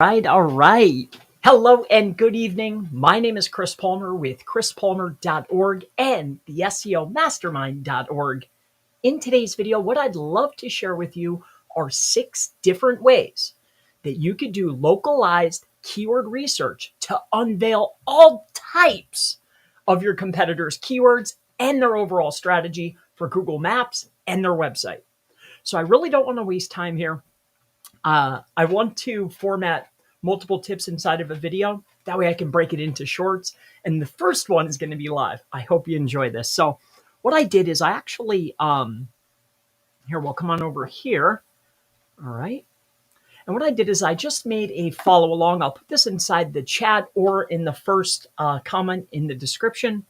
All right. Hello and good evening. My name is Chris Palmer with chrispalmer.org and the SEOmastermind.org. In today's video, what I'd love to share with you are 6 different ways that you could do localized keyword research to unveil all types of your competitors' keywords and their overall strategy for Google Maps and their website. So I really don't want to waste time here. I want to format multiple tips inside of a video. That way I can break it into shorts. And the first one is going to be live. I hope you enjoy this. So what I did is I actually, here, we'll come on over here. All right. And what I did is I just made a follow along. I'll put this inside the chat or in the first comment in the description,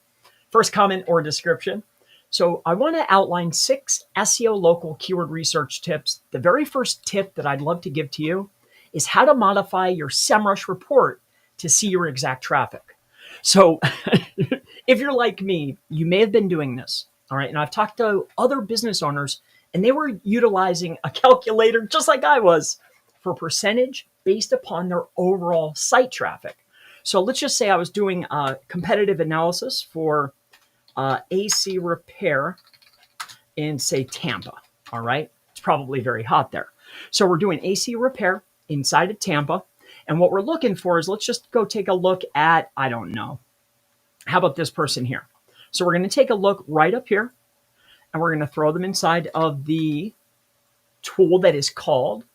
first comment or description. So I want to outline 6 SEO local keyword research tips. The very first tip that I'd love to give to you is how to modify your SEMrush report to see your exact traffic. So if you're like me, you may have been doing this. All right. And I've talked to other business owners and they were utilizing a calculator just like I was for percentage based upon their overall site traffic. So let's just say I was doing a competitive analysis for AC repair in, say, Tampa. All right. It's probably very hot there. So we're doing AC repair inside of Tampa. And what we're looking for is, let's just go take a look at, I don't know. How about this person here? So we're going to take a look right up here and we're going to throw them inside of the tool that is called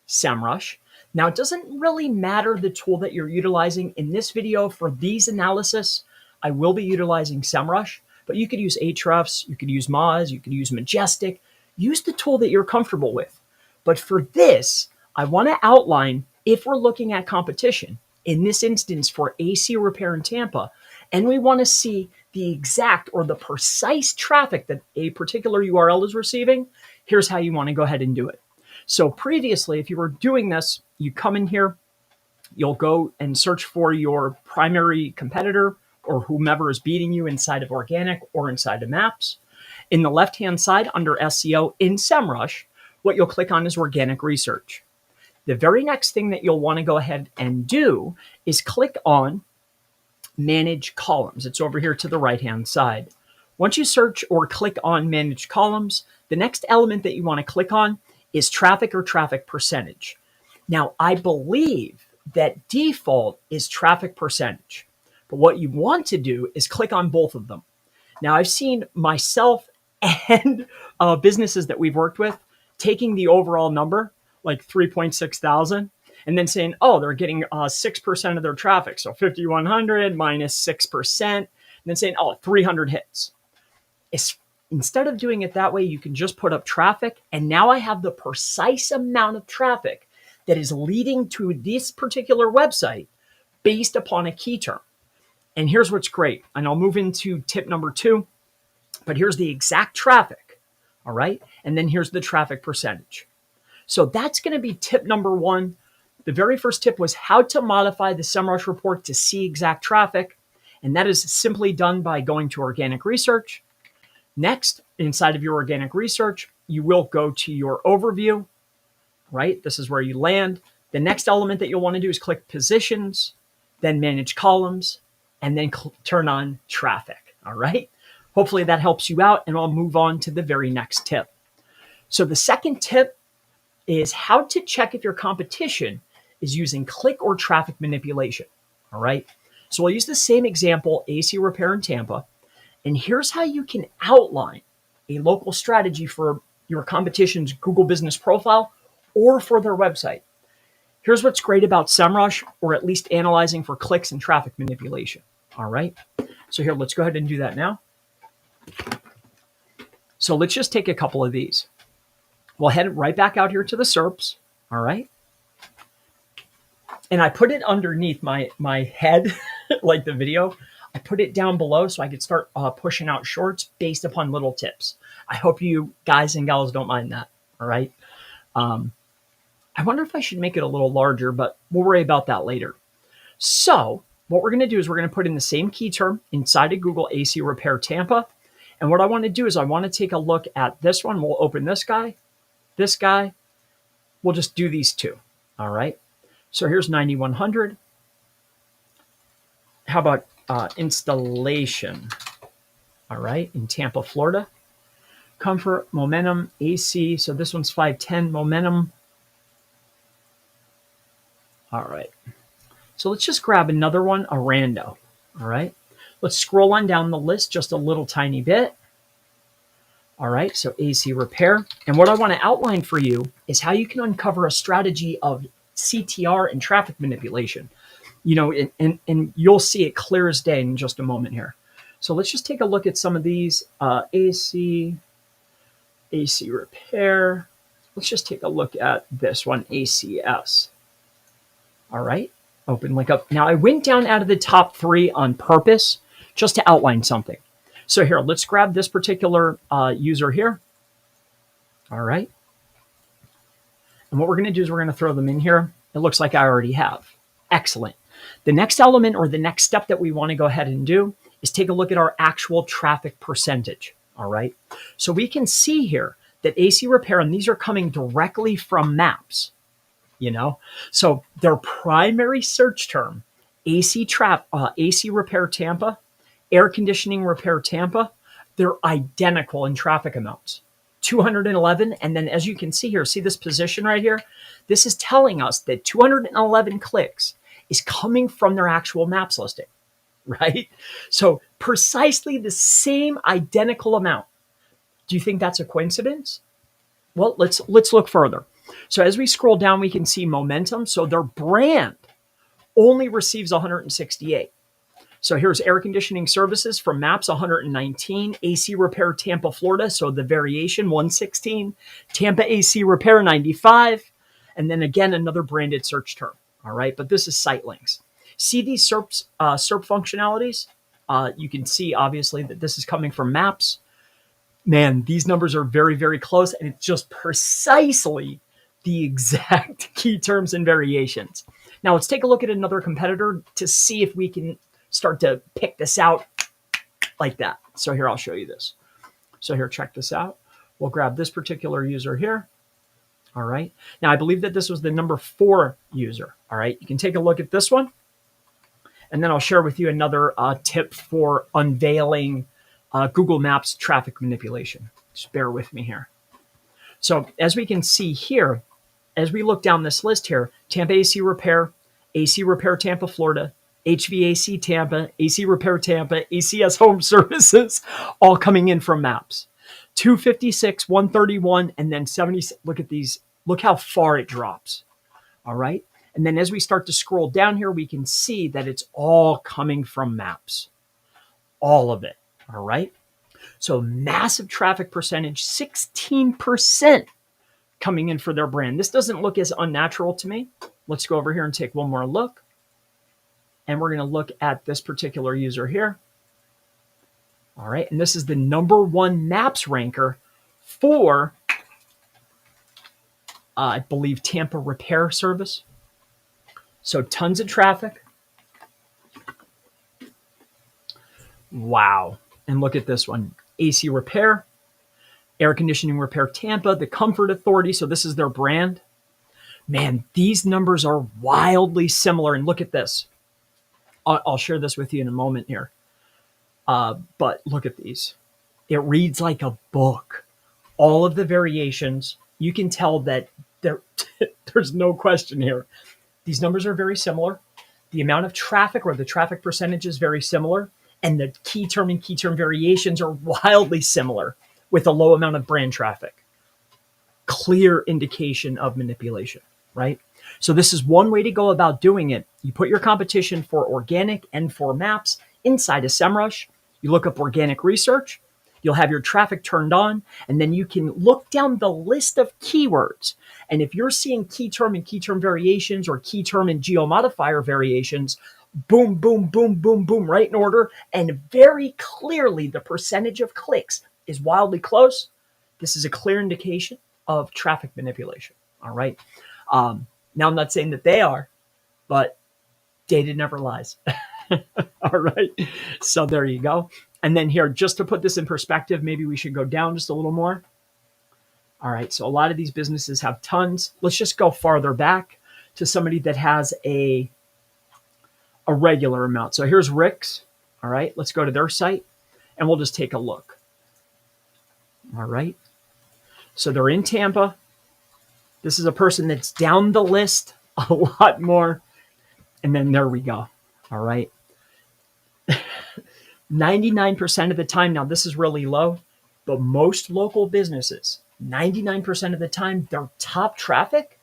SEMrush. Now, it doesn't really matter the tool that you're utilizing in this video for these analysis. I will be utilizing SEMrush. But you could use Ahrefs, you could use Moz, you could use Majestic. Use the tool that you're comfortable with. But for this, I want to outline, if we're looking at competition, in this instance for AC repair in Tampa, and we want to see the exact or the precise traffic that a particular URL is receiving, here's how you want to go ahead and do it. So previously, if you were doing this, you come in here, you'll go and search for your primary competitor or whomever is beating you inside of organic or inside of maps. In the left-hand side under SEO in SEMrush, what you'll click on is organic research. The very next thing that you'll want to go ahead and do is click on manage columns. It's over here to the right-hand side. Once you search or click on manage columns, the next element that you want to click on is traffic or traffic percentage. Now, I believe that default is traffic percentage. But what you want to do is click on both of them. Now, I've seen myself and businesses that we've worked with taking the overall number, like 3.6 thousand, and then saying, oh, they're getting 6% of their traffic. So 5,100 minus 6%, and then saying, oh, 300 hits. Instead of doing it that way, you can just put up traffic. And now I have the precise amount of traffic that is leading to this particular website based upon a key term. And here's what's great. And I'll move into tip number 2, but here's the exact traffic. All right. And then here's the traffic percentage. So that's going to be tip number 1. The very first tip was how to modify the SEMrush report to see exact traffic. And that is simply done by going to organic research. Next, inside of your organic research, you will go to your overview, right? This is where you land. The next element that you'll want to do is click positions, then manage columns, and then turn on traffic. All right. Hopefully that helps you out. And I'll move on to the very next tip. So the second tip is how to check if your competition is using click or traffic manipulation. All right. So we'll use the same example, AC repair in Tampa. And here's how you can outline a local strategy for your competition's Google business profile or for their website. Here's what's great about SEMrush, or at least analyzing for clicks and traffic manipulation. All right. So here, let's go ahead and do that now. So let's just take a couple of these. We'll head right back out here to the SERPs. All right. And I put it underneath my head, like the video. I put it down below so I could start pushing out shorts based upon little tips. I hope you guys and gals don't mind that. All right. I wonder if I should make it a little larger, but we'll worry about that later. So what we're going to do is we're going to put in the same key term inside of Google AC repair Tampa. And what I want to do is I want to take a look at this one. We'll open this guy. We'll just do these 2. All right. So here's 9100. How about installation? All right, in Tampa, Florida. Comfort, momentum, AC. So this one's 510, momentum. All right. So let's just grab another one, a rando. All right. Let's scroll on down the list just a little tiny bit. All right. So AC repair. And what I want to outline for you is how you can uncover a strategy of CTR and traffic manipulation. You know, and you'll see it clear as day in just a moment here. So let's just take a look at some of these. AC repair. Let's just take a look at this one, ACS. All right, open link up. Now I went down out of the top 3 on purpose just to outline something. So here, let's grab this particular user here. All right. And what we're going to do is we're going to throw them in here. It looks like I already have. Excellent. The next element or the next step that we want to go ahead and do is take a look at our actual traffic percentage. All right. So we can see here that AC repair, and these are coming directly from maps, you know. So their primary search term, AC repair Tampa, air conditioning repair Tampa, they're identical in traffic amounts. 211. And then as you can see here, see this position right here? This is telling us that 211 clicks is coming from their actual maps listing, right? So precisely the same identical amount. Do you think that's a coincidence? Well, let's look further. So as we scroll down, we can see momentum. So their brand only receives 168. So here's air conditioning services from maps, 119. AC repair Tampa, Florida. So the variation, 116. Tampa AC repair, 95. And then again, another branded search term. All right, but this is site links. See these SERP functionalities? You can see obviously that this is coming from maps. Man, these numbers are very, very close, and it's just precisely the exact key terms and variations. Now let's take a look at another competitor to see if we can start to pick this out like that. So here, I'll show you this. So here, check this out. We'll grab this particular user here. All right. Now I believe that this was the number 4 user. All right. You can take a look at this one. And then I'll share with you another tip for unveiling Google Maps traffic manipulation. Just bear with me here. So as we can see here, as we look down this list here, Tampa AC repair Tampa, Florida, HVAC Tampa, AC repair Tampa, ACS home services, all coming in from maps. 256, 131, and then 70. Look at these. Look how far it drops. All right. And then as we start to scroll down here, we can see that it's all coming from maps. All of it. All right. So massive traffic percentage, 16% coming in for their brand. This doesn't look as unnatural to me. Let's go over here and take one more look. And we're going to look at this particular user here. All right. And this is the number 1 maps ranker for, I believe, Tampa repair service. So tons of traffic. Wow. And look at this one. AC repair, air conditioning repair Tampa, the Comfort Authority. So this is their brand. Man, these numbers are wildly similar. And look at this. I'll share this with you in a moment here. But look at these. It reads like a book. All of the variations, you can tell that there's no question here. These numbers are very similar. The amount of traffic or the traffic percentage is very similar. And the key term and key term variations are wildly similar with a low amount of brand traffic. Clear indication of manipulation, right? So this is one way to go about doing it. You put your competition for organic and for maps inside of SEMrush. You look up organic research. You'll have your traffic turned on, and then you can look down the list of keywords. And if you're seeing key term and key term variations or key term and geomodifier variations, boom, boom, boom, boom, boom, right in order, and very clearly the percentage of clicks is wildly close, this is a clear indication of traffic manipulation. All right. Now, I'm not saying that they are, but data never lies. All right. So there you go. And then here, just to put this in perspective, maybe we should go down just a little more. All right. So a lot of these businesses have tons. Let's just go farther back. to somebody that has a regular amount. So here's Rick's. All right, let's go to their site and we'll just take a look. All right, so they're in Tampa. This is a person that's down the list a lot more. And then there we go. All right. 99% of the time, now this is really low, but most local businesses, 99% of the time, their top traffic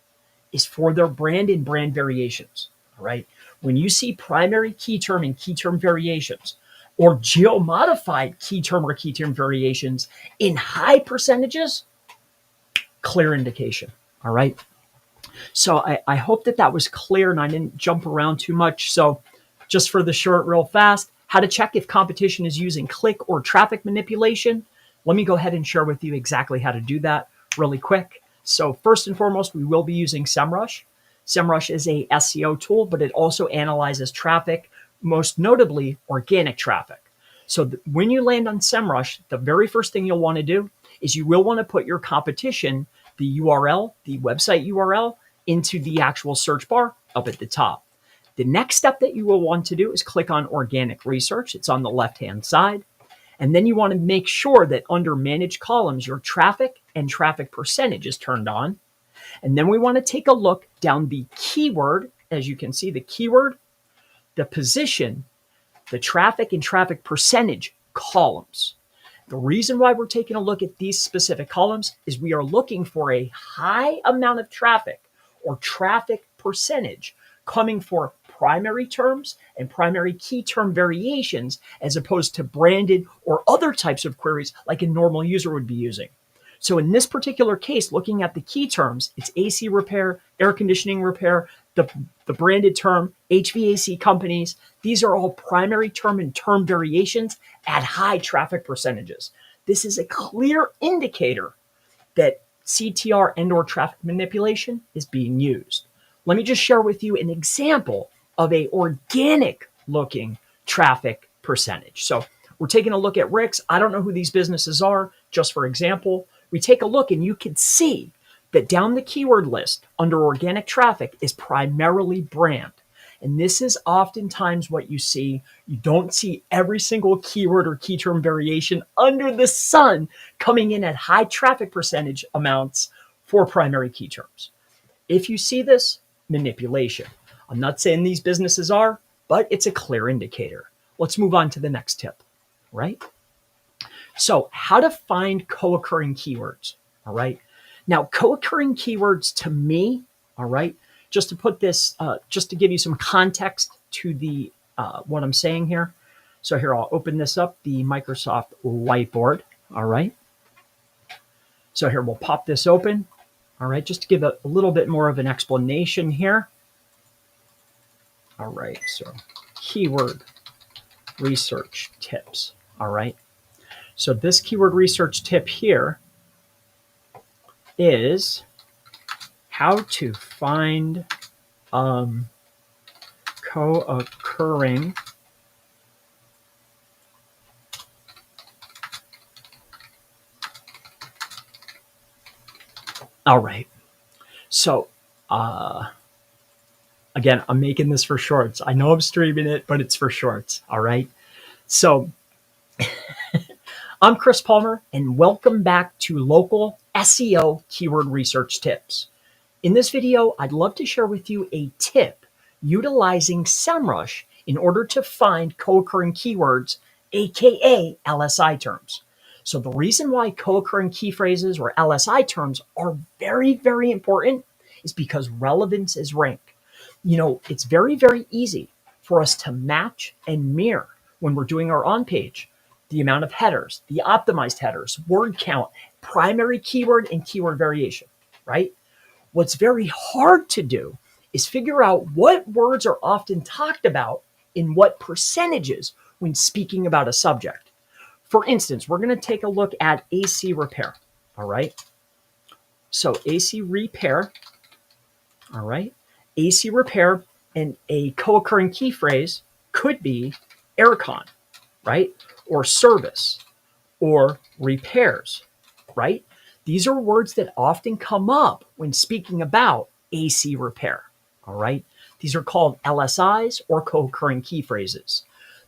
is for their brand and brand variations. All right. When you see primary key term and key term variations, or geo-modified key term or key term variations in high percentages, clear indication. All right. So I hope that was clear and I didn't jump around too much. So just for the short, real fast, how to check if competition is using click or traffic manipulation. Let me go ahead and share with you exactly how to do that really quick. So first and foremost, we will be using SEMrush. SEMrush is a SEO tool, but it also analyzes traffic, most notably organic traffic. So when you land on SEMrush, the very first thing you'll want to do is you will want to put your competition, the URL, the website URL, into the actual search bar up at the top. The next step that you will want to do is click on organic research. It's on the left-hand side. And then you want to make sure that under manage columns, your traffic and traffic percentage is turned on. And then we want to take a look down the keyword. As you can see, the keyword, the position, the traffic and traffic percentage columns. The reason why we're taking a look at these specific columns is we are looking for a high amount of traffic or traffic percentage coming for primary terms and primary key term variations as opposed to branded or other types of queries like a normal user would be using. So in this particular case, looking at the key terms, it's AC repair, air conditioning repair, the branded term, HVAC companies. These are all primary term and term variations at high traffic percentages. This is a clear indicator that CTR and or traffic manipulation is being used. Let me just share with you an example of a organic looking traffic percentage. So we're taking a look at Rick's. I don't know who these businesses are. Just for example, we take a look and you can see that down the keyword list under organic traffic is primarily brand. And this is oftentimes what you see. You don't see every single keyword or key term variation under the sun coming in at high traffic percentage amounts for primary key terms. If you see this, manipulation. I'm not saying these businesses are, but it's a clear indicator. Let's move on to the next tip, right? So how to find co-occurring keywords, all right? Now, co-occurring keywords to me, all right, just to put this, just to give you some context to the what I'm saying here. So here, I'll open this up, the Microsoft whiteboard, all right? So here, we'll pop this open, all right, just to give a little bit more of an explanation here. All right, so keyword research tips, all right? So this keyword research tip here is how to find co-occurring all right. So again, I'm making this for shorts. I know I'm streaming it, but it's for shorts. All right. So I'm Chris Palmer, and welcome back to Local SEO Keyword Research Tips. In this video, I'd love to share with you a tip utilizing SEMrush in order to find co-occurring keywords, aka LSI terms. So the reason why co-occurring key phrases or LSI terms are very, very important is because relevance is rank. You know, it's very, very easy for us to match and mirror when we're doing our on-page. The amount of headers, the optimized headers, word count, primary keyword and keyword variation, right? What's very hard to do is figure out what words are often talked about in what percentages when speaking about a subject. For instance, we're going to take a look at AC repair, all right? So AC repair, all right? AC repair and a co-occurring key phrase could be aircon, right? Or service, or repairs, right? These are words that often come up when speaking about AC repair, All right. These are called LSIs or co-occurring key phrases.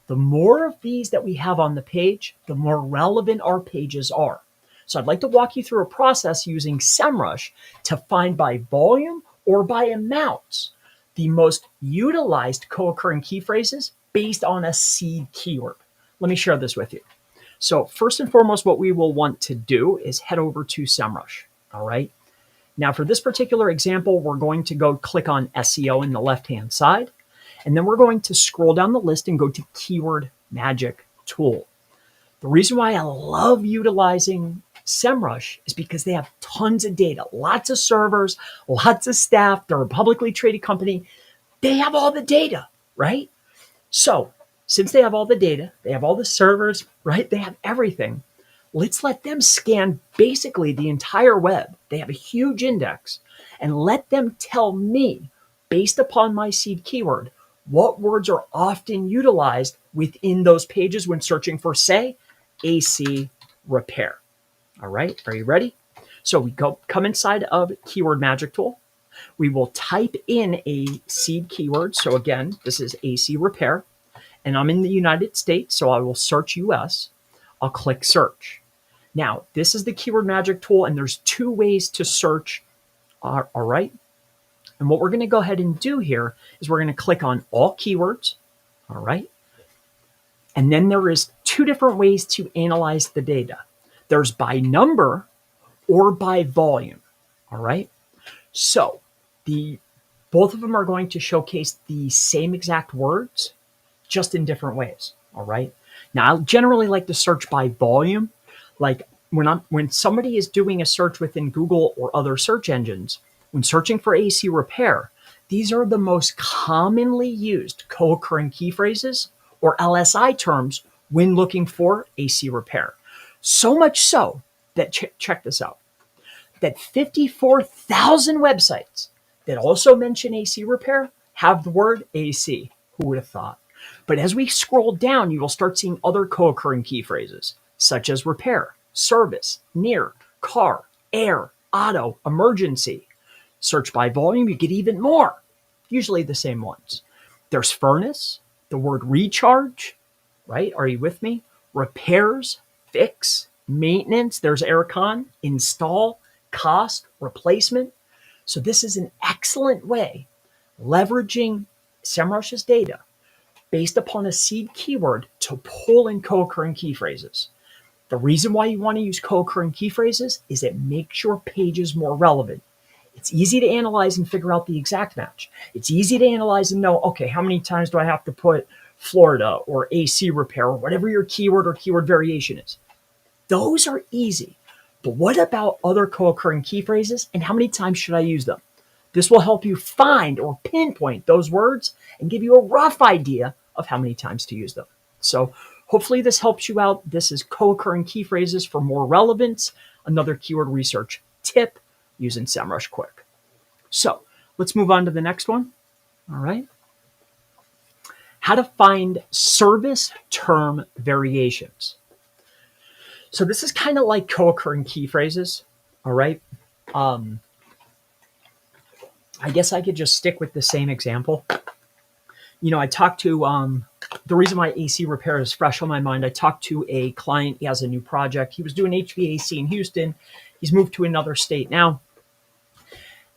The more of these that we have on the page, the more relevant our pages are. So I'd like to walk you through a process using SEMrush to find by volume or by amounts the most utilized co-occurring key phrases based on a seed keyword. Let me share this with you. So first and foremost, what we will want to do is head over to SEMrush. All right. Now for this particular example, we're going to go click on SEO in the left-hand side, and then we're going to scroll down the list and go to Keyword Magic Tool. The reason why I love utilizing SEMrush is because they have tons of data, lots of servers, lots of staff. They're a publicly traded company. They have all the data, right? So since they have all the data, they have all the servers, right? They have everything. Let's let them scan basically the entire web. They have a huge index, and let them tell me, based upon my seed keyword, what words are often utilized within those pages when searching for, say, AC repair. All right, are you ready? So we come inside of Keyword Magic Tool. We will type in a seed keyword. So again, this is AC repair, and I'm in the United States, so I will search US. I'll click search. Now, this is the Keyword Magic Tool, and there's two ways to search. All right. And what we're going to go ahead and do here is we're going to click on all keywords. All right. And then there is two different ways to analyze the data. There's by number or by volume. All right. So both of them are going to showcase the same exact words, just in different ways. All right. Now, I generally like to search by volume. Like when somebody is doing a search within Google or other search engines, when searching for AC repair, these are the most commonly used co-occurring key phrases or LSI terms when looking for AC repair. So much so that, check this out, that 54,000 websites that also mention AC repair have the word AC. Who would have thought? But as we scroll down, you will start seeing other co-occurring key phrases, such as repair, service, near, car, air, auto, emergency. Search by volume, you get even more, usually the same ones. There's furnace, the word recharge, right? Are you with me? Repairs, fix, maintenance, there's aircon, install, cost, replacement. So this is an excellent way, leveraging SEMrush's data based upon a seed keyword to pull in co-occurring key phrases. The reason why you want to use co-occurring key phrases is it makes your pages more relevant. It's easy to analyze and figure out the exact match. It's easy to analyze and know, okay, how many times do I have to put Florida or AC repair or whatever your keyword or keyword variation is. Those are easy. But what about other co-occurring key phrases, and how many times should I use them? This will help you find or pinpoint those words and give you a rough idea of how many times to use them. So hopefully this helps you out. This is co-occurring key phrases for more relevance, another keyword research tip using SEMrush Quick. So let's move on to the next one. All right. How to find service term variations. So this is kind of like co-occurring key phrases. All right. I guess I could just stick with the same example. I talked to, the reason why AC repair is fresh on my mind, I talked to a client. He has a new project. He was doing HVAC in Houston. He's moved to another state now.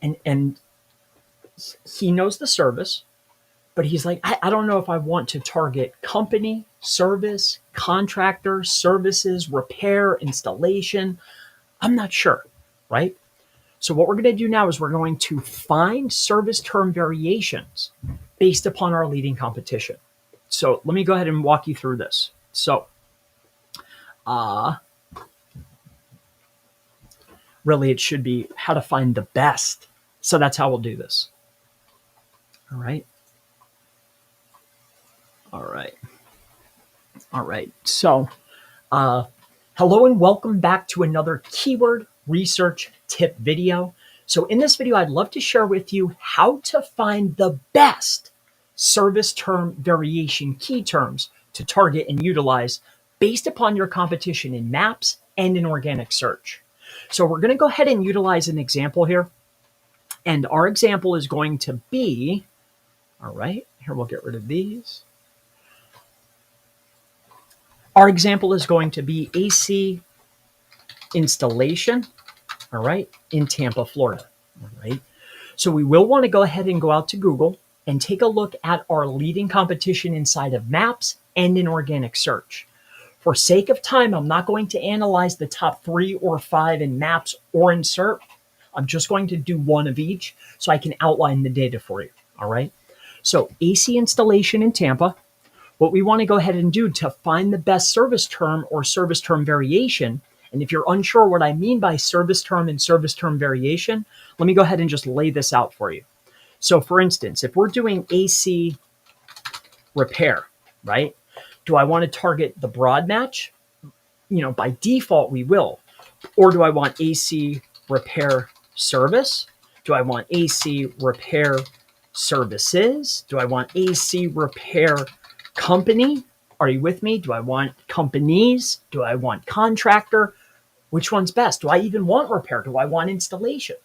And he knows the service, but he's like, I don't know if I want to target company, service, contractor, services, repair, installation. I'm not sure, right? So what we're going to do now is we're going to find service term variations based upon our leading competition. So let me go ahead and walk you through this. So really it should be how to find the best. So that's how we'll do this. All right. So hello and welcome back to another keyword research tip video. So in this video, I'd love to share with you how to find the best service term variation key terms to target and utilize based upon your competition in maps and in organic search. So we're going to go ahead and utilize an example here. And our example is going to be, all right, here we'll get rid of these. Our example is going to be AC installation, all right, in Tampa, Florida, all right. So we will want to go ahead and go out to Google and take a look at our leading competition inside of maps and in organic search. For sake of time, I'm not going to analyze the top 3 or 5 in maps or in SERP. I'm just going to do one of each so I can outline the data for you, all right? So AC installation in Tampa, what we want to go ahead and do to find the best service term or service term variation, and if you're unsure what I mean by service term and service term variation, let me go ahead and just lay this out for you. So for instance, if we're doing AC repair, right? Do I want to target the broad match? By default, we will. Or do I want AC repair service? Do I want AC repair services? Do I want AC repair company? Are you with me? Do I want companies? Do I want contractor? Which one's best? Do I even want repair? Do I want installation?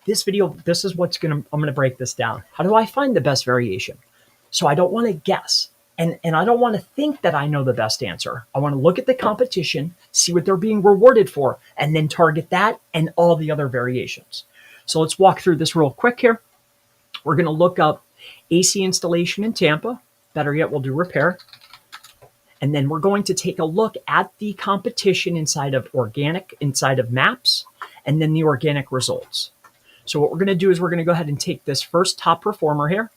This video, this is I'm going to break this down. How do I find the best variation? So I don't want to guess. And I don't want to think that I know the best answer. I want to look at the competition, see what they're being rewarded for, and then target that and all the other variations. So let's walk through this real quick here. We're going to look up AC installation in Tampa. Better yet, we'll do repair. And then we're going to take a look at the competition inside of organic, inside of maps, and then the organic results. So what we're going to do is we're going to go ahead and take this first top performer here,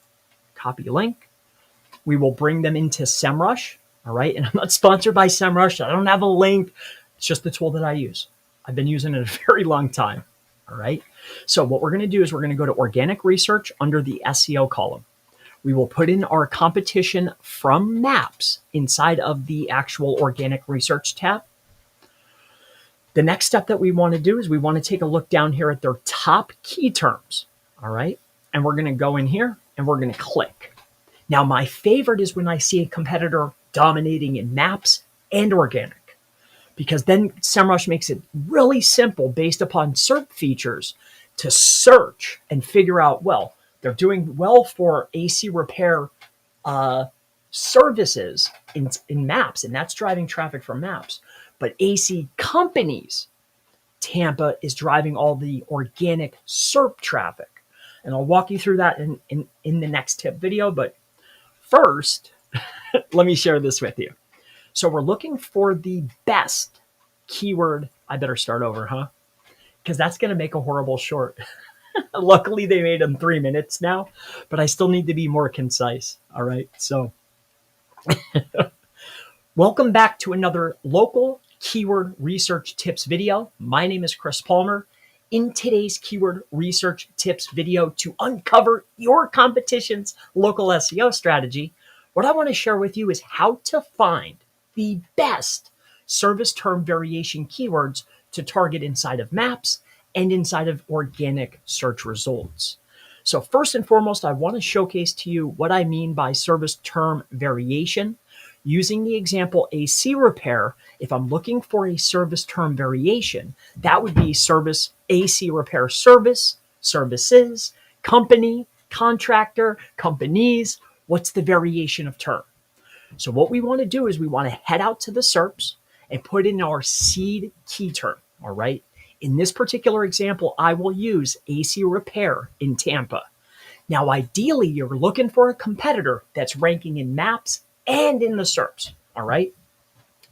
copy link. We will bring them into SEMrush, all right? And I'm not sponsored by SEMrush. I don't have a link. It's just the tool that I use. I've been using it a very long time, all right? So what we're going to do is we're going to go to organic research under the SEO column. We will put in our competition from maps inside of the actual organic research tab. The next step that we want to do is we want to take a look down here at their top key terms, all right? And we're going to go in here and we're going to click. Now, my favorite is when I see a competitor dominating in maps and organic, because then SEMrush makes it really simple based upon SERP features to search and figure out, well, they're doing well for AC repair services in maps, and that's driving traffic from maps. But AC companies, Tampa is driving all the organic SERP traffic. And I'll walk you through that in the next tip video. But first, let me share this with you. So we're looking for the best keyword. I better start over, huh? Because that's going to make a horrible short. Luckily, they made them 3 minutes now, but I still need to be more concise. All right. So welcome back to another local keyword research tips video. My name is Chris Palmer. In today's keyword research tips video to uncover your competition's local SEO strategy, what I want to share with you is how to find the best service term variation keywords to target inside of maps and inside of organic search results. So first and foremost, I want to showcase to you what I mean by service term variation. Using the example AC repair, if I'm looking for a service term variation, that would be service, AC repair service, services, company, contractor, companies. What's the variation of term? So what we want to do is we want to head out to the SERPs and put in our seed key term, all right? In this particular example, I will use AC repair in Tampa. Now, ideally, you're looking for a competitor that's ranking in maps and in the SERPs, all right?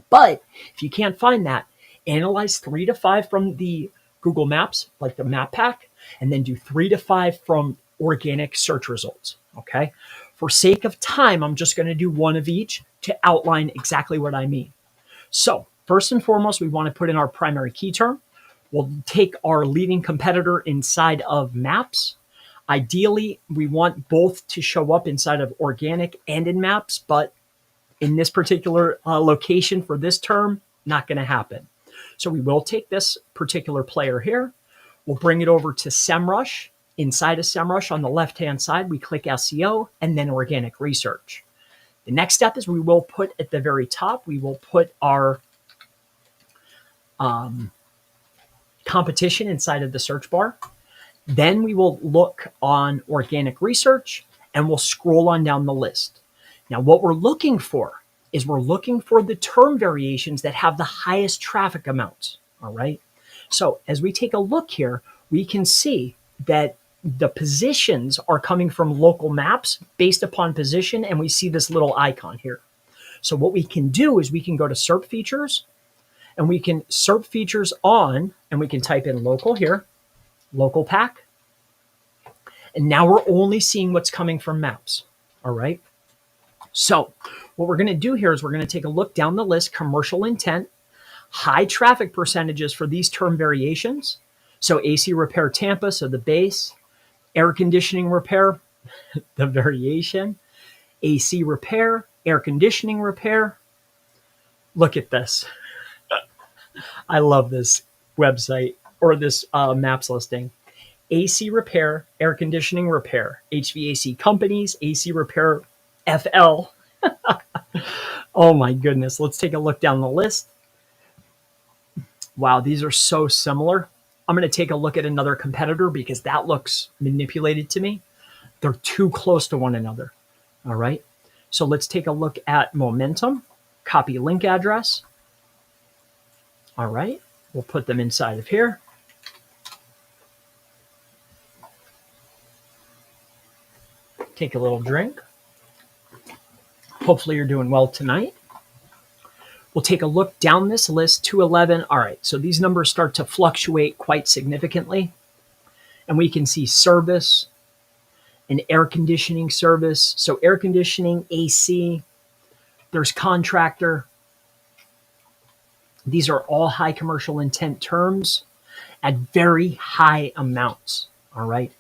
But if you can't find that, analyze 3 to 5 from the Google Maps, like the map pack, and then do 3 to 5 from organic search results, okay? For sake of time, I'm just going to do one of each to outline exactly what I mean. So first and foremost, we want to put in our primary key term. We'll take our leading competitor inside of maps. Ideally, we want both to show up inside of organic and in maps, but in this particular location for this term, not going to happen. So we will take this particular player here. We'll bring it over to SEMrush. Inside of SEMrush on the left-hand side, we click SEO and then organic research. The next step is we will put at the very top, we will put our competition inside of the search bar. Then we will look on organic research and we'll scroll on down the list. Now, what we're looking for is we're looking for the term variations that have the highest traffic amounts. All right. So as we take a look here, we can see that the positions are coming from local maps based upon position. And we see this little icon here. So what we can do is we can go to SERP features and we can SERP features on, and we can type in local here, local pack. And now we're only seeing what's coming from maps. All right. So what we're going to do here is we're going to take a look down the list, commercial intent, high traffic percentages for these term variations. So AC repair Tampa, so the base, air conditioning repair, the variation, AC repair, air conditioning repair. Look at this. I love this website or this maps listing. AC repair, air conditioning repair, HVAC companies, AC repair FL. Oh my goodness. Let's take a look down the list. Wow, these are so similar. I'm going to take a look at another competitor because that looks manipulated to me. They're too close to one another. All right. So let's take a look at momentum, copy link address. All right. We'll put them inside of here. Take a little drink. Hopefully you're doing well tonight. We'll take a look down this list, 211. All right, so these numbers start to fluctuate quite significantly. And we can see service and air conditioning service. So air conditioning, AC, there's contractor. These are all high commercial intent terms at very high amounts, all right?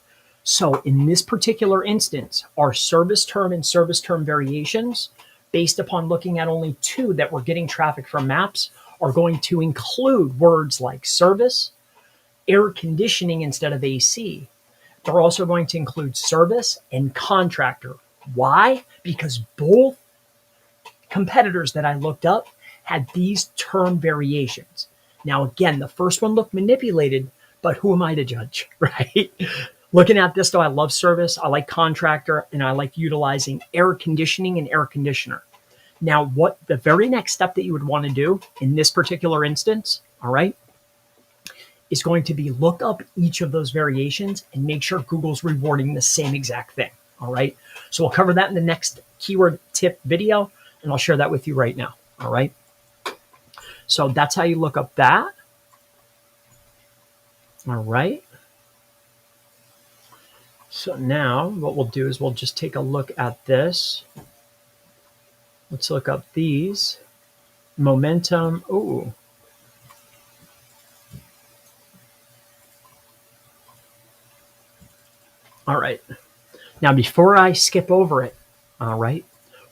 So in this particular instance, our service term and service term variations, based upon looking at only two that we're getting traffic from maps, are going to include words like service, air conditioning instead of AC. They're also going to include service and contractor. Why? Because both competitors that I looked up had these term variations. Now, again, the first one looked manipulated, but who am I to judge, right? Looking at this, though, I love service, I like contractor, and I like utilizing air conditioning and air conditioner. Now, what the very next step that you would want to do in this particular instance, all right, is going to be look up each of those variations and make sure Google's rewarding the same exact thing, all right? So we'll cover that in the next keyword tip video, and I'll share that with you right now, all right? So that's how you look up that. All right. So now what we'll do is we'll just take a look at this. Let's look up these. Momentum. Ooh. All right. Now, before I skip over it, all right,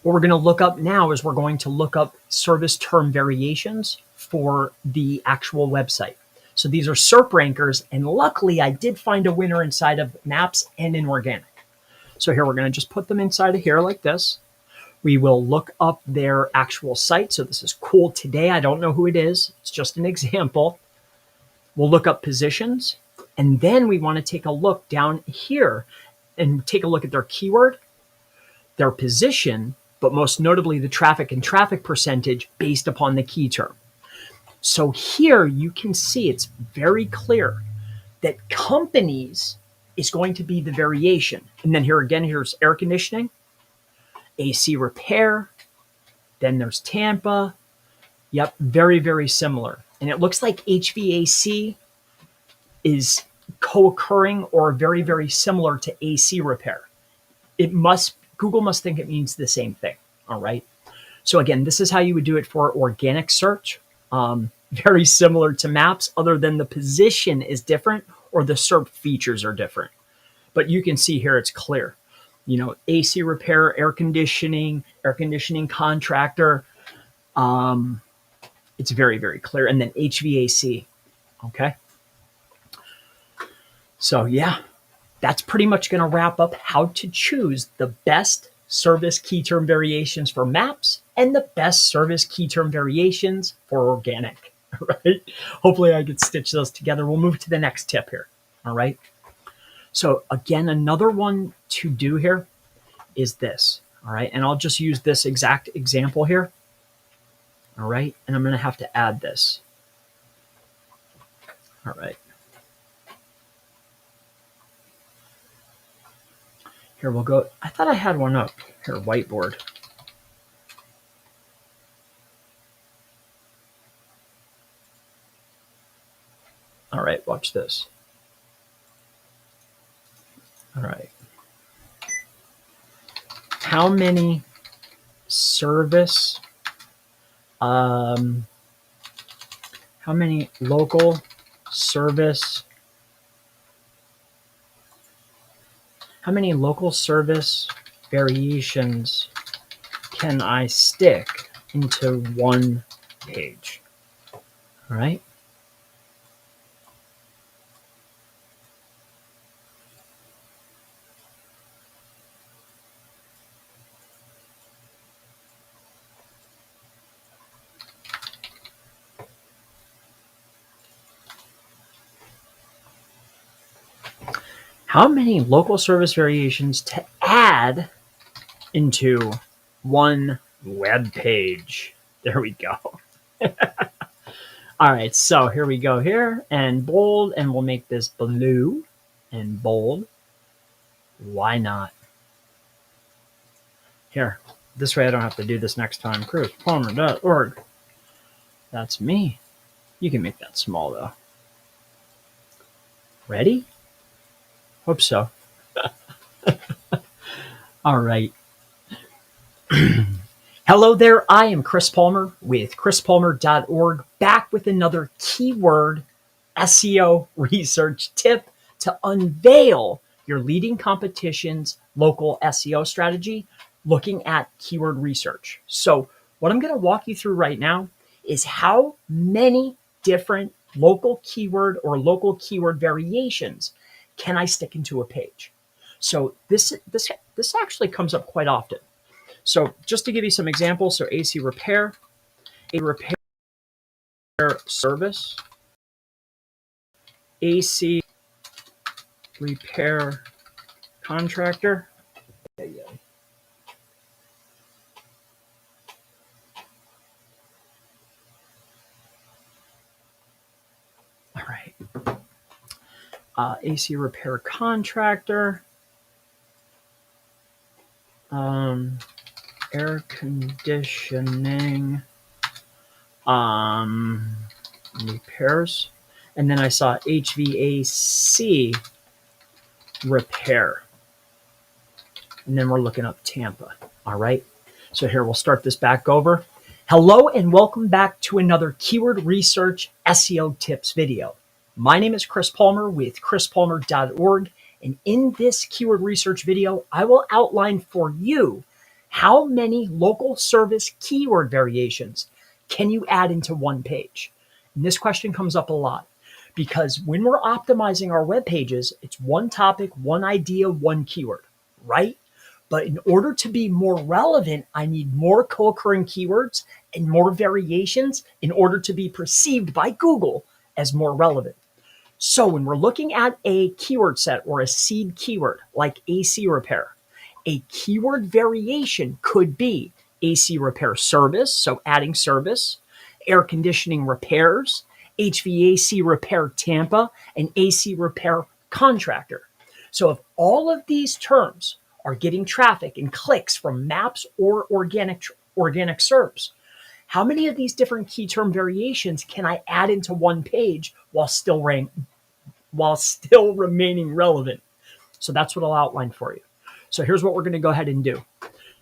what we're going to look up now is we're going to look up service term variations for the actual website. So these are SERP rankers, and luckily I did find a winner inside of maps and in organic. So here we're going to just put them inside of here like this. We will look up their actual site. So this is cool today. I don't know who it is. It's just an example. We'll look up positions, and then we want to take a look down here and take a look at their keyword, their position, but most notably the traffic and traffic percentage based upon the key term. So here you can see it's very clear that companies is going to be the variation. And then here again, here's air conditioning, AC repair, then there's Tampa. Yep, very, very similar. And it looks like HVAC is co-occurring or very, very similar to AC repair. Google must think it means the same thing, all right? So again, this is how you would do it for organic search. Very similar to maps, other than the position is different or the SERP features are different. But you can see here it's clear. You know, AC repair, air conditioning contractor. It's very, very clear. And then HVAC, okay? So yeah, that's pretty much going to wrap up how to choose the best service key term variations for maps and the best service key term variations for organic, right? Hopefully I could stitch those together. We'll move to the next tip here, all right? So again, another one to do here is this. All right. And I'll just use this exact example here. All right. And I'm going to have to add this. All right. Here we'll go. I thought I had one up here, whiteboard. All right, watch this. All right. How many how many local service variations can I stick into one page? All right. How many local service variations to add into one web page? There we go. All right, so here we go here, and bold, and we'll make this blue and bold. Why not? Here, this way I don't have to do this next time. chrispalmer.org. That's me. You can make that small though. Ready? Hope so. All right. Hello there. I am Chris Palmer with chrispalmer.org, back with another keyword SEO research tip to unveil your leading competition's local SEO strategy, looking at keyword research. So what I'm going to walk you through right now is how many different local keyword or local keyword variations can I stick into a page. So this actually comes up quite often. So just to give you some examples, so AC repair, a repair service, AC repair contractor. All right. AC repair contractor. Air conditioning repairs, and then I saw HVAC repair, and then we're looking up Tampa. All right, so here we'll start this back over. Hello and welcome back to another keyword research SEO tips video. My name is Chris Palmer with chrispalmer.org, and in this keyword research video I will outline for you how many local service keyword variations can you add into one page? And this question comes up a lot because when we're optimizing our web pages, it's one topic, one idea, one keyword, right? But in order to be more relevant, I need more co-occurring keywords and more variations in order to be perceived by Google as more relevant. So when we're looking at a keyword set or a seed keyword like AC repair, a keyword variation could be AC repair service, so adding service, air conditioning repairs, HVAC repair Tampa, and AC repair contractor. So if all of these terms are getting traffic and clicks from maps or organic SERPs, how many of these different key term variations can I add into one page while still remaining relevant? So that's what I'll outline for you. So here's what we're going to go ahead and do.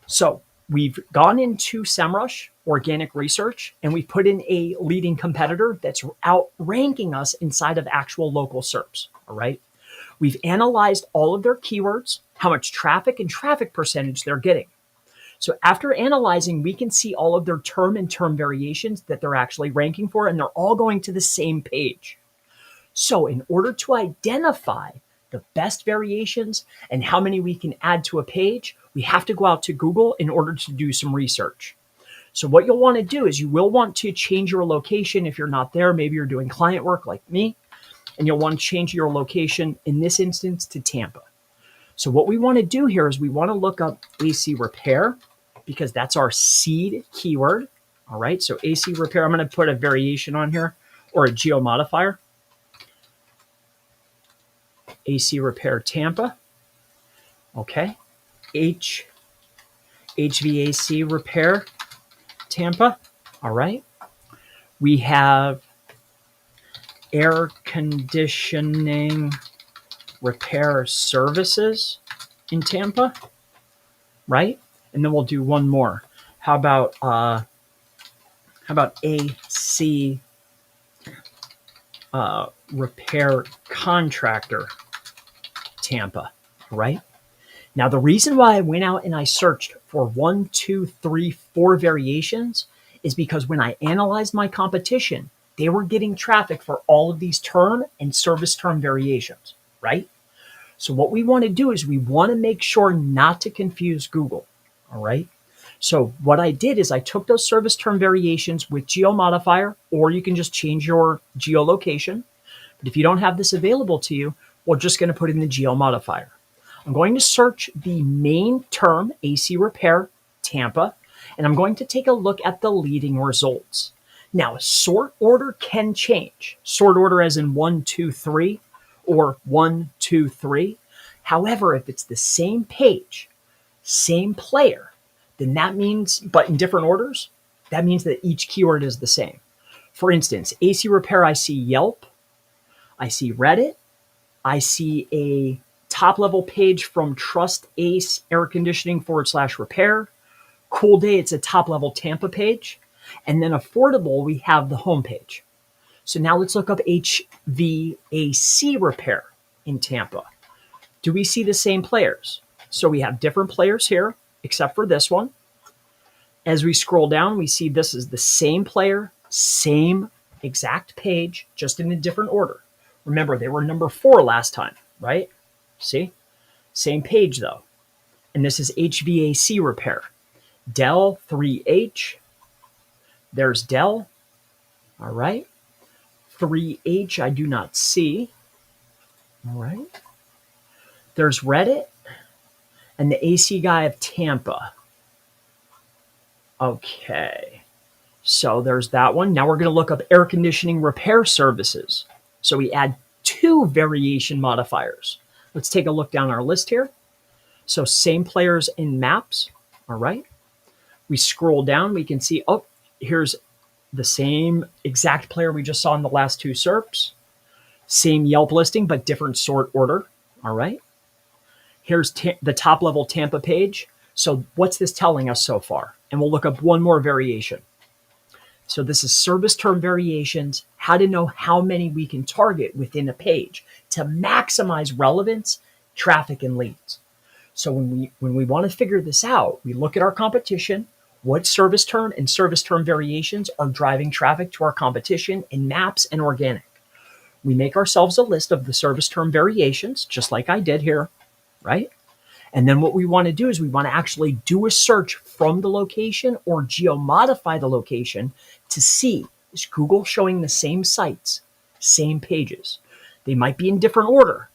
So we've gone into SEMrush, organic research, and we put in a leading competitor that's outranking us inside of actual local SERPs. All right. We've analyzed all of their keywords, how much traffic and traffic percentage they're getting. So after analyzing, we can see all of their term and term variations that they're actually ranking for, and they're all going to the same page. So in order to identify the best variations and how many we can add to a page, we have to go out to Google in order to do some research. So what you'll want to do is you will want to change your location if you're not there. Maybe you're doing client work like me. and you'll want to change your location, in this instance, to Tampa. So what we want to do here is we want to look up AC repair because that's our seed keyword. All right, so AC repair, I'm going to put a variation on here or a geo modifier. AC repair Tampa. Okay. HVAC repair Tampa. All right. We have air conditioning repair services in Tampa, right? And then we'll do one more. How about AC repair contractor Tampa, right? Now, the reason why I went out and I searched for 1, 2, 3, 4 variations is because when I analyzed my competition, they were getting traffic for all of these term and service term variations, right? So what we want to do is we want to make sure not to confuse Google, all right? So what I did is I took those service term variations with geo modifier, or you can just change your geolocation. But if you don't have this available to you, we're just going to put in the geo modifier. I'm going to search the main term, AC repair, Tampa, and I'm going to take a look at the leading results. Now, sort order can change. Sort order as in 1, 2, 3, or 1, 2, 3. However, if it's the same page, same player, then that means, but in different orders, that means that each keyword is the same. For instance, AC repair, I see Yelp, I see Reddit, I see a top level page from Trust Ace Air Conditioning /repair. Cool Day, it's a top level Tampa page. And then affordable, we have the homepage. So now let's look up HVAC repair in Tampa. Do we see the same players? So we have different players here, except for this one. As we scroll down, we see this is the same player, same exact page, just in a different order. Remember, they were number 4 last time, right? See? Same page though. And this is HVAC repair. Dell 3H. There's Dell. All right. 3H I do not see. All right. There's Reddit and the AC guy of Tampa. Okay. So there's that one. Now we're going to look up air conditioning repair services. So we add 2 variation modifiers. Let's take a look down our list here. So same players in maps. All right. We scroll down, we can see, oh, here's the same exact player we just saw in the last 2 SERPs. Same Yelp listing, but different sort order. All right. Here's the top level Tampa page. So what's this telling us so far? And we'll look up one more variation. So this is service term variations, how to know how many we can target within a page to maximize relevance, traffic, and leads. So when we want to figure this out, we look at our competition, what service term and service term variations are driving traffic to our competition in maps and organic. We make ourselves a list of the service term variations, just like I did here, right? And then what we want to do is we want to actually do a search from the location or geo-modify the location to see, is Google showing the same sites, same pages? They might be in different order,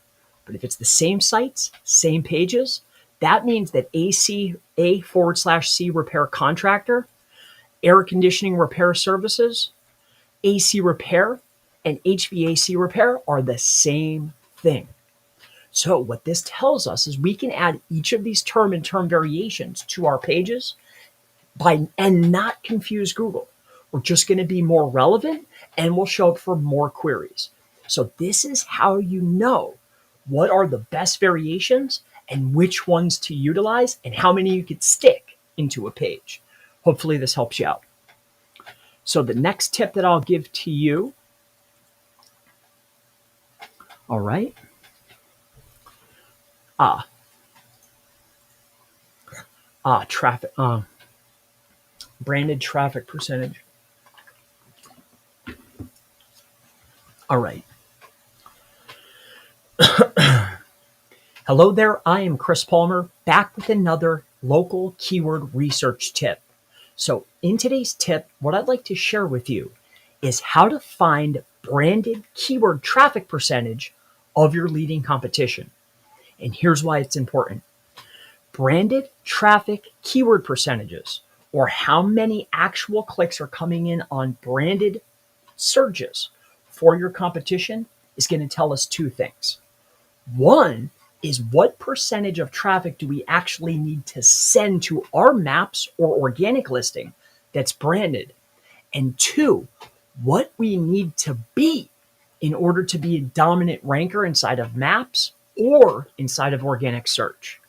but if it's the same sites, same pages, that means that AC A/C repair contractor, air conditioning repair services, AC repair, and HVAC repair are the same thing. So what this tells us is we can add each of these term and term variations to our pages and not confuse Google. We're just going to be more relevant and we'll show up for more queries. So this is how you know what are the best variations and which ones to utilize and how many you could stick into a page. Hopefully this helps you out. So the next tip that I'll give to you, all right, traffic, branded traffic percentage. All right. Hello there, I am Chris Palmer, back with another local keyword research tip. So in today's tip, what I'd like to share with you is how to find branded keyword traffic percentage of your leading competition. And here's why it's important. Branded traffic keyword percentages, or how many actual clicks are coming in on branded searches for your competition, is going to tell us two things. One is what percentage of traffic do we actually need to send to our maps or organic listing that's branded? And two, what we need to be in order to be a dominant ranker inside of maps or inside of organic search.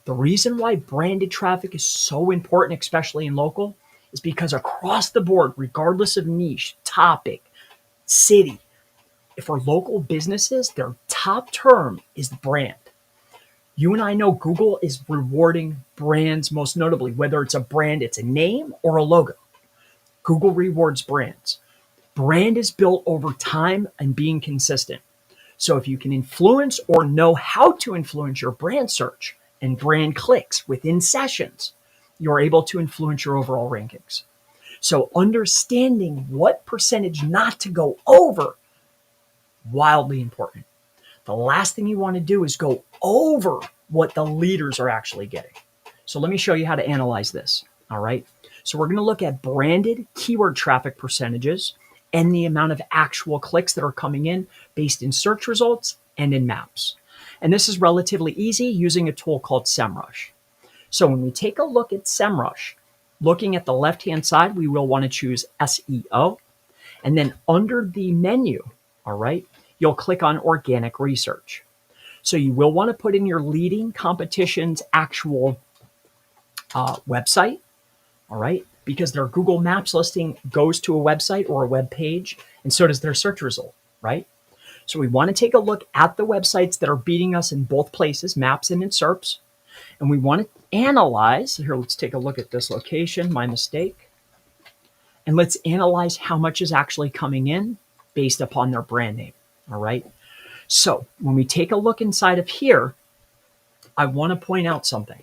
The reason why branded traffic is so important, especially in local, is because across the board, regardless of niche, topic, city, for local businesses, their top term is brand. You and I know Google is rewarding brands, most notably, whether it's a brand, it's a name or a logo. Google rewards brands. Brand is built over time and being consistent. So if you can influence or know how to influence your brand search and brand clicks within sessions, you're able to influence your overall rankings. So understanding what percentage not to go over, wildly important. The last thing you want to do is go over what the leaders are actually getting. So let me show you how to analyze this. All right. So we're going to look at branded keyword traffic percentages and the amount of actual clicks that are coming in based in search results and in maps. And this is relatively easy using a tool called SEMrush. So when we take a look at SEMrush, looking at the left-hand side, we will want to choose SEO. And then under the menu, all right, you'll click on organic research. So you will want to put in your leading competition's actual website, all right, because their Google Maps listing goes to a website or a web page, and so does their search result, right? So we want to take a look at the websites that are beating us in both places, maps and in SERPs, and we want to analyze, here, let's take a look at this location, my mistake, and let's analyze how much is actually coming in based upon their brand name, all right? So when we take a look inside of here, I want to point out something.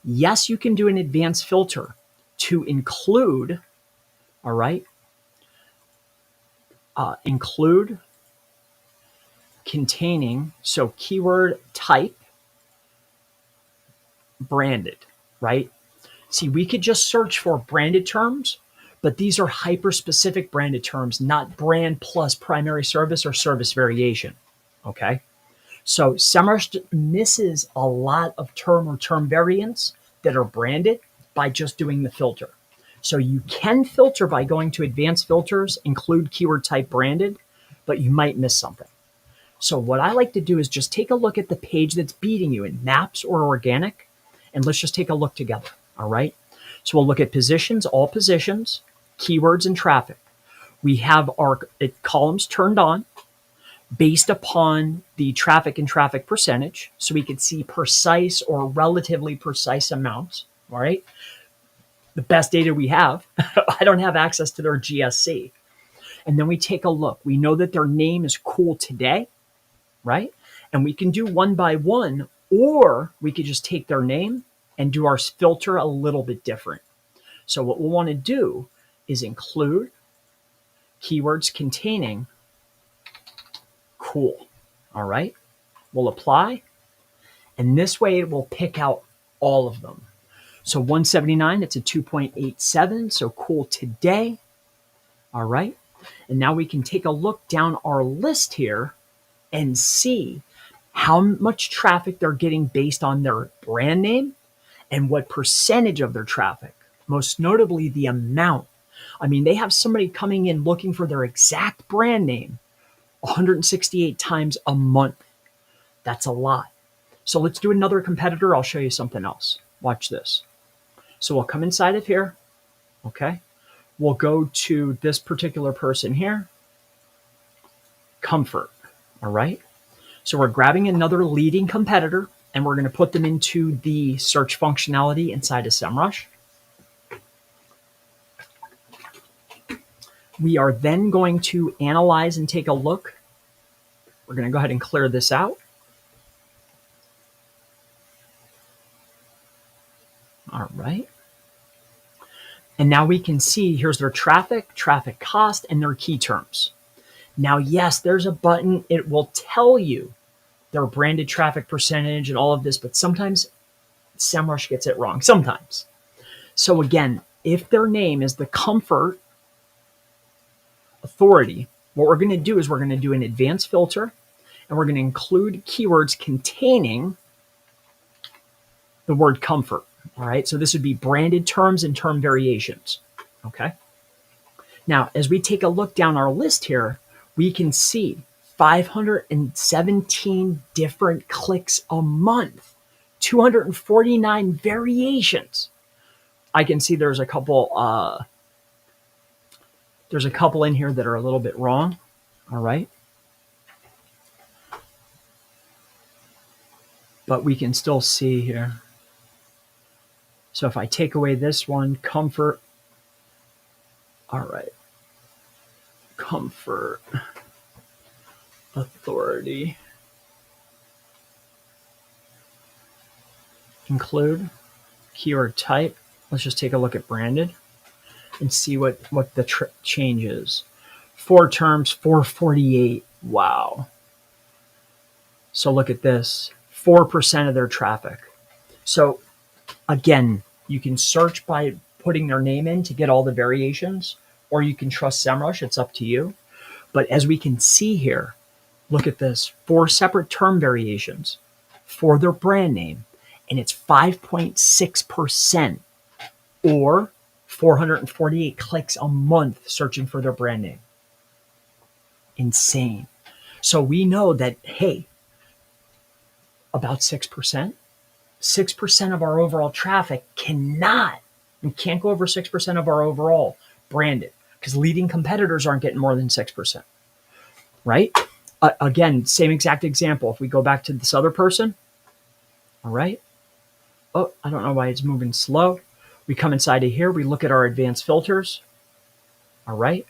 Yes, you can do an advanced filter to include, all right, include containing, so keyword type branded, right? See, we could just search for branded terms, but these are hyper-specific branded terms, not brand plus primary service or service variation, okay? So SEMrush misses a lot of term or term variants that are branded by just doing the filter. So you can filter by going to advanced filters, include keyword type branded, but you might miss something. So what I like to do is just take a look at the page that's beating you in maps or organic, and let's just take a look together, all right? So we'll look at positions, all positions, keywords, and traffic. We have our columns turned on based upon the traffic and traffic percentage, so we could see precise or relatively precise amounts, all right? The best data we have, I don't have access to their GSC. And then we take a look. We know that their name is cool today, right? And we can do one by one, or we could just take their name and do our filter a little bit different. So what we'll want to do is include keywords containing cool. All right. We'll apply. And this way it will pick out all of them. So 179, it's a 2.87. So cool today. All right. And now we can take a look down our list here and see how much traffic they're getting based on their brand name and what percentage of their traffic, most notably the amount. I mean, they have somebody coming in looking for their exact brand name 168 times a month. That's a lot. So let's do another competitor. I'll show you something else. Watch this. So we'll come inside of here. Okay. We'll go to this particular person here. Comfort. All right. So we're grabbing another leading competitor and we're going to put them into the search functionality inside of SEMrush. We are then going to analyze and take a look. We're going to go ahead and clear this out. All right. And now we can see here's their traffic, traffic cost, and their key terms. Now, yes, there's a button. It will tell you their branded traffic percentage and all of this, but sometimes SEMrush gets it wrong. Sometimes. So again, if their name is the comfort authority, what we're going to do is we're going to do an advanced filter, and we're going to include keywords containing the word comfort. All right. So this would be branded terms and term variations. Okay. Now, as we take a look down our list here, we can see 517 different clicks a month, 249 variations. I can see there's a couple in here that are a little bit wrong. All right. But we can still see here. So if I take away this one, comfort. All right. Comfort authority. Include keyword type. Let's just take a look at branded and see what the change is. 4 terms, 448. Wow. So look at this, 4% of their traffic. So again, you can search by putting their name in to get all the variations, or you can trust SEMrush. It's up to you. But as we can see here, look at this, 4 separate term variations for their brand name, and it's 5.6%, or 448 clicks a month searching for their brand name. Insane. So we know that, hey, about 6%, 6% of our overall traffic we can't go over 6% of our overall branded, because leading competitors aren't getting more than 6%, right? Again, same exact example. If we go back to this other person, all right. Oh, I don't know why it's moving slow. We come inside of here. We look at our advanced filters. All right.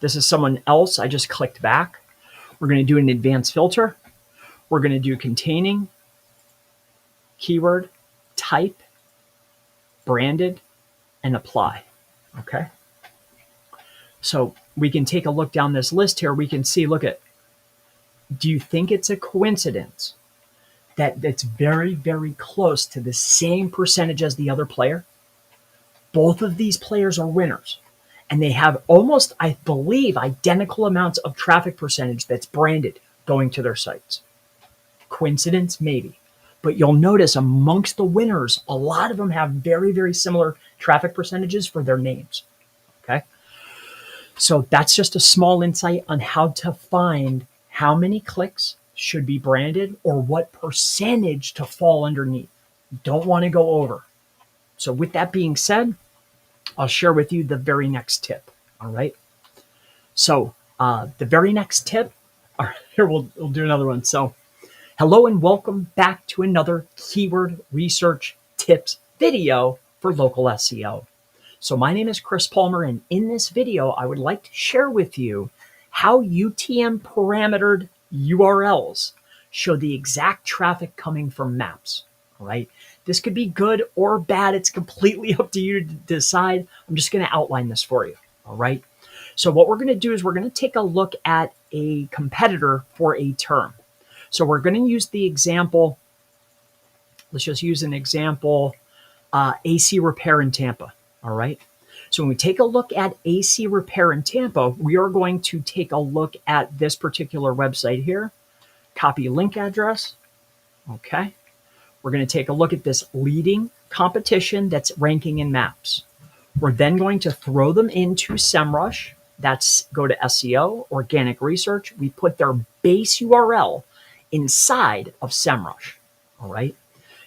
This is someone else. I just clicked back. We're going to do an advanced filter. We're going to do containing, keyword, type, branded, and apply. Okay. So we can take a look down this list here. We can see, look at, do you think it's a coincidence that it's very, very close to the same percentage as the other player? Both of these players are winners, and they have almost, I believe, identical amounts of traffic percentage that's branded going to their sites. Coincidence? Maybe. But you'll notice amongst the winners, a lot of them have very, very similar traffic percentages for their names. Okay. So that's just a small insight on how to find how many clicks should be branded or what percentage to fall underneath. You don't want to go over. So with that being said, I'll share with you the very next tip. All right. So the very next tip, all right, here we'll do another one. So hello and welcome back to another keyword research tips video for local SEO. So my name is Chris Palmer, and in this video, I would like to share with you how UTM parametered URLs show the exact traffic coming from maps. All right. This could be good or bad. It's completely up to you to decide. I'm just going to outline this for you. All right. So what we're going to do is we're going to take a look at a competitor for a term. So we're going to use the example. Let's just use an example, AC repair in Tampa. All right. So when we take a look at AC repair in Tampa, we are going to take a look at this particular website here. Copy link address. Okay. We're going to take a look at this leading competition that's ranking in maps. We're then going to throw them into SEMrush. That's go to SEO, organic research. We put their base URL inside of SEMrush. All right.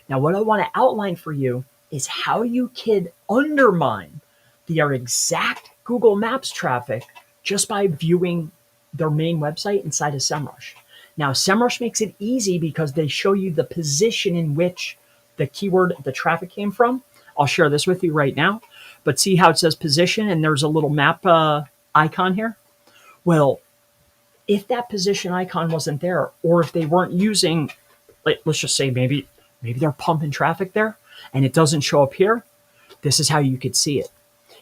Now, what I want to outline for you is how you can undermine their exact Google Maps traffic just by viewing their main website inside of SEMrush. Now, SEMrush makes it easy because they show you the position in which the keyword, the traffic came from. I'll share this with you right now, but see how it says position and there's a little map icon here? Well, if that position icon wasn't there, or if they weren't using, let's just say maybe they're pumping traffic there and it doesn't show up here, this is how you could see it.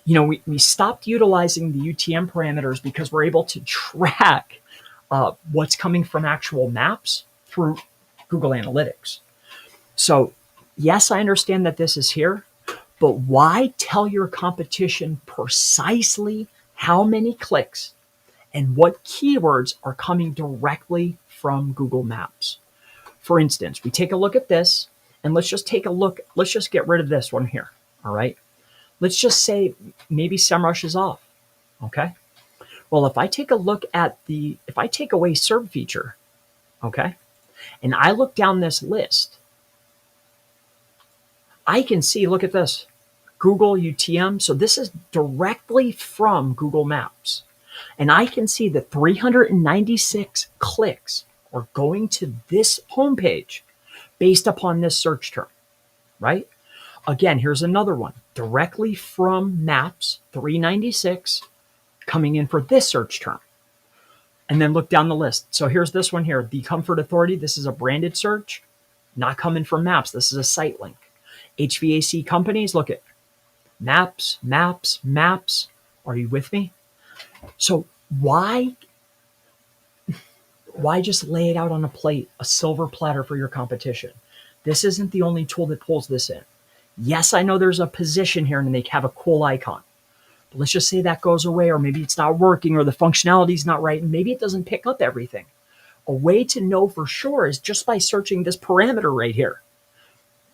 You know, we stopped utilizing the UTM parameters because we're able to track what's coming from actual maps through Google Analytics. So yes, I understand that this is here, but why tell your competition precisely how many clicks and what keywords are coming directly from Google Maps? For instance, we take a look at this, and let's just take a look. Let's just get rid of this one here. All right. Let's just say maybe SEMrush is off. Okay. Well, if I take a look at if I take away SERP feature, okay, and I look down this list, I can see, look at this, Google UTM. So this is directly from Google Maps. And I can see that 396 clicks are going to this homepage based upon this search term, right? Again, here's another one, directly from Maps, 396 coming in for this search term. And then look down the list. So here's this one here, the Comfort Authority. This is a branded search, not coming from Maps. This is a site link. HVAC companies, look at Maps, Maps, Maps. Are you with me? So why just lay it out on a plate, a silver platter for your competition? This isn't the only tool that pulls this in. Yes, I know there's a position here and they have a cool icon. But let's just say that goes away, or maybe it's not working, or the functionality is not right, and maybe it doesn't pick up everything. A way to know for sure is just by searching this parameter right here.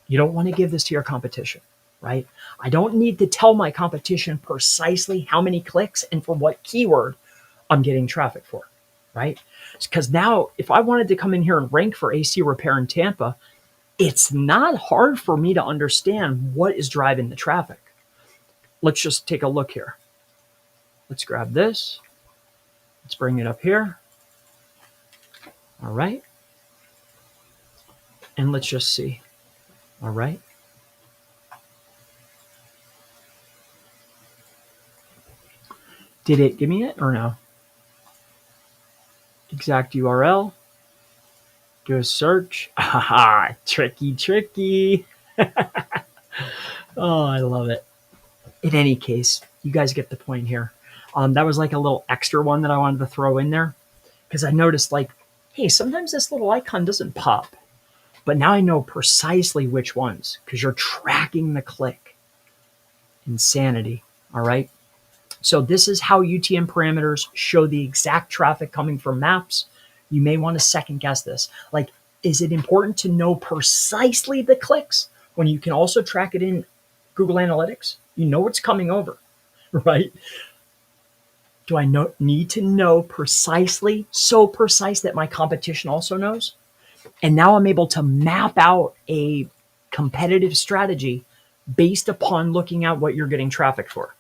You don't want to give this to your competition, right? I don't need to tell my competition precisely how many clicks and for what keyword I'm getting traffic for, right? Because now if I wanted to come in here and rank for AC repair in Tampa, it's not hard for me to understand what is driving the traffic. Let's just take a look here. Let's grab this. Let's bring it up here. All right. And let's just see. All right. Did it give me it or no? Exact URL. Do a search. Ah, tricky. Oh, I love it. In any case, you guys get the point here. That was like a little extra one that I wanted to throw in there because I noticed like, hey, sometimes this little icon doesn't pop, but now I know precisely which ones because you're tracking the click. Insanity. All right. So this is how UTM parameters show the exact traffic coming from Maps. You may want to second guess this. Like, is it important to know precisely the clicks when you can also track it in Google Analytics? You know what's coming over, right? Do I need to know precisely, so precise that my competition also knows? And now I'm able to map out a competitive strategy based upon looking at what you're getting traffic for,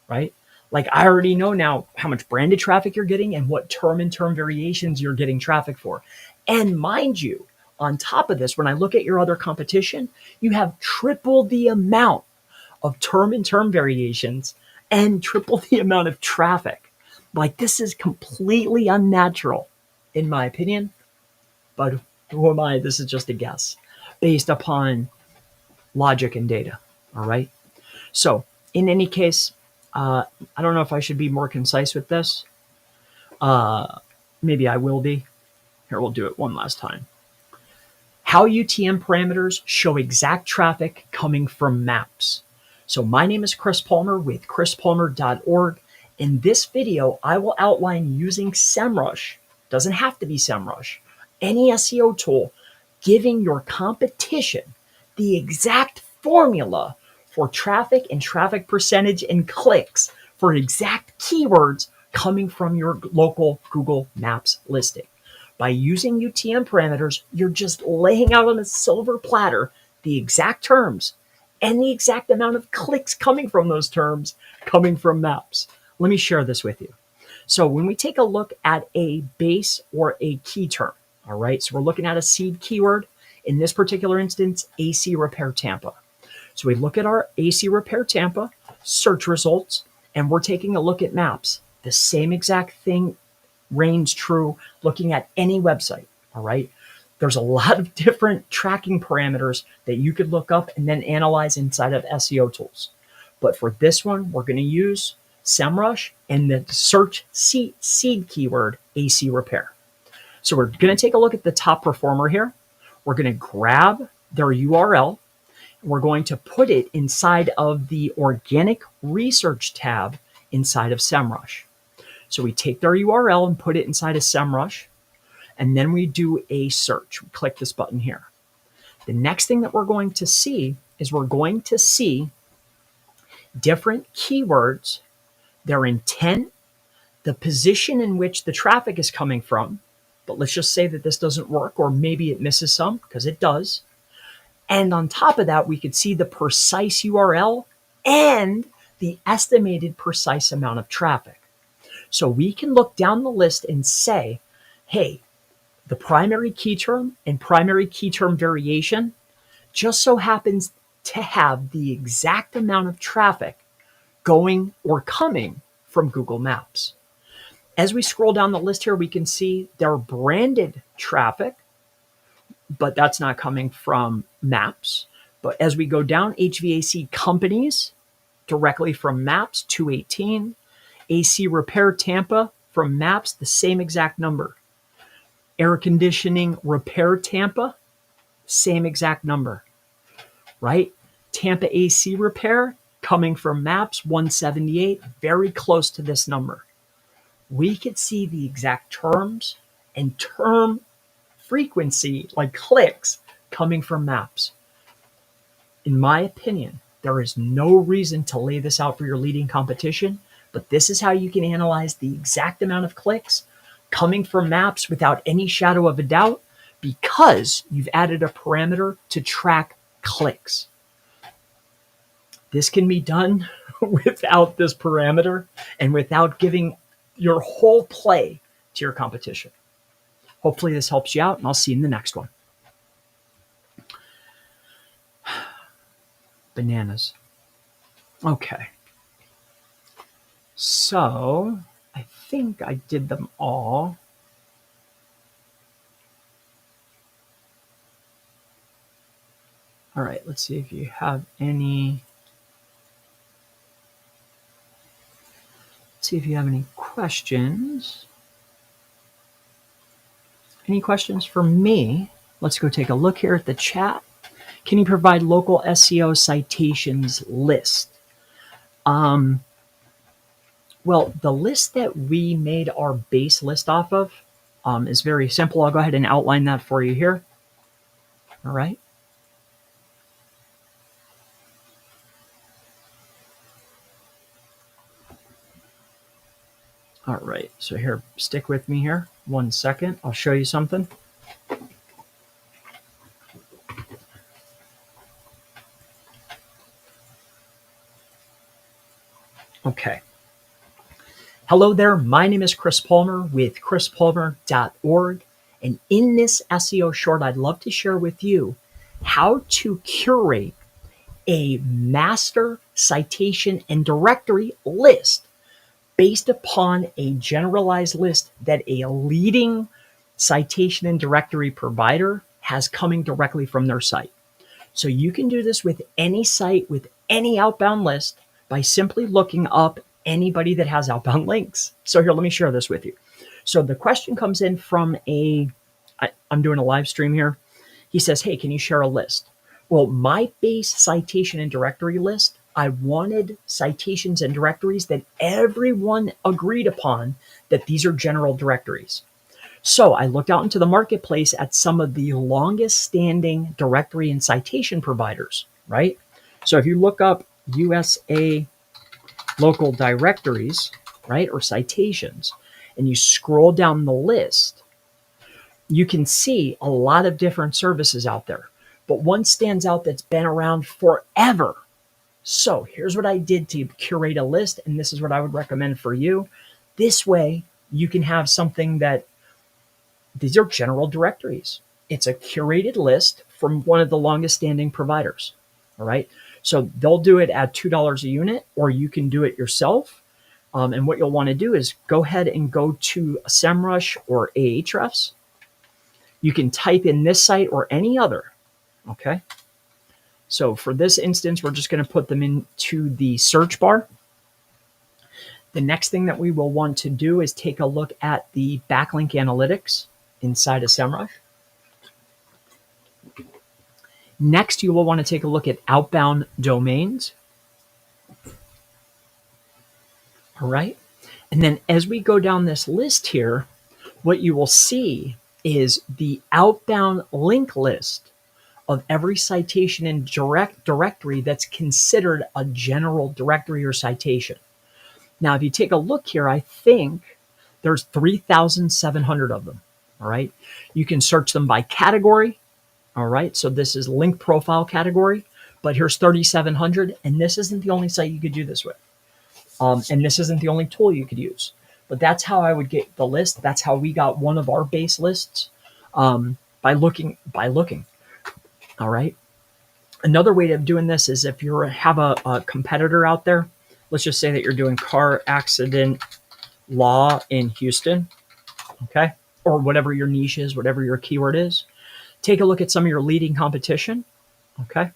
right? Like I already know now how much branded traffic you're getting and what term and term variations you're getting traffic for. And mind you, on top of this, when I look at your other competition, you have triple the amount of term and term variations and triple the amount of traffic. Like this is completely unnatural, in my opinion. But who am I? This is just a guess based upon logic and data. All right. So in any case, I don't know if I should be more concise with this. Maybe I will be. Here, we'll do it one last time. How UTM parameters show exact traffic coming from Maps. So my name is Chris Palmer with chrispalmer.org. In this video, I will outline using SEMrush. Doesn't have to be SEMrush. Any SEO tool, giving your competition the exact formula for traffic and traffic percentage and clicks for exact keywords coming from your local Google Maps listing. By using UTM parameters, you're just laying out on a silver platter the exact terms and the exact amount of clicks coming from those terms coming from Maps. Let me share this with you. So when we take a look at a base or a key term, all right, so we're looking at a seed keyword, in this particular instance, AC Repair Tampa. So we look at our AC Repair Tampa search results, and we're taking a look at Maps. The same exact thing reigns true looking at any website, all right? There's a lot of different tracking parameters that you could look up and then analyze inside of SEO tools. But for this one, we're going to use SEMrush and the search seed keyword AC Repair, So we're going to take a look at the top performer here. We're going to grab their URL. We're going to put it inside of the organic research tab inside of SEMrush. So we take their URL and put it inside of SEMrush, and then we do a search. We click this button here. The next thing that we're going to see is we're going to see different keywords, their intent, the position in which the traffic is coming from. But let's just say that this doesn't work, or maybe it misses some, because it does. And on top of that, we could see the precise URL and the estimated precise amount of traffic. So we can look down the list and say, hey, the primary key term and primary key term variation just so happens to have the exact amount of traffic going or coming from Google Maps. As we scroll down the list here, we can see their branded traffic, but that's not coming from Maps. But as we go down, HVAC companies directly from Maps, 218. AC Repair Tampa from Maps, the same exact number. Air Conditioning Repair Tampa, same exact number, right? Tampa AC Repair coming from Maps, 178, very close to this number. We could see the exact terms and term frequency, like clicks, coming from Maps. In my opinion, there is no reason to lay this out for your leading competition, but this is how you can analyze the exact amount of clicks coming from Maps without any shadow of a doubt, because you've added a parameter to track clicks. This can be done without this parameter and without giving your whole play to your competition. Hopefully this helps you out, and I'll see you in the next one. Bananas. Okay. So I think I did them all. All right, let's see if you have any. Let's see if you have any questions. Any questions for me? Let's go take a look here at the chat. Can you provide local SEO citations list? Well, the list that we made our base list off of is very simple. I'll go ahead and outline that for you here. All right. All right, so here, stick with me here. 1 second, I'll show you something. Okay. Hello there, my name is Chris Palmer with chrispalmer.org. And in this SEO short, I'd love to share with you how to curate a master citation and directory list based upon a generalized list that a leading citation and directory provider has coming directly from their site. So you can do this with any site, with any outbound list, by simply looking up anybody that has outbound links. So here, let me share this with you. So the question comes in from I'm doing a live stream here. He says, hey, can you share a list? Well, my base citation and directory list, I wanted citations and directories that everyone agreed upon that these are general directories. So I looked out into the marketplace at some of the longest standing directory and citation providers, right? So if you look up USA local directories, right, or citations, and you scroll down the list, you can see a lot of different services out there. But one stands out that's been around forever. So here's what I did to curate a list, and this is what I would recommend for you. This way, you can have something that these are general directories. It's a curated list from one of the longest standing providers. All right. So they'll do it at $2 a unit, or you can do it yourself. And what you'll want to do is go ahead and go to SEMrush or Ahrefs. You can type in this site or any other. Okay. So for this instance, we're just going to put them into the search bar. The next thing that we will want to do is take a look at the backlink analytics inside of SEMrush. Next, you will want to take a look at outbound domains. All right. And then as we go down this list here, what you will see is the outbound link list of every citation in directory that's considered a general directory or citation. Now, if you take a look here, I think there's 3,700 of them. All right. You can search them by category. All right. So this is link profile category, but here's 3,700. And this isn't the only site you could do this with. And this isn't the only tool you could use. But that's how I would get the list. That's how we got one of our base lists, by looking. All right. Another way of doing this is if you have a competitor out there, let's just say that you're doing car accident law in Houston, okay, or whatever your niche is, whatever your keyword is. Take a look at some of your leading competition, okay?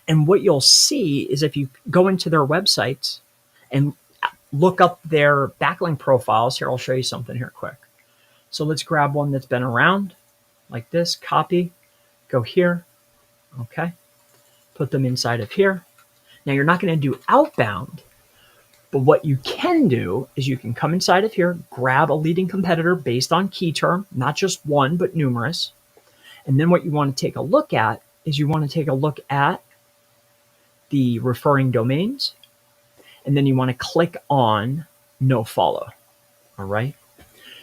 And what you'll see is if you go into their websites and look up their backlink profiles, here, I'll show you something here quick. So let's grab one that's been around like this, copy, go here, okay? Put them inside of here. Now you're not going to do outbound, but what you can do is you can come inside of here, grab a leading competitor based on key term, not just one, but numerous. And then what you want to take a look at is you want to take a look at the referring domains, and then you want to click on no follow. All right.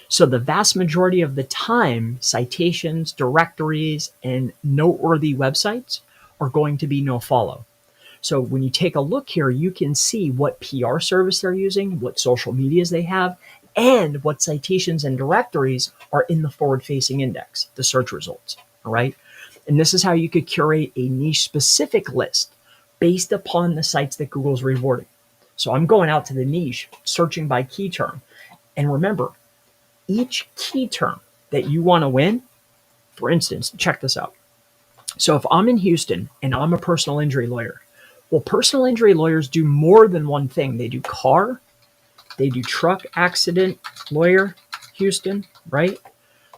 So the vast majority of the time, citations, directories, and noteworthy websites are going to be no follow. So when you take a look here, you can see what PR service they're using, what social medias they have, and what citations and directories are in the forward-facing index, the search results, all right? And this is how you could curate a niche-specific list based upon the sites that Google's rewarding. So I'm going out to the niche, searching by key term. And remember, each key term that you want to win, for instance, check this out. So if I'm in Houston and I'm a personal injury lawyer, well, personal injury lawyers do more than one thing. They do car, they do truck accident lawyer, Houston, right?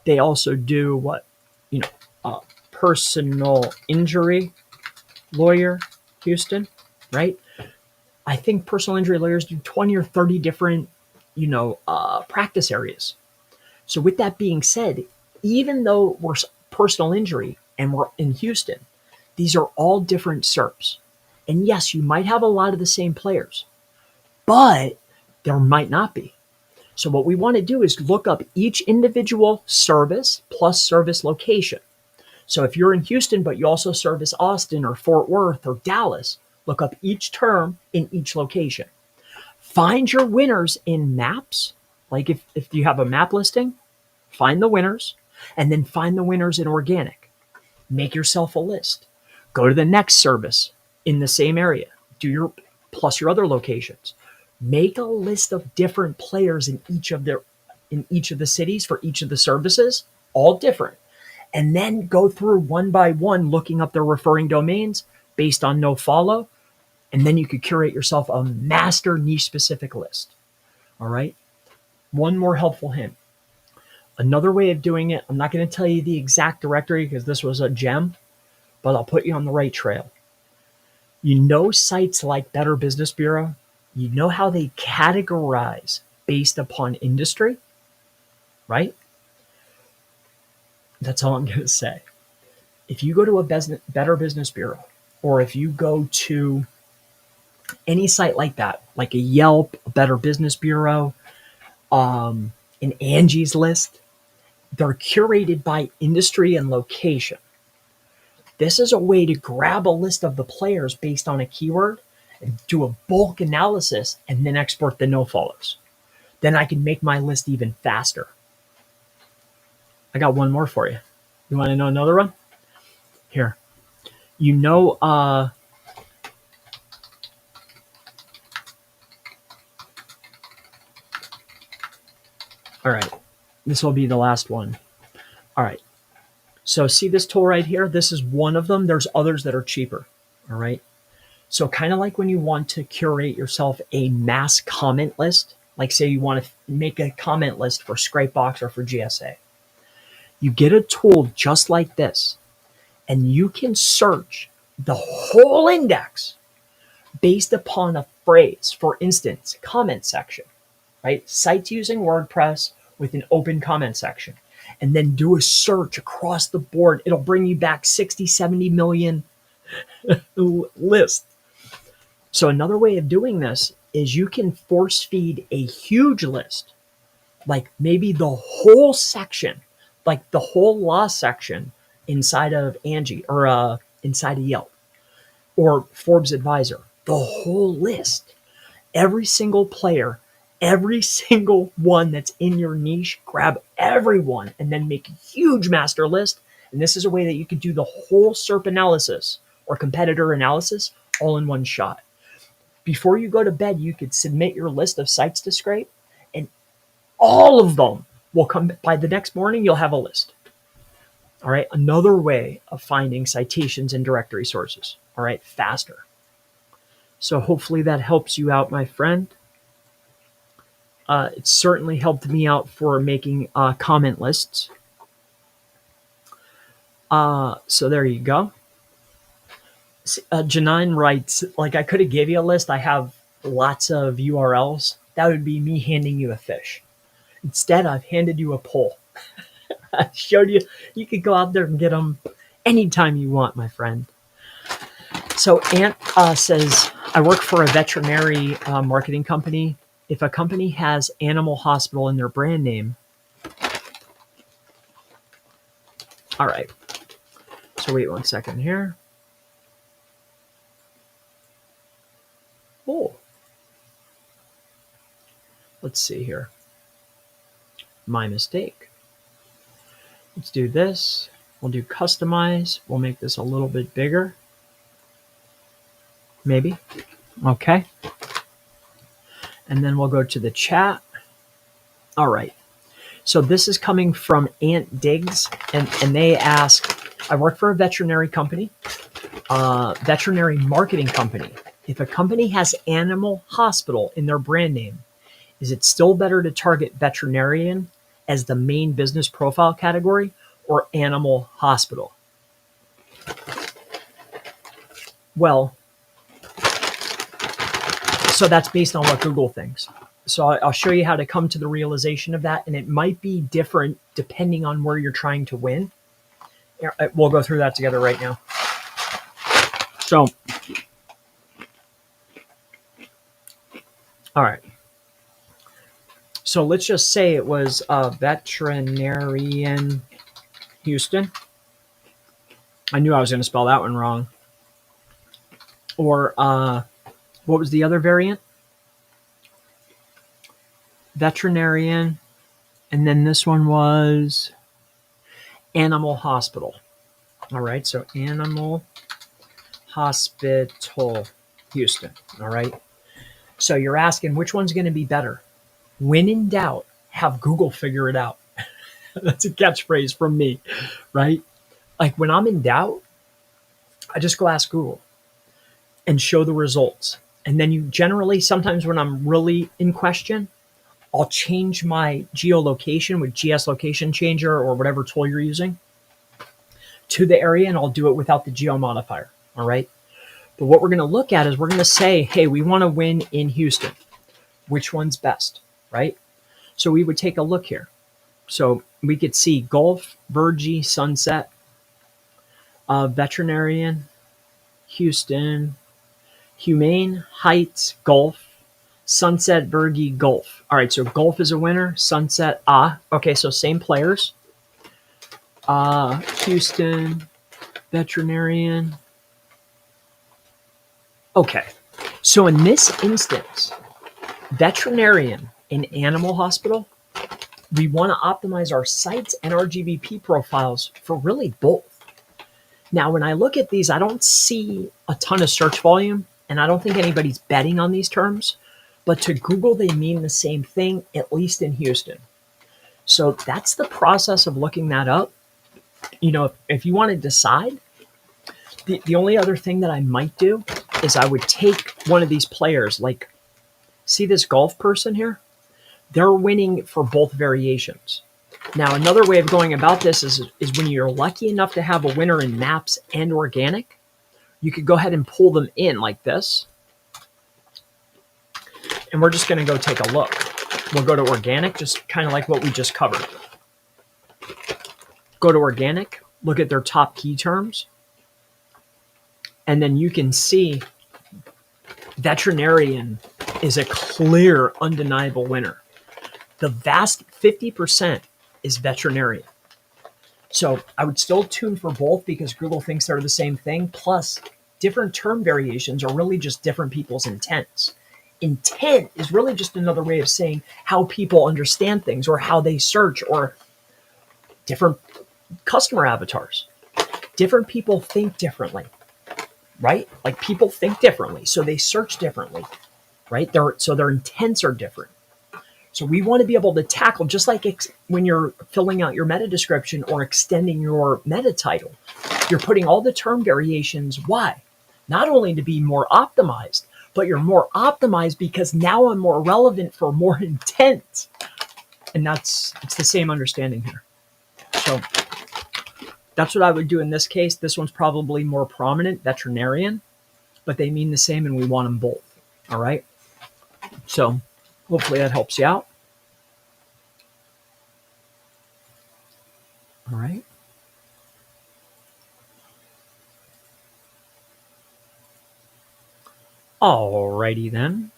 They also do what? Personal injury lawyer, Houston, right? I think personal injury lawyers do 20 or 30 different, practice areas. So with that being said, even though we're personal injury and we're in Houston, these are all different SERPs. And yes, you might have a lot of the same players, but there might not be. So what we want to do is look up each individual service plus service location. So if you're in Houston, but you also service Austin or Fort Worth or Dallas, look up each term in each location. Find your winners in maps. Like if you have a map listing, find the winners, and then find the winners in organic. Make yourself a list. Go to the next service in the same area, do your plus your other locations. Make a list of different players in each of the cities for each of the services, all different. And then go through one by one, looking up their referring domains based on no follow. And then you could curate yourself a master niche specific list. All right. One more helpful hint. Another way of doing it, I'm not going to tell you the exact directory because this was a gem, but I'll put you on the right trail. Sites like Better Business Bureau, how they categorize based upon industry, right? That's all I'm going to say. If you go to a Better Business Bureau, or if you go to any site like that, like a Yelp, a Better Business Bureau, an Angie's List, they're curated by industry and location. This is a way to grab a list of the players based on a keyword and do a bulk analysis and then export the no follows. Then I can make my list even faster. I got one more for you. You want to know another one? Here. All right. This will be the last one. All right. So see this tool right here? This is one of them. There's others that are cheaper. All right. So kind of like when you want to curate yourself a mass comment list, like say you want to make a comment list for Scrapebox or for GSA. You get a tool just like this, and you can search the whole index based upon a phrase. For instance, comment section, right? Sites using WordPress with an open comment section, and then do a search across the board. It'll bring you back 60, 70 million lists. So another way of doing this is you can force feed a huge list, like maybe the whole section, like the whole law section inside of Angie or inside of Yelp or Forbes Advisor, the whole list, every single player, every single one that's in your niche, grab everyone and then make a huge master list. And this is a way that you could do the whole SERP analysis or competitor analysis all in one shot. Before you go to bed, you could submit your list of sites to scrape, and all of them will come by the next morning. You'll have a list. All right. Another way of finding citations and directory sources. All right. Faster. So hopefully that helps you out, my friend. It certainly helped me out for making comment lists. So there you go. Janine writes, like, I could have gave you a list. I have lots of URLs. That would be me handing you a fish. Instead, I've handed you a poll. I showed you, you could go out there and get them anytime you want, my friend. So Ant says, I work for a veterinary marketing company. If a company has animal hospital in their brand name. All right. So wait 1 second here. Oh, let's see here. My mistake. Let's do this. We'll do customize. We'll make this a little bit bigger. Maybe. Okay. And then we'll go to the chat. All right. So this is coming from Ant Diggs, and they ask, I work for a veterinary company, veterinary marketing company. If a company has animal hospital in their brand name, is it still better to target veterinarian as the main business profile category or animal hospital? Well, so that's based on what Google thinks. So I'll show you how to come to the realization of that, and it might be different depending on where you're trying to win. We'll go through that together right now. So, all right. So let's just say it was veterinarian Houston. I knew I was going to spell that one wrong. Or what was the other variant? Veterinarian. And then this one was animal hospital. All right. So animal hospital Houston. All right. So you're asking which one's going to be better? When in doubt, have Google figure it out. That's a catchphrase from me, right? Like when I'm in doubt, I just go ask Google and show the results. And then you generally, sometimes when I'm really in question, I'll change my geolocation with GS location changer or whatever tool you're using to the area, and I'll do it without the geo modifier. All right. But what we're going to look at is we're going to say, hey, we want to win in Houston. Which one's best, right? So we would take a look here. So we could see Gulf, Virgie, Sunset, Veterinarian, Houston, Humane, Heights, Gulf, Sunset, Virgie, Gulf. All right, so Gulf is a winner. Sunset, okay, so same players. Houston, Veterinarian. Okay, so in this instance, veterinarian and animal hospital, we want to optimize our sites and our GBP profiles for really both. Now, when I look at these, I don't see a ton of search volume, and I don't think anybody's betting on these terms, but to Google, they mean the same thing, at least in Houston. So that's the process of looking that up. You know, if you want to decide, the only other thing that I might do is I would take one of these players, like, see this golf person here? They're winning for both variations. Now, another way of going about this is when you're lucky enough to have a winner in maps and organic, you could go ahead and pull them in like this. And we're just going to go take a look. We'll go to organic, just kind of like what we just covered. Go to organic, look at their top key terms, and then you can see veterinarian is a clear, undeniable winner. The vast 50% is veterinarian. So I would still tune for both because Google thinks they're the same thing. Plus, different term variations are really just different people's intents. Intent is really just another way of saying how people understand things or how they search, or different customer avatars. Different people think differently, right? Like, people think differently, so they search differently, right? So their intents are different. So we want to be able to tackle, just like when you're filling out your meta description or extending your meta title, you're putting all the term variations. Why? Not only to be more optimized, but you're more optimized because now I'm more relevant for more intent. And it's the same understanding here. So that's what I would do in this case. This one's probably more prominent, veterinarian, but they mean the same and we want them both. All right. So hopefully that helps you out. All right. Alrighty then.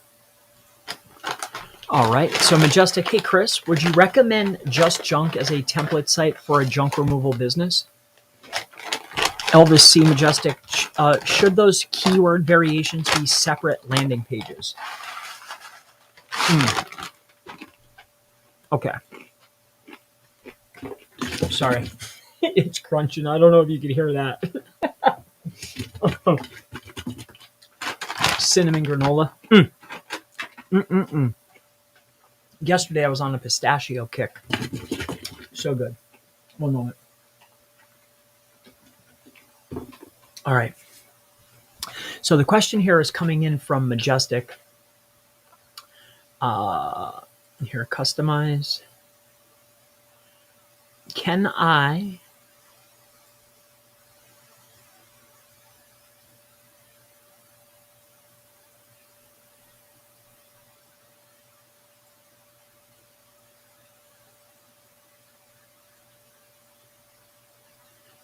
All right. So Majestic, hey Chris, would you recommend Just Junk as a template site for a junk removal business? Elvis C. Majestic, should those keyword variations be separate landing pages? Okay. Sorry. It's crunching. I don't know if you can hear that. Cinnamon granola. Yesterday I was on a pistachio kick. So good. One moment. All right. So the question here is coming in from Majestic. Here, customize. Can I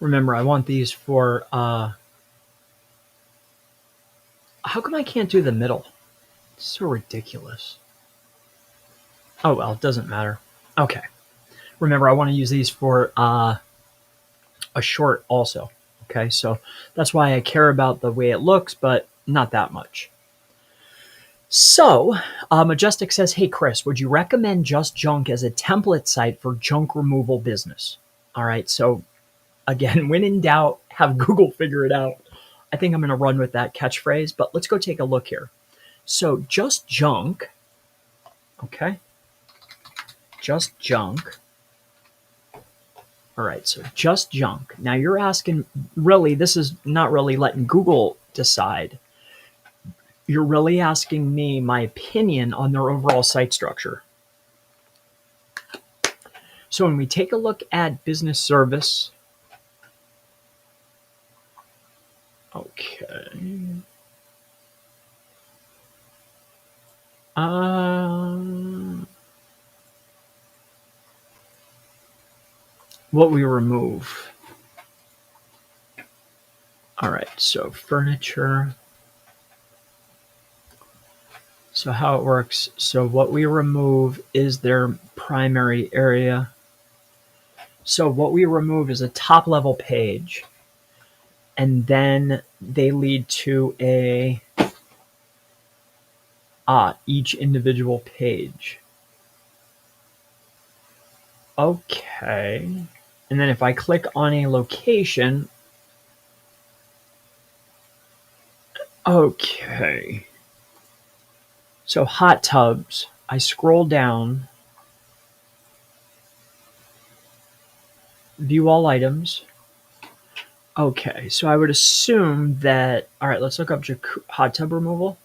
remember, I want these for, how come I can't do the middle? It's so ridiculous. Oh, well, it doesn't matter. Okay. Remember, I want to use these for a short also. Okay, so that's why I care about the way it looks, but not that much. So Majestic says, hey, Chris, would you recommend Just Junk as a template site for junk removal business? All right, so again, when in doubt, have Google figure it out. I think I'm going to run with that catchphrase, but let's go take a look here. So Just Junk, okay, Just Junk. All right, so Just Junk. Now you're asking, really, this is not really letting Google decide. You're really asking me my opinion on their overall site structure. So when we take a look at business service, okay. What we remove. All right, so furniture. So how it works. So what we remove is their primary area. So what we remove is a top level page. And then they lead to a each individual page. Okay. And then if I click on a location, okay. So hot tubs, I scroll down, view all items. Okay, so I would assume that, all right, let's look up hot tub removal.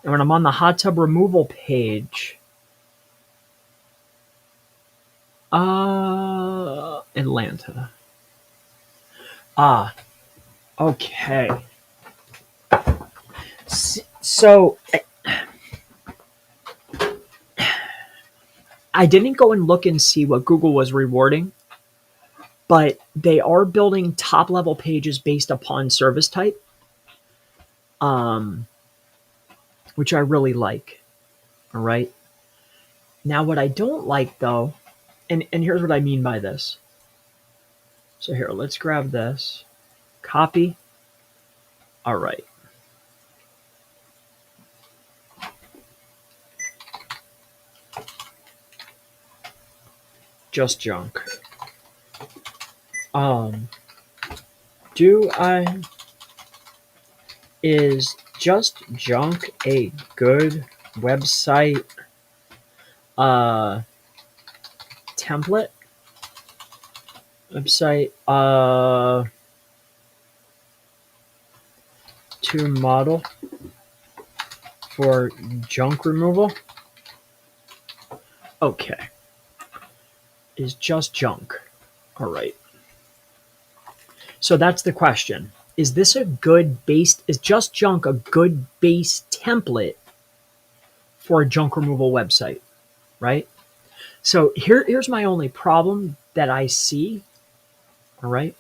And when I'm on the hot tub removal page, Atlanta. Ah, okay. So I didn't go and look and see what Google was rewarding, but they are building top level pages based upon service type, which I really like. All right. Now, what I don't like though, and here's what I mean by this. So here, let's grab this, copy. All right. Just junk. Is just junk a good website template? Website to model for junk removal? Okay. Is just junk. All right. So that's the question. Is this a good base? Is just junk a good base template for a junk removal website? Right? So here's my only problem that I see. All right.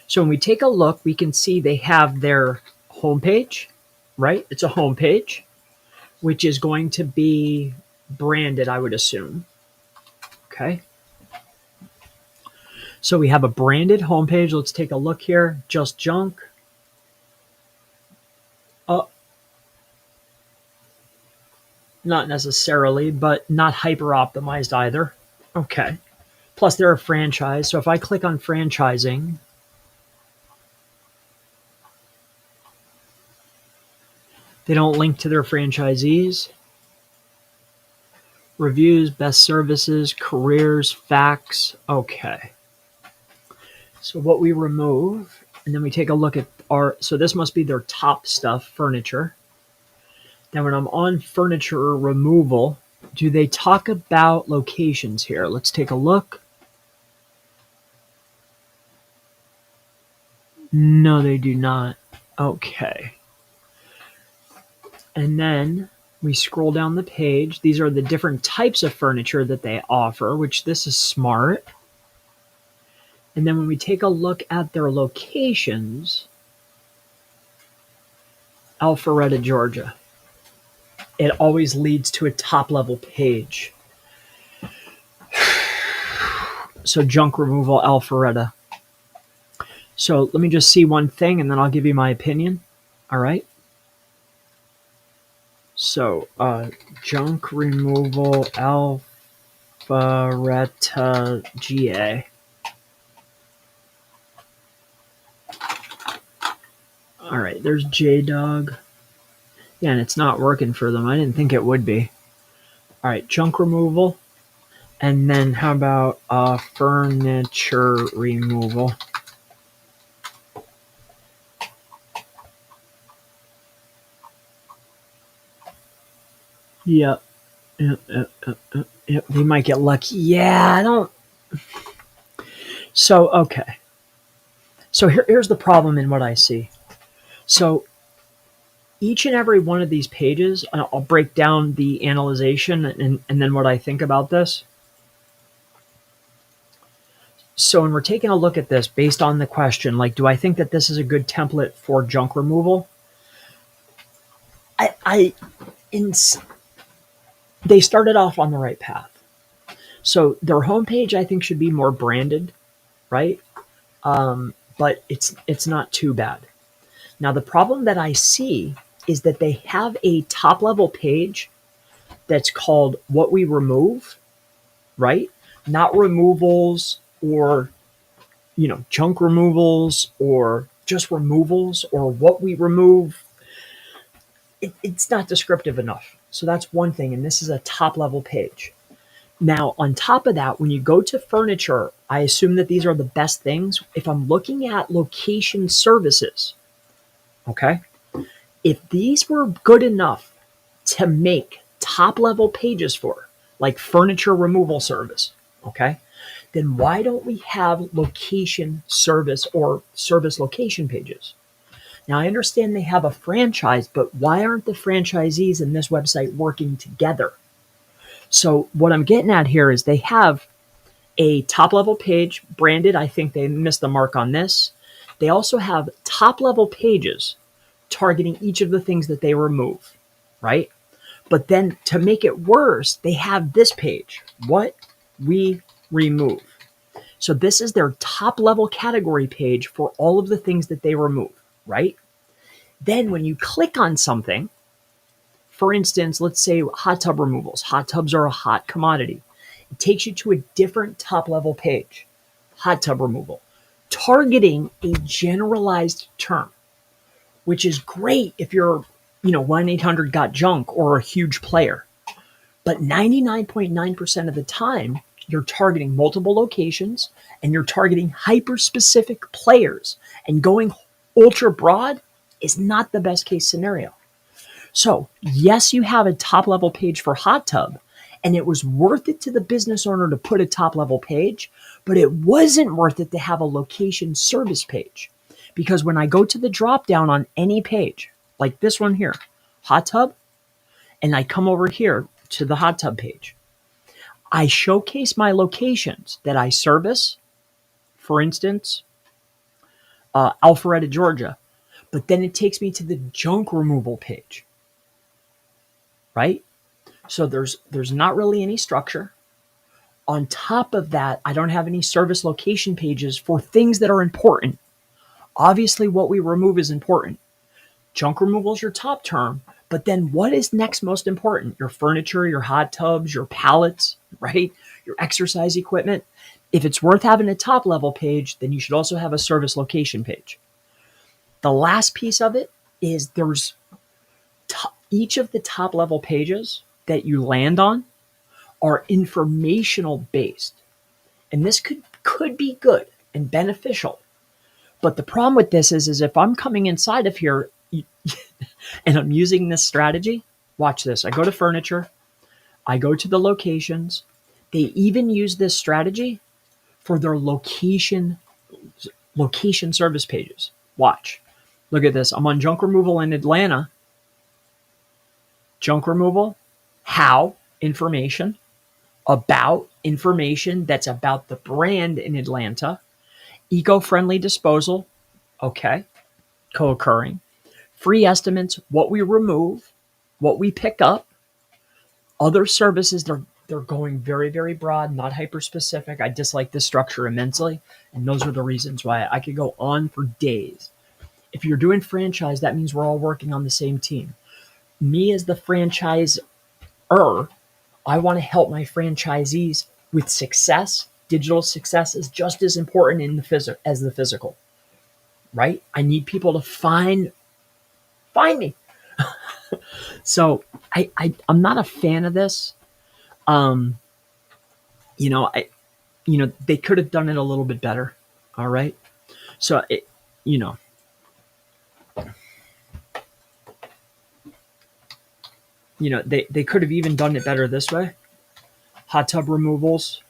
So when we take a look, we can see they have their homepage, right? It's a homepage, which is going to be branded, I would assume. Okay. So we have a branded homepage. Let's take a look here. Just junk. Not necessarily, but not hyper optimized either. Okay. Plus they're a franchise. So if I click on franchising, they don't link to their franchisees. Reviews, best services, careers, facts. Okay. So what we remove, and then we take a look at so this must be their top stuff, furniture. Then when I'm on furniture removal, do they talk about locations here? Let's take a look. No, they do not. Okay. And then we scroll down the page. These are the different types of furniture that they offer, which this is smart. And then when we take a look at their locations, Alpharetta, Georgia, it always leads to a top level page. So junk removal, Alpharetta. So let me just see one thing and then I'll give you my opinion. All right. So junk removal, Alpharetta, GA. All right, there's J-Dog. Yeah, and it's not working for them. I didn't think it would be. All right, junk removal. And then how about furniture removal? Yep. Yep. We might get lucky. Yeah, I don't. So, okay. So here's the problem in what I see. So each and every one of these pages, I'll break down the analyzation and then what I think about this. So when we're taking a look at this based on the question, like, do I think that this is a good template for junk removal? They started off on the right path. So their homepage, I think, should be more branded, right? But it's not too bad. Now, the problem that I see is that they have a top level page that's called What We Remove, right? Not removals or, junk removals or just removals or what we remove. It's not descriptive enough. So that's one thing. And this is a top level page. Now, on top of that, when you go to furniture, I assume that these are the best things. If I'm looking at location services, okay, if these were good enough to make top level pages for, like furniture removal service, okay? Then why don't we have location service or service location pages? Now, I understand they have a franchise, but why aren't the franchisees and this website working together? So what I'm getting at here is they have a top level page branded. I think they missed the mark on this. They also have top level pages targeting each of the things that they remove, right? But then to make it worse, they have this page, what we remove. So this is their top level category page for all of the things that they remove, right? Then when you click on something, for instance, let's say hot tub removals. Hot tubs are a hot commodity. It takes you to a different top level page, hot tub removal, targeting a generalized term, which is great if you're, 1-800-GOT-JUNK or a huge player. But 99.9% of the time, you're targeting multiple locations and you're targeting hyper-specific players, and going ultra broad is not the best case scenario. So yes, you have a top level page for hot tub, and it was worth it to the business owner to put a top level page, but it wasn't worth it to have a location service page. Because when I go to the drop down on any page, like this one here, hot tub, and I come over here to the hot tub page, I showcase my locations that I service, for instance, Alpharetta, Georgia, but then it takes me to the junk removal page, right? So there's not really any structure. On top of that, I don't have any service location pages for things that are important. Obviously, what we remove is important. Junk removal is your top term, but then what is next most important? Your furniture, your hot tubs, your pallets, right? Your exercise equipment. If it's worth having a top level page, then you should also have a service location page. The last piece of it is there's each of the top level pages that you land on are informational based. And this could be good and beneficial. But the problem with this is if I'm coming inside of here and I'm using this strategy, watch this. I go to furniture, I go to the locations. They even use this strategy for their location service pages. Watch. Look at this. I'm on junk removal in Atlanta. Junk removal, how, information, about, information that's about the brand in Atlanta, eco-friendly disposal, okay, co-occurring, free estimates, what we remove, what we pick up, other services, they're going very, very broad, not hyper-specific. I dislike this structure immensely, and those are the reasons why I could go on for days. If you're doing franchise, that means we're all working on the same team. Me as the franchisor, I want to help my franchisees with success. Digital success is just as important in as the physical, right? I need people to find me. So I'm not a fan of this. They could have done it a little bit better. All right. So they could have even done it better this way. Hot tub removals,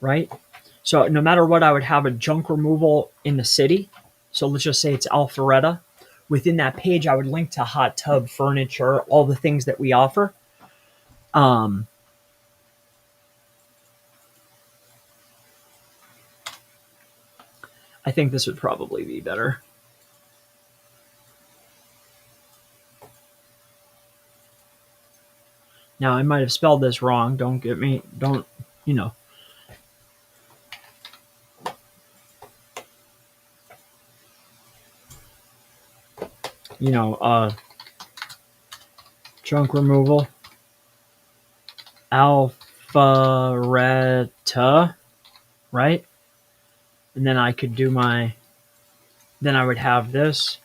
right? So no matter what, I would have a junk removal in the city. So let's just say it's Alpharetta. Within that page, I would link to hot tub, furniture, all the things that we offer. I think this would probably be better. Now, I might have spelled this wrong. Don't get me, junk removal, Alpharetta, right? And then I could do then I would have this,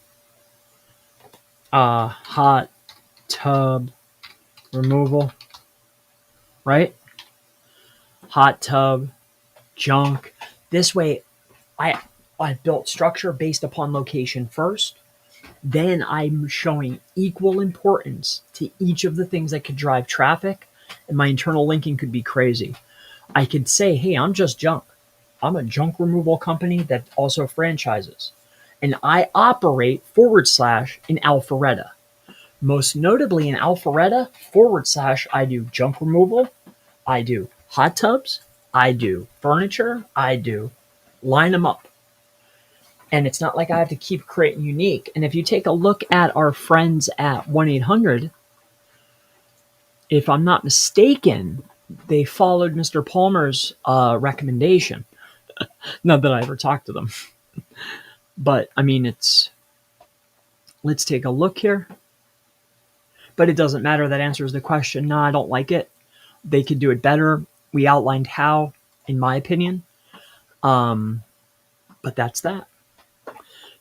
hot tub removal, right? Hot tub, junk. This way, I built structure based upon location first, then I'm showing equal importance to each of the things that could drive traffic, and my internal linking could be crazy. I could say, hey, I'm just junk. I'm a junk removal company that also franchises. And I operate / in Alpharetta. Most notably in Alpharetta / I do junk removal, I do hot tubs, I do furniture, I do line them up. And it's not like I have to keep creating unique. And if you take a look at our friends at 1-800, if I'm not mistaken, they followed Mr. Palmer's recommendation. Not that I ever talked to them. But, I mean, let's take a look here. But it doesn't matter. That answers the question. No, I don't like it. They could do it better. We outlined how, in my opinion. But that's that.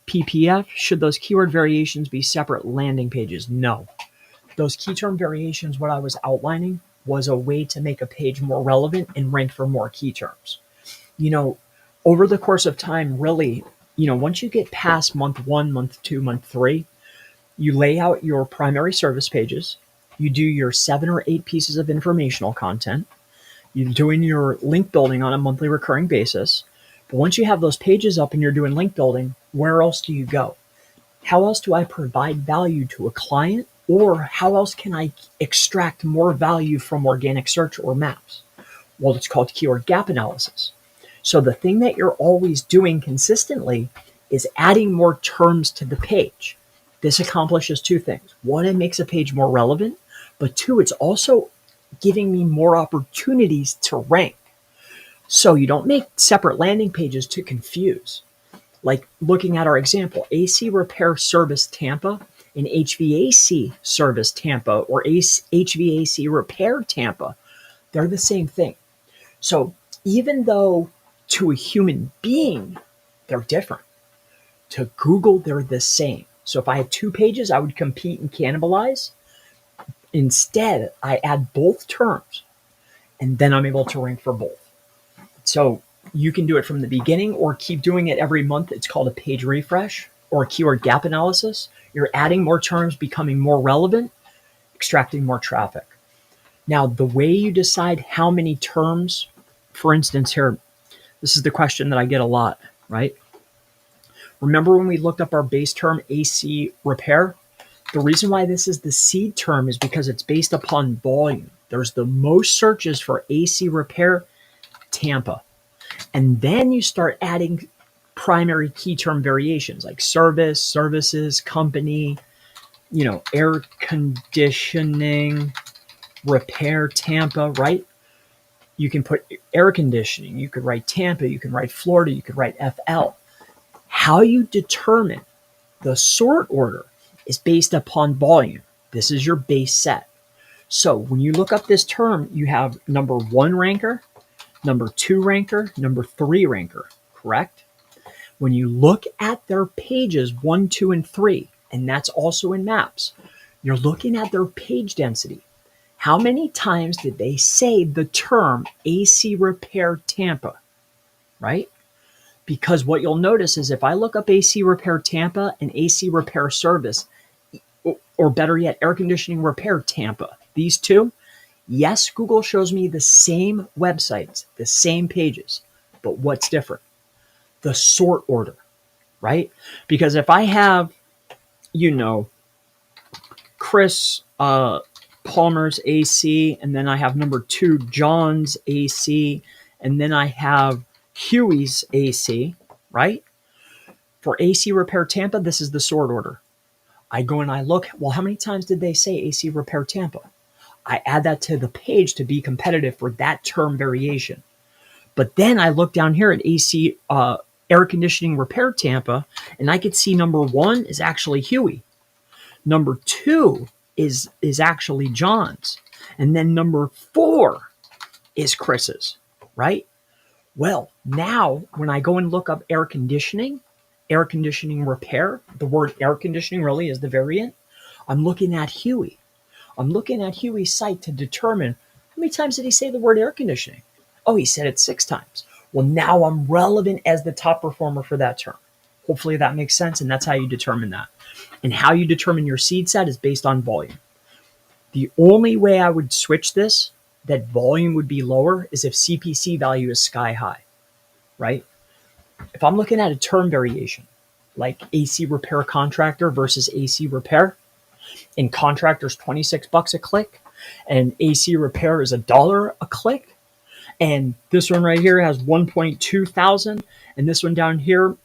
PPF, should those keyword variations be separate landing pages? No. Those key term variations, what I was outlining, was a way to make a page more relevant and rank for more key terms. Over the course of time, really, once you get past month 1, month 2, month 3, you lay out your primary service pages, you do your 7 or 8 pieces of informational content, you're doing your link building on a monthly recurring basis. But once you have those pages up and you're doing link building, where else do you go? How else do I provide value to a client? Or how else can I extract more value from organic search or maps? Well, it's called keyword gap analysis. So the thing that you're always doing consistently is adding more terms to the page. This accomplishes 2 things. 1, it makes a page more relevant, but 2, it's also giving me more opportunities to rank. So you don't make separate landing pages to confuse. Like looking at our example, AC Repair Service Tampa and HVAC Service Tampa or HVAC Repair Tampa, they're the same thing. So even though to a human being, they're different, to Google, they're the same. So if I had 2 pages, I would compete and cannibalize. Instead, I add both terms, and then I'm able to rank for both. So you can do it from the beginning or keep doing it every month. It's called a page refresh or a keyword gap analysis. You're adding more terms, becoming more relevant, extracting more traffic. Now, the way you decide how many terms, for instance, here, this is the question that I get a lot, right? Remember when we looked up our base term, AC repair? The reason why this is the seed term is because it's based upon volume. There's the most searches for AC repair, Tampa. And then you start adding primary key term variations like service, services, company, air conditioning, repair, Tampa, right? You can put air conditioning, you could write Tampa, you can write Florida, you could write FL. How you determine the sort order is based upon volume. This is your base set. So when you look up this term, you have number 1 ranker, number 2 ranker, number 3 ranker, correct? When you look at their pages 1, 2, and 3, and that's also in maps, you're looking at their page density. How many times did they say the term AC Repair Tampa, right? Because what you'll notice is if I look up AC Repair Tampa and AC Repair Service, or better yet, air conditioning repair Tampa, these 2, yes, Google shows me the same websites, the same pages, but what's different? The sort order, right? Because if I have, Chris Palmer's AC, and then I have number 2, John's AC, and then I have Huey's AC, right? For AC Repair Tampa, this is the sort order. I go and I look, well, how many times did they say AC Repair Tampa? I add that to the page to be competitive for that term variation. But then I look down here at AC Air Conditioning Repair Tampa, and I could see number 1 is actually Huey. Number 2 is actually John's. And then number 4 is Chris's, right? Well, now when I go and look up air conditioning repair, the word air conditioning really is the variant. I'm looking at Huey. I'm looking at Huey's site to determine how many times did he say the word air conditioning? Oh, he said it 6 times. Well, now I'm relevant as the top performer for that term. Hopefully that makes sense. And that's how you determine that. And how you determine your seed set is based on volume. The only way I would switch this, that volume would be lower, is if CPC value is sky high, right? If I'm looking at a term variation, like AC repair contractor versus AC repair, and contractor's 26 bucks a click, and AC repair is $1 a click, and this one right here has 1.2 thousand, and this one down here,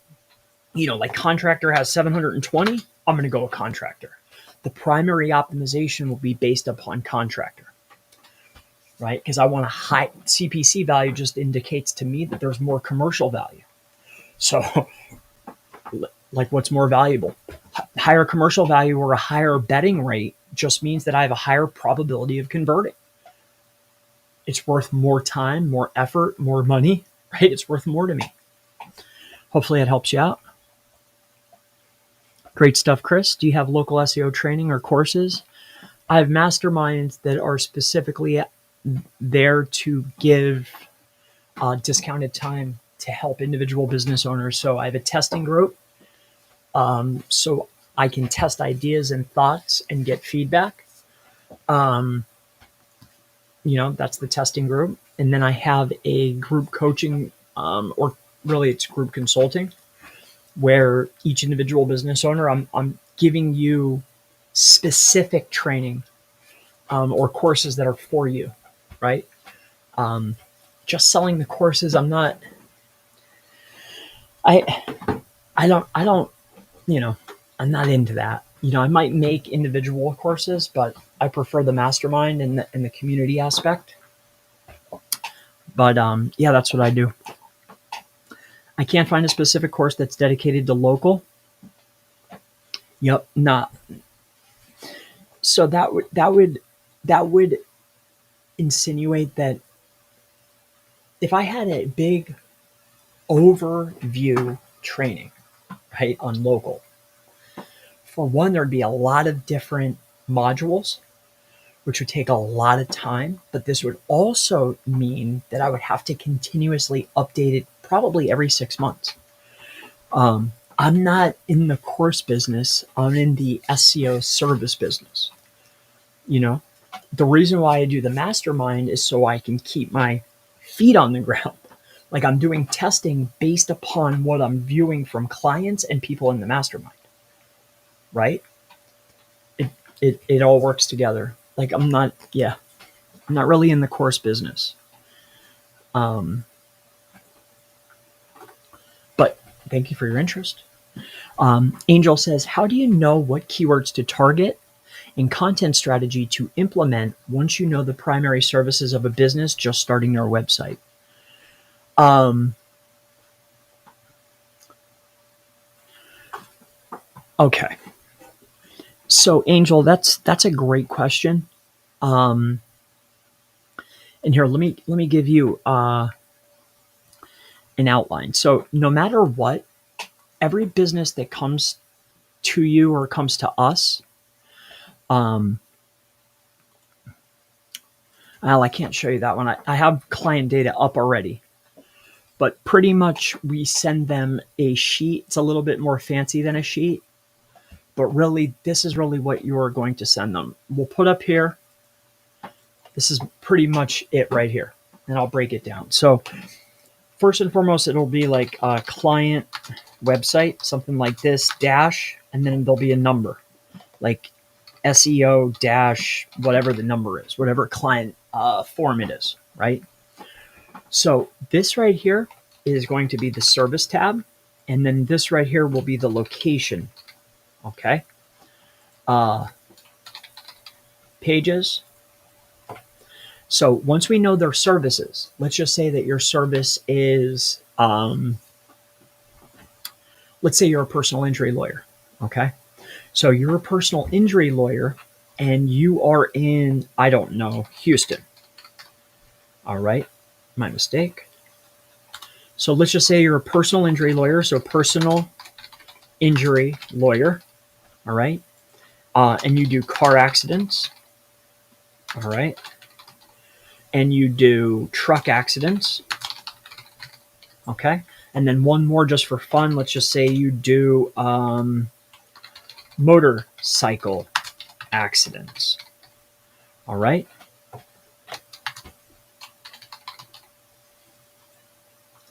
like contractor has 720, I'm going to go with contractor. The primary optimization will be based upon contractor, right? Because I want a high CPC value, just indicates to me that there's more commercial value. So like, what's more valuable? Higher commercial value or a higher betting rate just means that I have a higher probability of converting. It's worth more time, more effort, more money, right? It's worth more to me. Hopefully it helps you out. Great stuff, Chris. Do you have local SEO training or courses? I have masterminds that are specifically there to give discounted time to help individual business owners. So I have a testing group. So I can test ideas and thoughts and get feedback. That's the testing group. And then I have a group coaching, or really it's group consulting, where each individual business owner, I'm giving you specific training, or courses that are for you, right? Just selling the courses, I don't, I'm not into that. I might make individual courses, but I prefer the mastermind and the community aspect. But yeah, that's what I do. I can't find a specific course that's dedicated to local. Yep, not. So that would insinuate that if I had a big overview training, right, on local, for one, there'd be a lot of different modules, which would take a lot of time, but this would also mean that I would have to continuously update it probably every 6 months. I'm not in the course business. I'm in the SEO service business. The reason why I do the mastermind is so I can keep my feet on the ground. Like, I'm doing testing based upon what I'm viewing from clients and people in the mastermind, right? It all works together. Like, I'm not really in the course business. But thank you for your interest. Angel says, how do you know what keywords to target and content strategy to implement once you know the primary services of a business just starting their website? Okay. So Angel, that's a great question. And here, let me give you an outline. So no matter what, every business that comes to you or comes to us, well, I can't show you that one. I have client data up already, but pretty much we send them a sheet. It's a little bit more fancy than a sheet, but really, this is really what you're going to send them. We'll put up here. This is pretty much it right here, and I'll break it down. So first and foremost, it'll be like a client website, something like this, dash, and then there'll be a number, like SEO dash, whatever the number is, whatever client form it is, right? So this right here is going to be the service tab, and then this right here will be the location, okay? Pages. So once we know their services, let's just say that your service is, let's say you're a personal injury lawyer, okay? So you're a personal injury lawyer and you are in, I don't know, Houston. All right, my mistake. So let's just say you're a personal injury lawyer, so personal injury lawyer, all right? And you do car accidents, all right? And you do truck accidents, okay? And then one more just for fun. Let's just say you do motorcycle accidents. All right.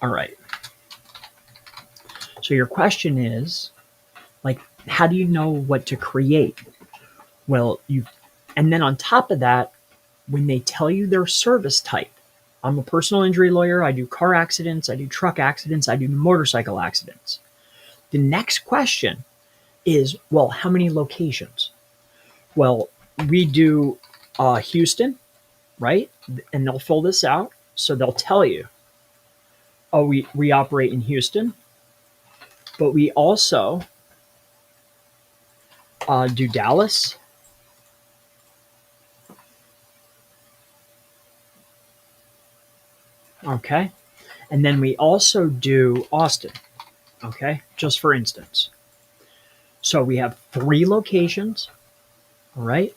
All right. So your question is, like, how do you know what to create? Well, and then on top of that, when they tell you their service type, I'm a personal injury lawyer. I do car accidents. I do truck accidents. I do motorcycle accidents. The next question is, well, how many locations? Well, we do Houston, right? And they'll fill this out. So they'll tell you, oh, we operate in Houston, but we also do Dallas. Okay. And then we also do Austin. Okay. Just for instance. So we have 3 locations. All right.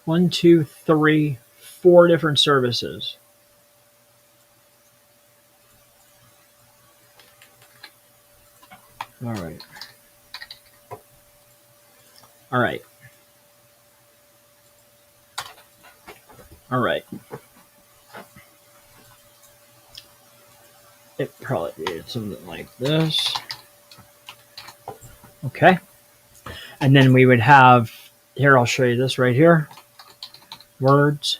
One, two, three, 4 different services. All right. All right. All right. It probably did something like this. Okay. And then we would have, here, I'll show you this right here. Words,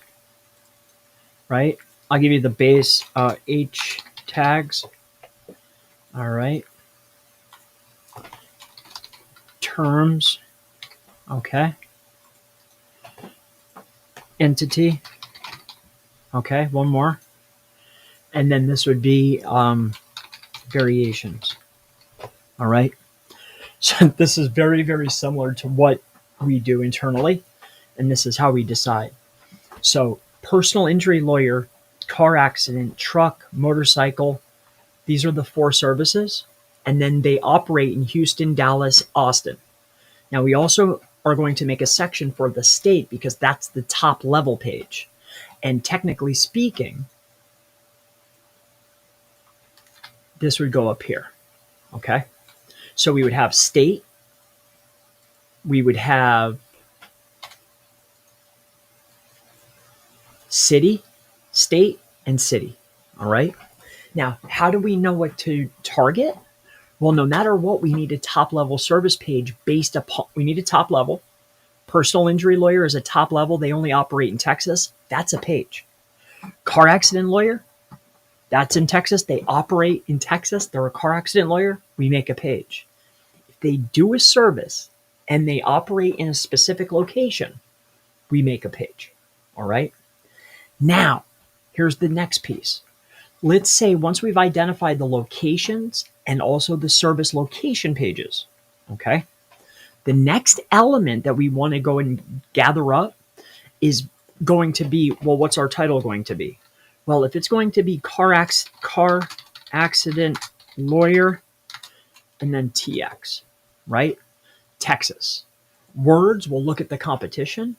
right? I'll give you the base H tags. All right. Terms. Okay. Entity. Okay. One more. And then this would be variations. All right. So this is very, very similar to what we do internally. And this is how we decide. So personal injury lawyer, car accident, truck, motorcycle, these are the 4 services. And then they operate in Houston, Dallas, Austin. Now we also are going to make a section for the state because that's the top level page. And technically speaking, this would go up here. Okay. So we would have state, we would have city, state, and city. All right. Now, how do we know what to target? Well, no matter what, we need a top level service page based upon, we need a top level. Personal injury lawyer is a top level. They only operate in Texas. That's a page. Car accident lawyer, that's in Texas. They operate in Texas. They're a car accident lawyer. We make a page. If they do a service and they operate in a specific location, we make a page. All right. Now, here's the next piece. Let's say once we've identified the locations and also the service location pages, okay, the next element that we want to go and gather up is going to be, well, what's our title going to be? Well, if it's going to be car accident lawyer and then TX, right? Texas. Words, we'll look at the competition.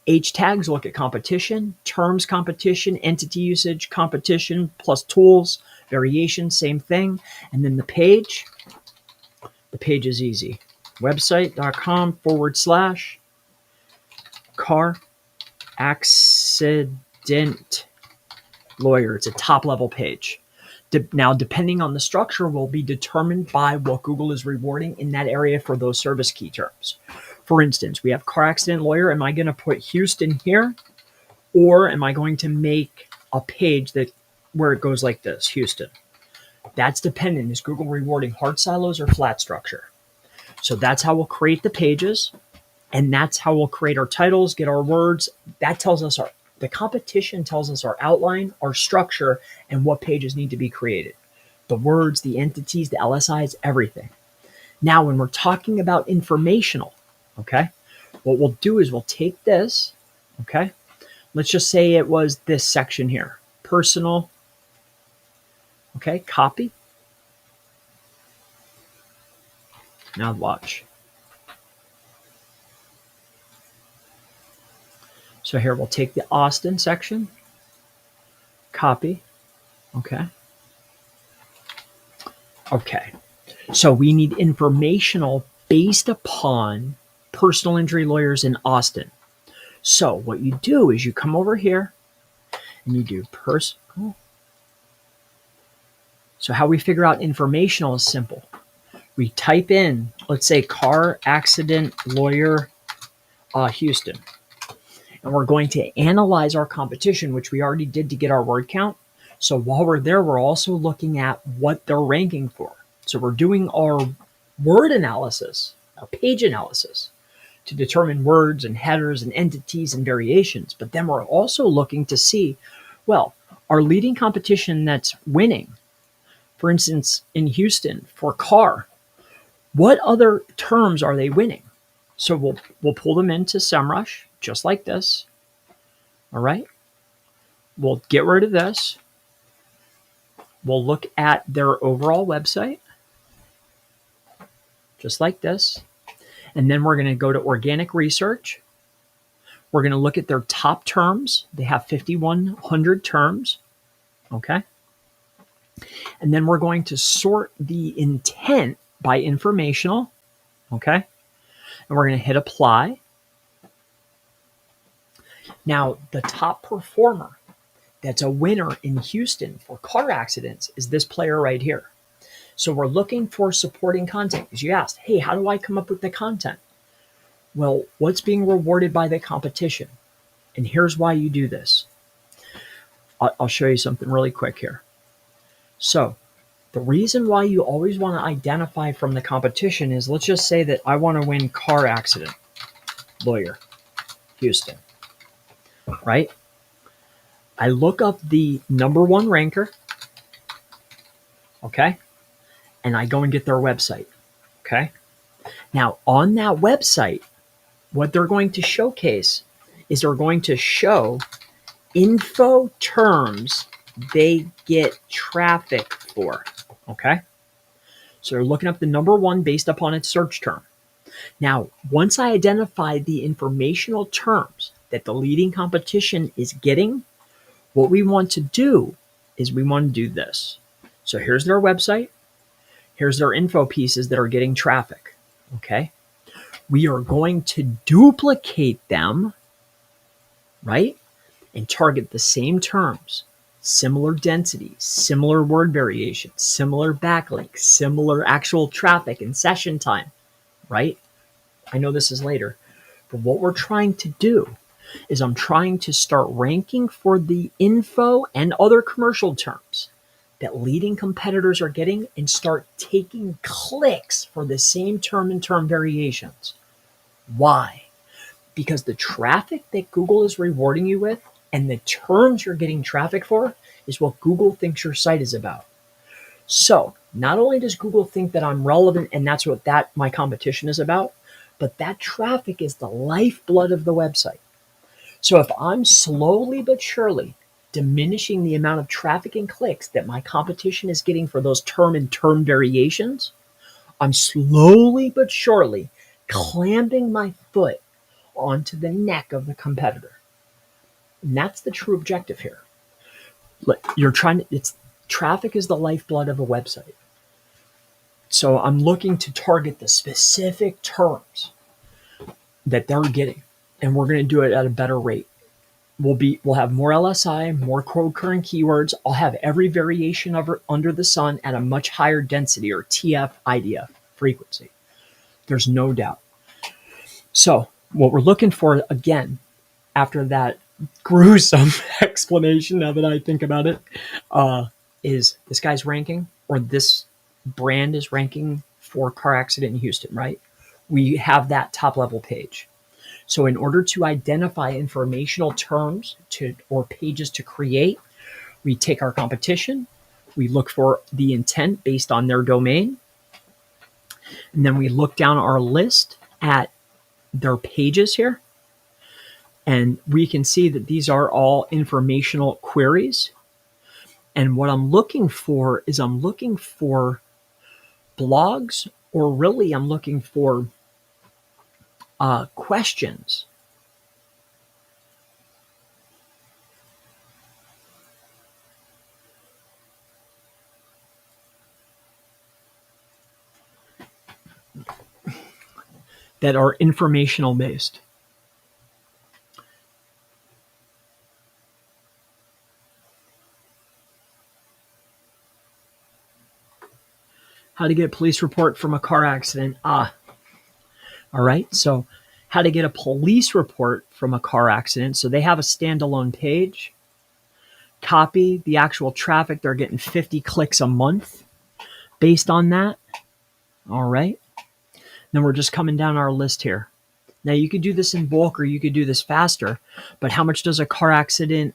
H tags, look at competition. Terms, competition. Entity usage, competition, plus tools. Variation, same thing. And then the page is easy. Website.com/car accident lawyer. It's a top level page. Now, depending on the structure, will be determined by what Google is rewarding in that area for those service key terms. For instance, we have car accident lawyer. Am I going to put Houston here? Or am I going to make a page where it goes like this, Houston? That's dependent. Is Google rewarding hard silos or flat structure? So that's how we'll create the pages. And that's how we'll create our titles, get our words. That tells us the competition tells us our outline, our structure, and what pages need to be created. The words, the entities, the LSIs, everything. Now, when we're talking about informational, okay, what we'll do is we'll take this, okay, let's just say it was this section here, personal, okay, copy. Now watch. So here we'll take the Austin section, copy. Okay. Okay. So we need informational based upon personal injury lawyers in Austin. So what you do is you come over here and you do personal. So how we figure out informational is simple. We type in, let's say, car accident lawyer Houston. And we're going to analyze our competition, which we already did to get our word count. So while we're there, we're also looking at what they're ranking for. So we're doing our word analysis, our page analysis, to determine words and headers and entities and variations. But then we're also looking to see, well, our leading competition that's winning, for instance, in Houston for car, what other terms are they winning? So we'll pull them into SEMrush, just like this. All right. We'll get rid of this. We'll look at their overall website, just like this. And then we're going to go to organic research. We're going to look at their top terms. They have 5,100 terms. Okay. And then we're going to sort the intent by informational. Okay. And we're going to hit apply. Now, the top performer that's a winner in Houston for car accidents is this player right here. So we're looking for supporting content. Because you asked, hey, how do I come up with the content? Well, what's being rewarded by the competition? And here's why you do this. I'll show you something really quick here. So the reason why you always want to identify from the competition is, let's just say that I want to win car accident lawyer, Houston, right? I look up the #1 ranker, okay? And I go and get their website, okay? Now, on that website, what they're going to showcase is they're going to show info terms they get traffic for, okay? So they're looking up the #1 based upon its search term. Now, once I identify the informational terms that the leading competition is getting, what we want to do is we want to do this. So here's their website. Here's their info pieces that are getting traffic, okay? We are going to duplicate them, right? And target the same terms, similar density, similar word variations, similar backlinks, similar actual traffic and session time, right? I know this is later, but what we're trying to do is I'm trying to start ranking for the info and other commercial terms that leading competitors are getting and start taking clicks for the same term and term variations. Why? Because the traffic that Google is rewarding you with and the terms you're getting traffic for is what Google thinks your site is about. So not only does Google think that I'm relevant and that's what my competition is about, but that traffic is the lifeblood of the website. So if I'm slowly but surely diminishing the amount of traffic and clicks that my competition is getting for those term and term variations, I'm slowly but surely clamping my foot onto the neck of the competitor. And that's the true objective here. Traffic is the lifeblood of a website. So I'm looking to target the specific terms that they're getting, and we're going to do it at a better rate. We'll have more LSI, more co-occurring keywords. I'll have every variation under the sun at a much higher density, or TF IDF frequency. There's no doubt. So what we're looking for, again, after that gruesome explanation, now that I think about it, is this guy's ranking, or this brand is ranking for car accident in Houston, right? We have that top level page. So in order to identify informational terms or pages to create, we take our competition, we look for the intent based on their domain, and then we look down our list at their pages here, and we can see that these are all informational queries. And what I'm looking for is I'm looking for blogs, or really I'm looking for questions that are informational based. How to get a police report from a car accident. All right. So how to get a police report from a car accident. So they have a standalone page. Copy the actual traffic. They're getting 50 clicks a month based on that. All right. Then we're just coming down our list here. Now you could do this in bulk or you could do this faster, but how much does a car accident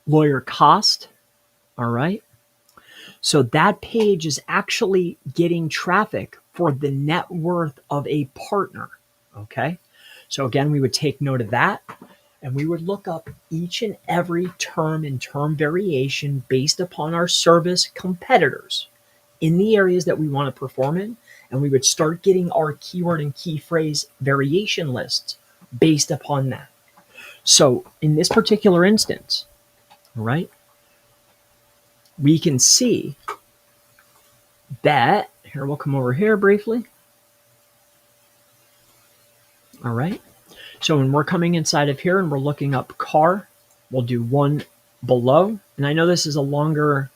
lawyer cost? All right. So that page is actually getting traffic for the net worth of a partner. Okay. So again, we would take note of that and we would look up each and every term and term variation based upon our service competitors in the areas that we want to perform in. And we would start getting our keyword and key phrase variation lists based upon that. So in this particular instance, all right, we can see that, here we'll come over here briefly. All right. So when we're coming inside of here and we're looking up car, we'll do one below. And I know this is a longer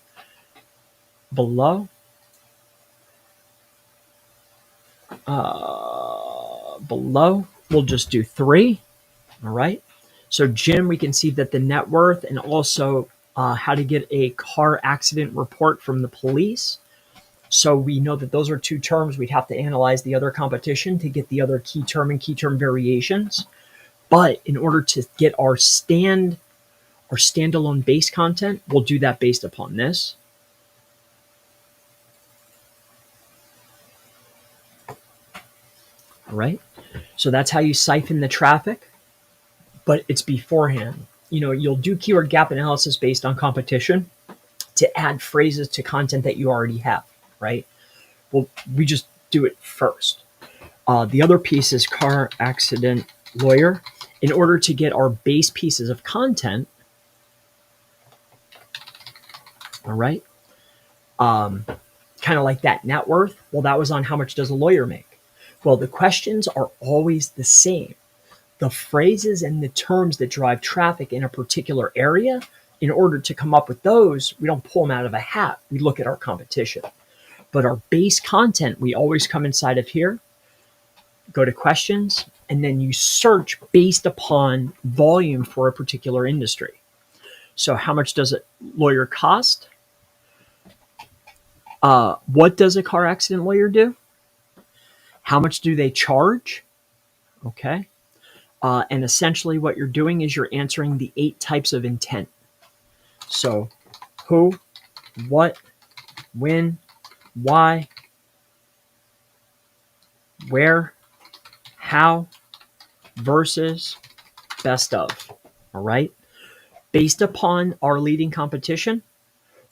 below. Below, we'll just do 3. All right. So Jim, we can see that the net worth and also how to get a car accident report from the police. So we know that those are 2 terms. We'd have to analyze the other competition to get the other key term and key term variations. But in order to get our standalone base content, we'll do that based upon this. All right. So that's how you siphon the traffic, but it's beforehand. You'll do keyword gap analysis based on competition to add phrases to content that you already have, right? Well, we just do it first. The other piece is car accident lawyer. In order to get our base pieces of content, all right, kind of like that net worth. Well, that was on how much does a lawyer make? Well, the questions are always the same. The phrases and the terms that drive traffic in a particular area, in order to come up with those, we don't pull them out of a hat. We look at our competition. But our base content, we always come inside of here, go to questions, and then you search based upon volume for a particular industry. So how much does a lawyer cost? What does a car accident lawyer do? How much do they charge? Okay. And essentially what you're doing is you're answering the 8 types of intent. So who, what, when, why, where, how, versus, best of. All right. Based upon our leading competition,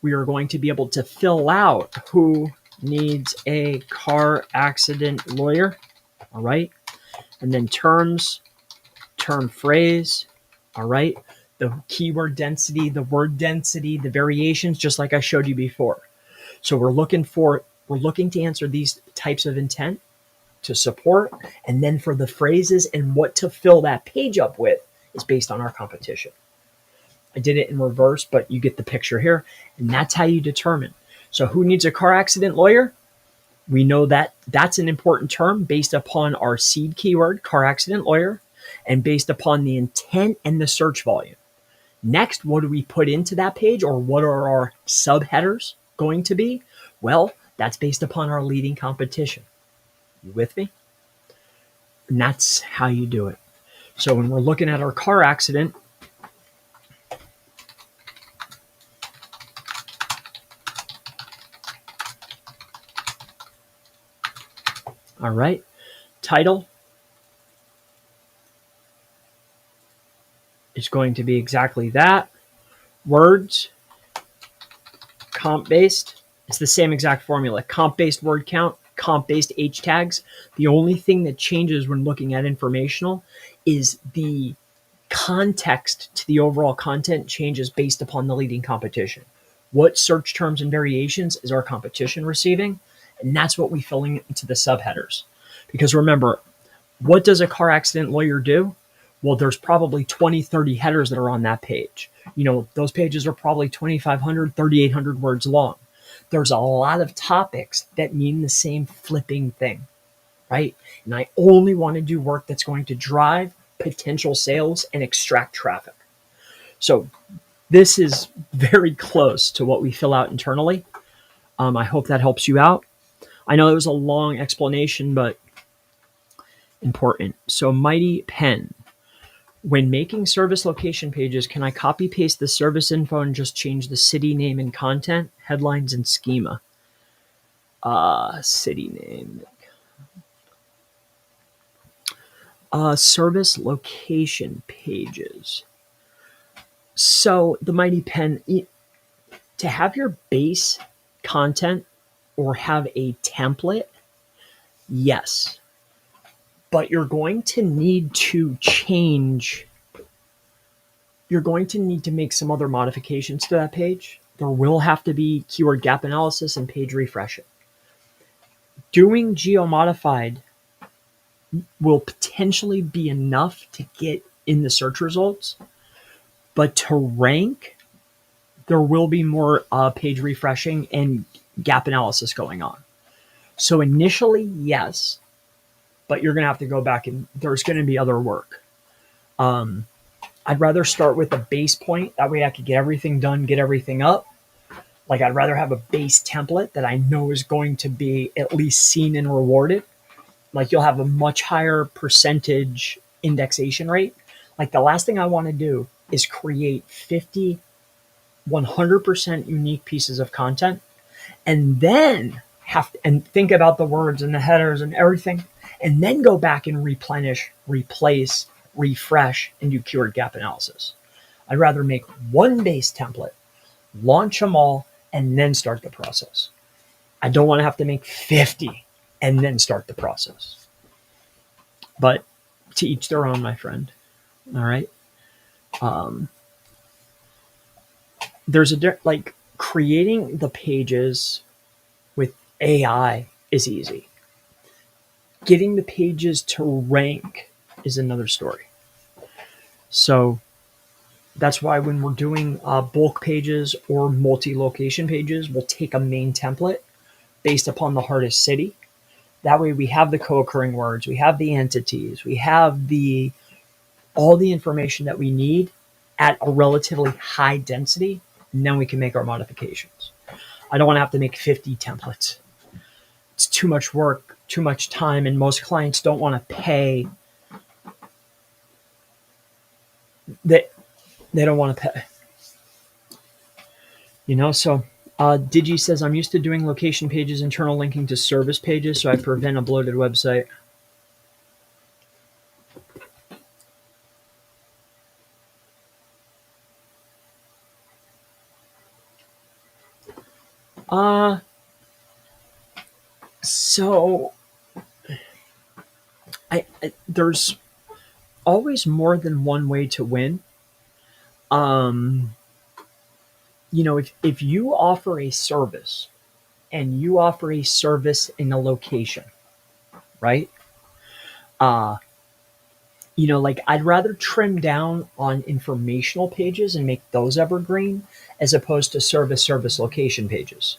we are going to be able to fill out who needs a car accident lawyer. All right. And then terms, term phrase. All right. The keyword density, the word density, the variations, just like I showed you before. So we're looking to answer these types of intent to support. And then for the phrases and what to fill that page up with is based on our competition. I did it in reverse, but you get the picture here. And that's how you determine. So who needs a car accident lawyer? We know that that's an important term based upon our seed keyword, car accident lawyer, and based upon the intent and the search volume. Next, what do we put into that page, or what are our subheaders going to be? Well, that's based upon our leading competition. You with me? And that's how you do it. So when we're looking at our car accident, all right, title is going to be exactly that. Words, comp-based, it's the same exact formula. Comp-based word count, comp-based H tags. The only thing that changes when looking at informational is the context to the overall content changes based upon the leading competition. What search terms and variations is our competition receiving? And that's what we fill into the subheaders. Because remember, what does a car accident lawyer do? Well, there's probably 20, 30 headers that are on that page. Those pages are probably 2,500, 3,800 words long. There's a lot of topics that mean the same flipping thing, right? And I only want to do work that's going to drive potential sales and extract traffic. So this is very close to what we fill out internally. I hope that helps you out. I know it was a long explanation, but important. So Mighty Pen. When making service location pages, can I copy paste the service info and just change the city name and content, headlines, and schema? City name. Service location pages. So the Mighty Pen, to have your base content or have a template, yes. But you're going to need to make some other modifications to that page. There will have to be keyword gap analysis and page refreshing. Doing geo-modified will potentially be enough to get in the search results, but to rank, there will be more page refreshing and gap analysis going on. So initially, yes, but you're going to have to go back and there's going to be other work. I'd rather start with a base point. That way I could get everything done, get everything up. Like I'd rather have a base template that I know is going to be at least seen and rewarded. Like you'll have a much higher percentage indexation rate. Like the last thing I want to do is create 50, 100% unique pieces of content and then think about the words and the headers and everything, and then go back and replenish, replace, refresh, and do keyword gap analysis. I'd rather make one base template, launch them all, and then start the process. I don't want to have to make 50 and then start the process. But to each their own, my friend. All right. There's creating the pages with AI is easy. Getting the pages to rank is another story. So that's why when we're doing bulk pages or multi-location pages, we'll take a main template based upon the hardest city. That way we have the co-occurring words, we have the entities, we have all the information that we need at a relatively high density, and then we can make our modifications. I don't want to have to make 50 templates. It's too much work, too much time, and most clients don't want to pay. They don't want to pay. So Digi says, I'm used to doing location pages, internal linking to service pages, so I prevent a bloated website. So there's always more than one way to win. If you offer a service and you offer a service in a location, right? I'd rather trim down on informational pages and make those evergreen as opposed to service location pages.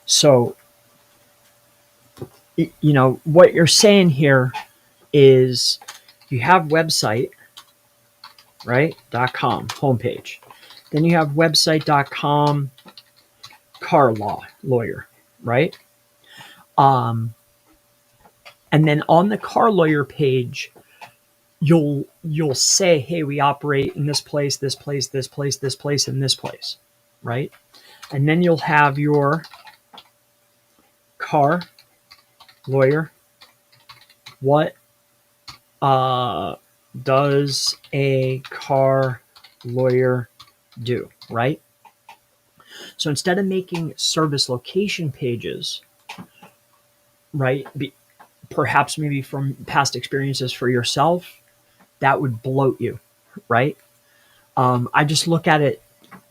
So, what you're saying here is you have website, right? .com homepage. Then you have website.com car lawyer, right? And then on the car lawyer page, you'll say, hey, we operate in this place, this place, this place, this place, and this place, right? And then you'll have your car lawyer. What does a car lawyer do, right? So instead of making service location pages, right, perhaps maybe from past experiences for yourself, that would bloat you, right? I just look at it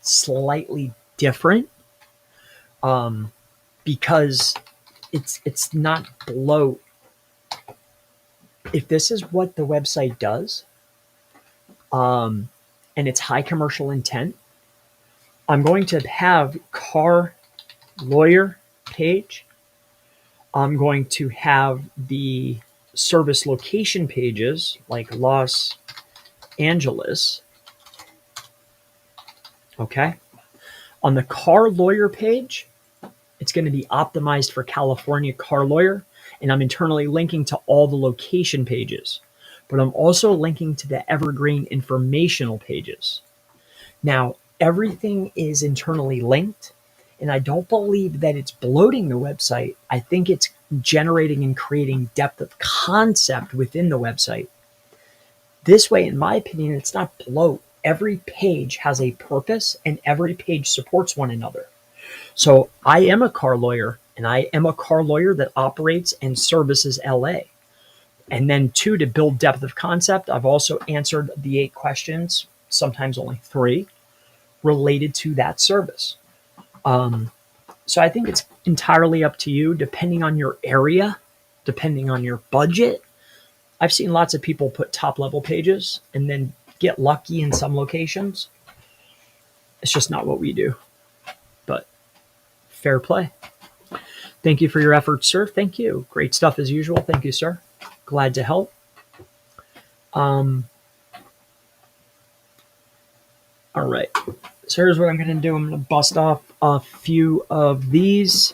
slightly different because it's not bloat if this is what the website does, and it's high commercial intent, I'm going to have car lawyer page. I'm going to have the service location pages like Los Angeles. Okay. On the car lawyer page, it's going to be optimized for California car lawyer. And I'm internally linking to all the location pages, but I'm also linking to the evergreen informational pages. Now, everything is internally linked, and I don't believe that it's bloating the website. I think it's generating and creating depth of concept within the website. This way, in my opinion, it's not bloat. Every page has a purpose, and every page supports one another. So I am a car lawyer, and I am a car lawyer that operates and services LA. And then 2, to build depth of concept, I've also answered the 8 questions, sometimes only 3, related to that service. So I think it's entirely up to you, depending on your area, depending on your budget. I've seen lots of people put top level pages and then get lucky in some locations. It's just not what we do, but fair play. Thank you for your efforts, sir. Thank you. Great stuff as usual. Thank you, sir. Glad to help. All right. So here's what I'm going to do. I'm going to bust off a few of these.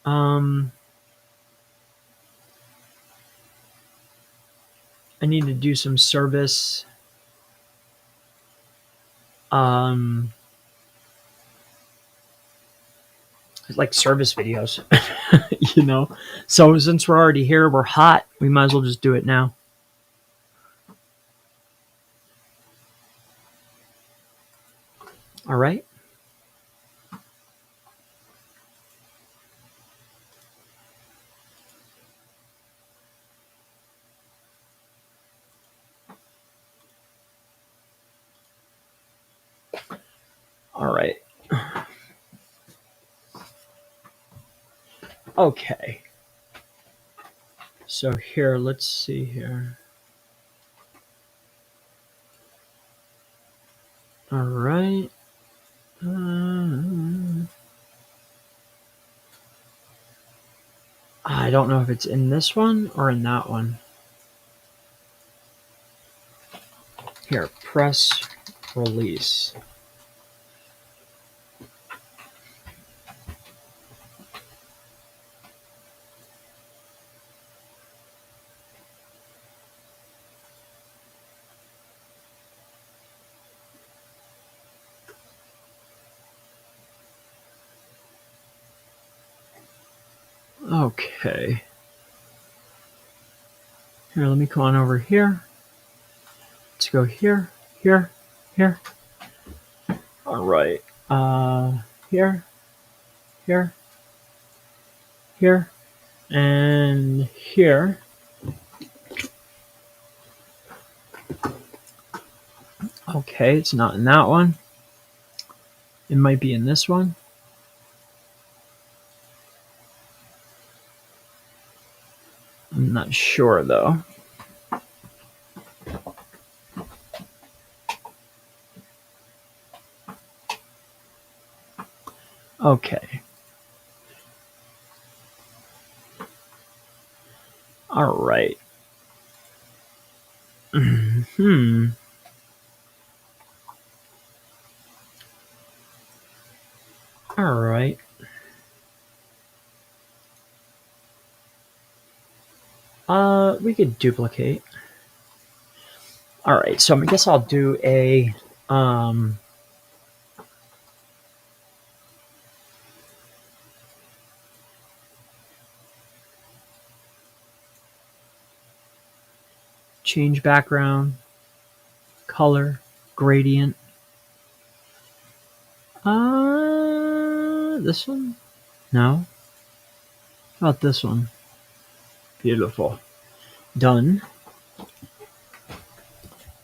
I need to do some service. Like service videos, you know? So since we're already here, we're hot, we might as well just do it now. All right. All right. Okay. So here, let's see here. All right. I don't know if it's in this one or in that one. Here, press release. Okay. Here, let me come on over here. Let's go here, here, here. All right. Here, here, here, and here. Okay, it's not in that one. It might be in this one. I'm not sure though. Okay. All right. All right. We could duplicate. All right, so I guess I'll do a change background, color, gradient. This one? No. How about this one? Beautiful. Done.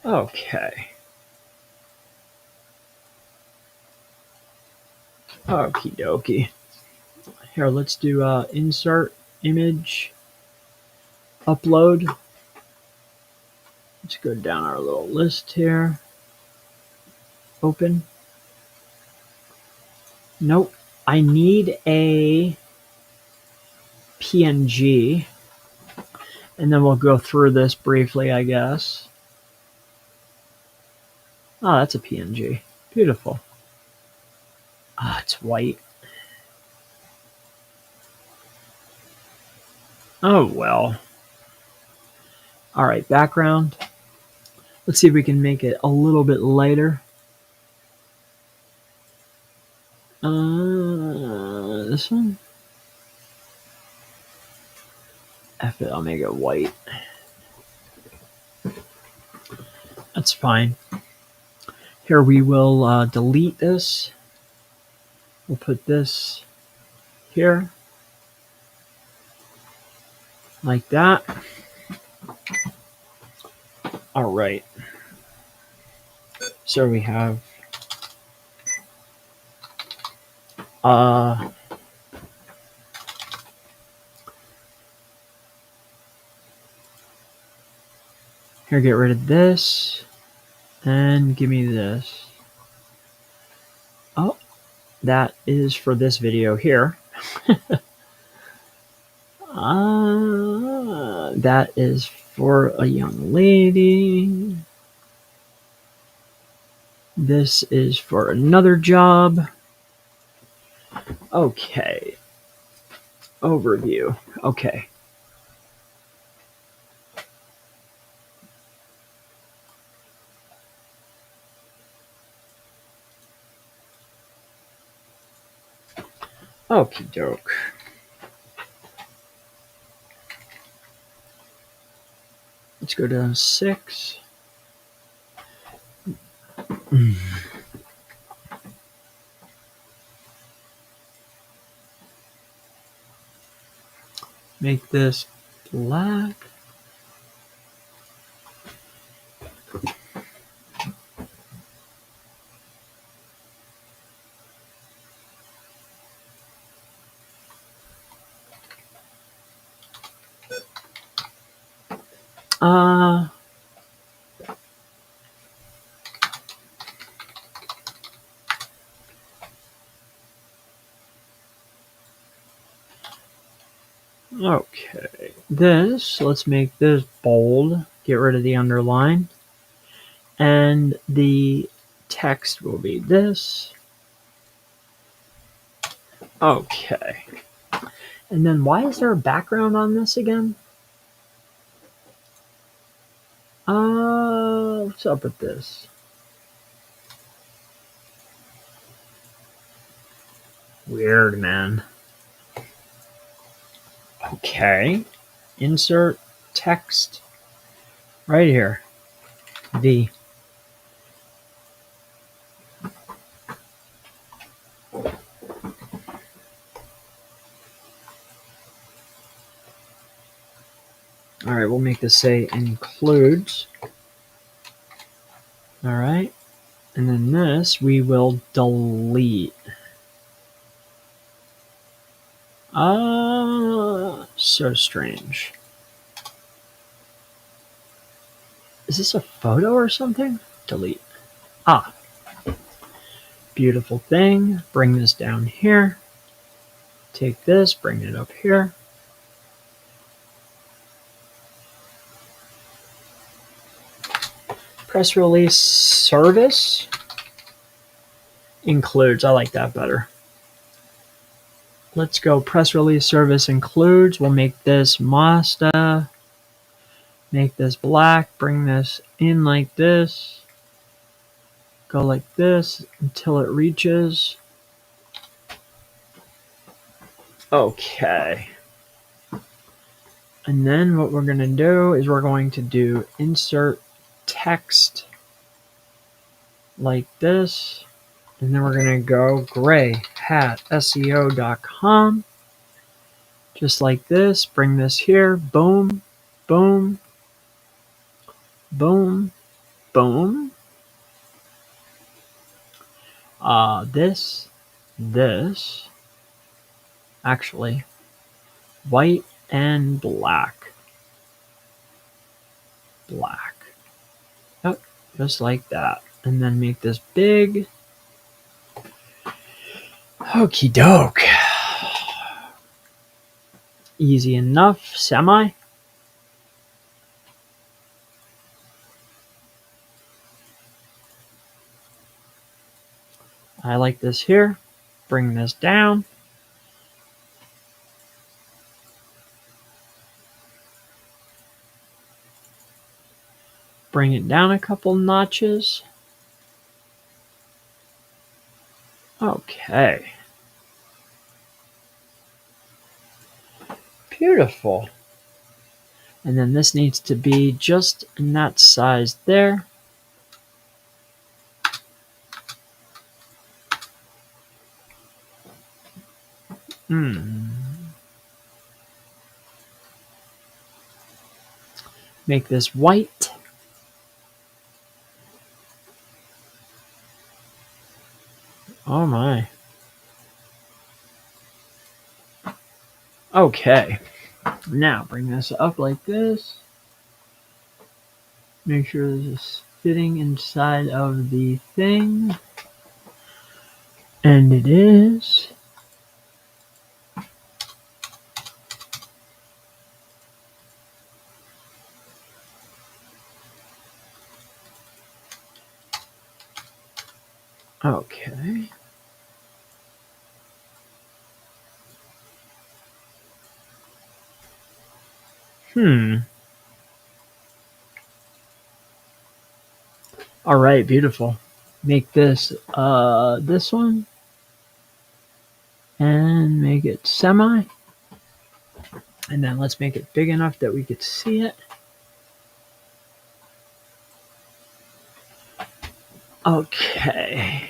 Okay. Okie dokie. Here, let's do insert image. upload. Let's go down our little list here. Open. Nope. I need a PNG. And then we'll go through this briefly, I guess. Oh, that's a PNG. Beautiful. Ah, it's white. Oh, well. All right, background. Let's see if we can make it a little bit lighter. This one? F it, I'll make it white. That's fine. Here we will delete this. We'll put this here. Like that. All right. So we have here, get rid of this and give me this. Oh, that is for this video here. That is for a young lady. This is for another job. Okay. Overview. Okay. Okie doke. Let's go to 6. Make this black. Okay, let's make this bold, get rid of the underline, and the text will be this. Okay, and then why is there a background on this again? What's up with this? Weird, man. Okay, insert text right here. V. All right, we'll make this say includes. All right, and then this we will delete. So strange. Is this a photo or something? Delete. Ah, beautiful thing. Bring this down here. Take this, bring it up here. Press release service includes. I like that better. Let's go press release service includes. We'll make this Mazda. Make this black. Bring this in like this. Go like this until it reaches. Okay. And then what we're going to do is we're going to do insert text like this. And then we're going to go gray@seo.com. Just like this. Bring this here. Boom. Boom. Boom. Boom. This. Actually, white and black. black. Oh, just like that. And then make this big. Okie doke. Easy enough, semi. I like this here. Bring this down. Bring it down a couple notches. Okay. Beautiful. And then this needs to be just in that size there. Make this white. Oh my. Okay. Now bring this up like this. Make sure this is fitting inside of the thing. And it is. Okay. All right, beautiful. Make this this one and make it semi. And then let's make it big enough that we could see it. Okay.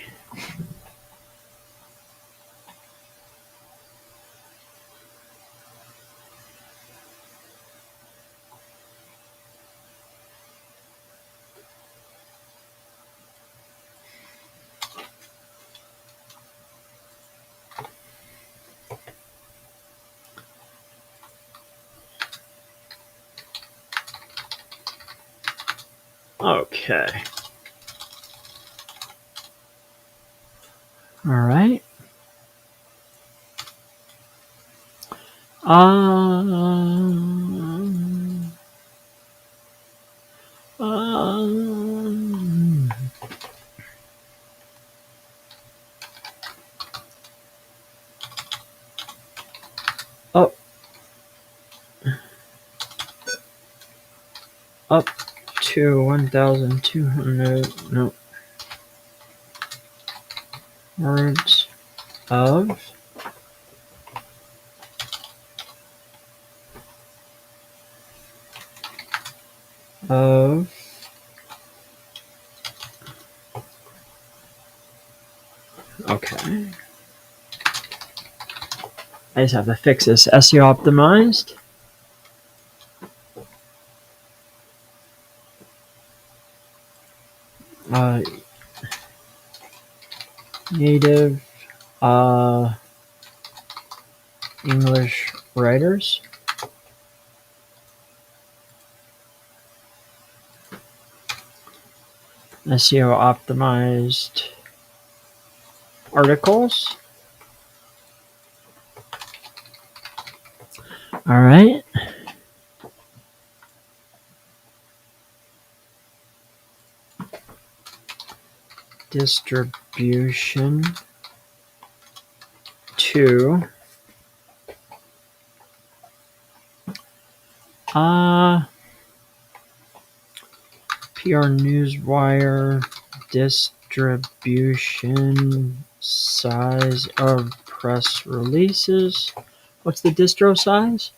Okay. All right. Up to 1,200 words of okay. I just have to fix this SEO optimized. Native English writers. SEO optimized articles. All right. Distribution to PR Newswire distribution size of press releases. What's the distro size?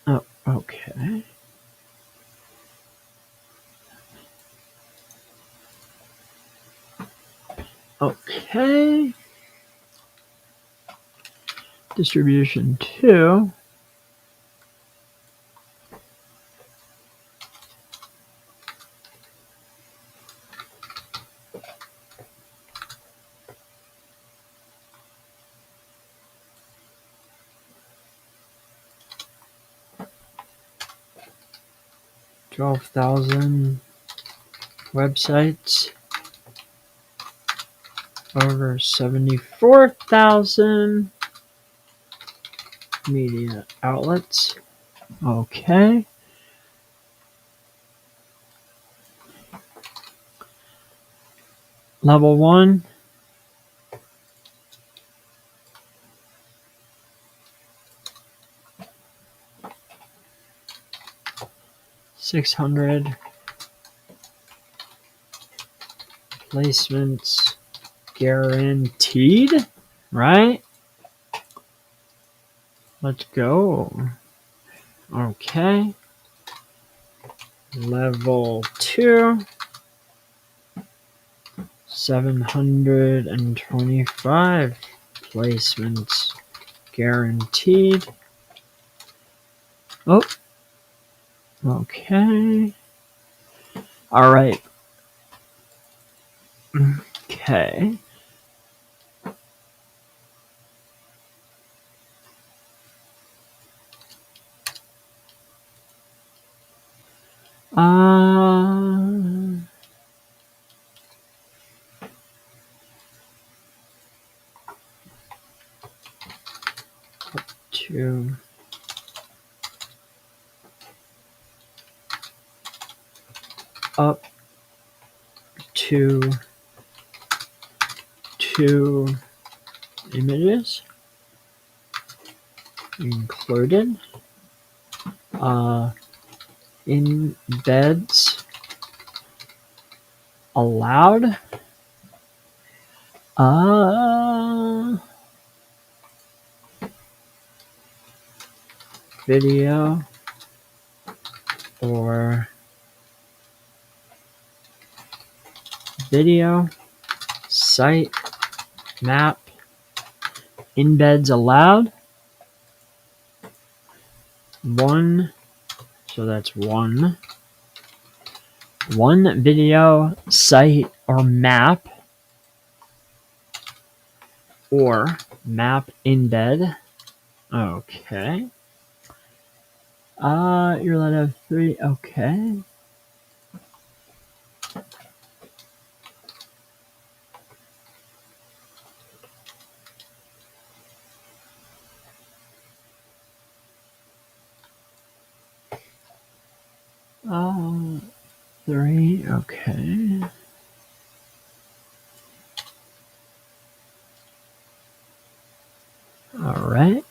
Oh, okay. Okay. Distribution 2. 12,000 websites, over 74,000 media outlets. Okay. Level 1. $600 placements guaranteed, right? Let's go. Okay. Level 2. 725 placements guaranteed. Oh. Okay. All right. Okay. To up to 2 images included. Embeds allowed. Video or video, site, map, embeds allowed. 1, so that's 1. 1 video, site, or map, or map embed. Okay. You're allowed to have 3. Okay. Uh, 3. Okay. All right.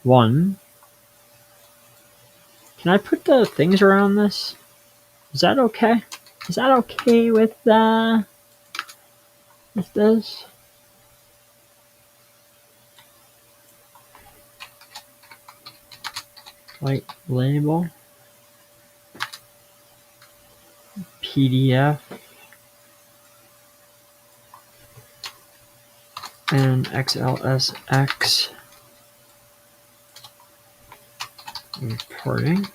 One. Can I put the things around this? Is that okay? Is that okay with this? White label. PDF. And XLSX. Reporting.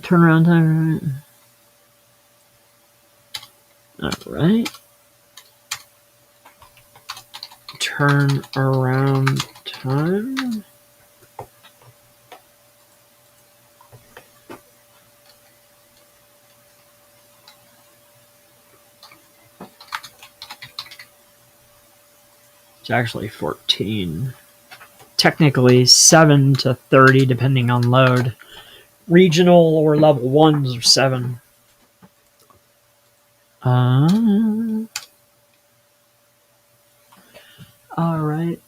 Turnaround time. Alright. Turn around time. It's actually 14. Technically 7 to 30 depending on load. Regional or level 1s are 7. Alright.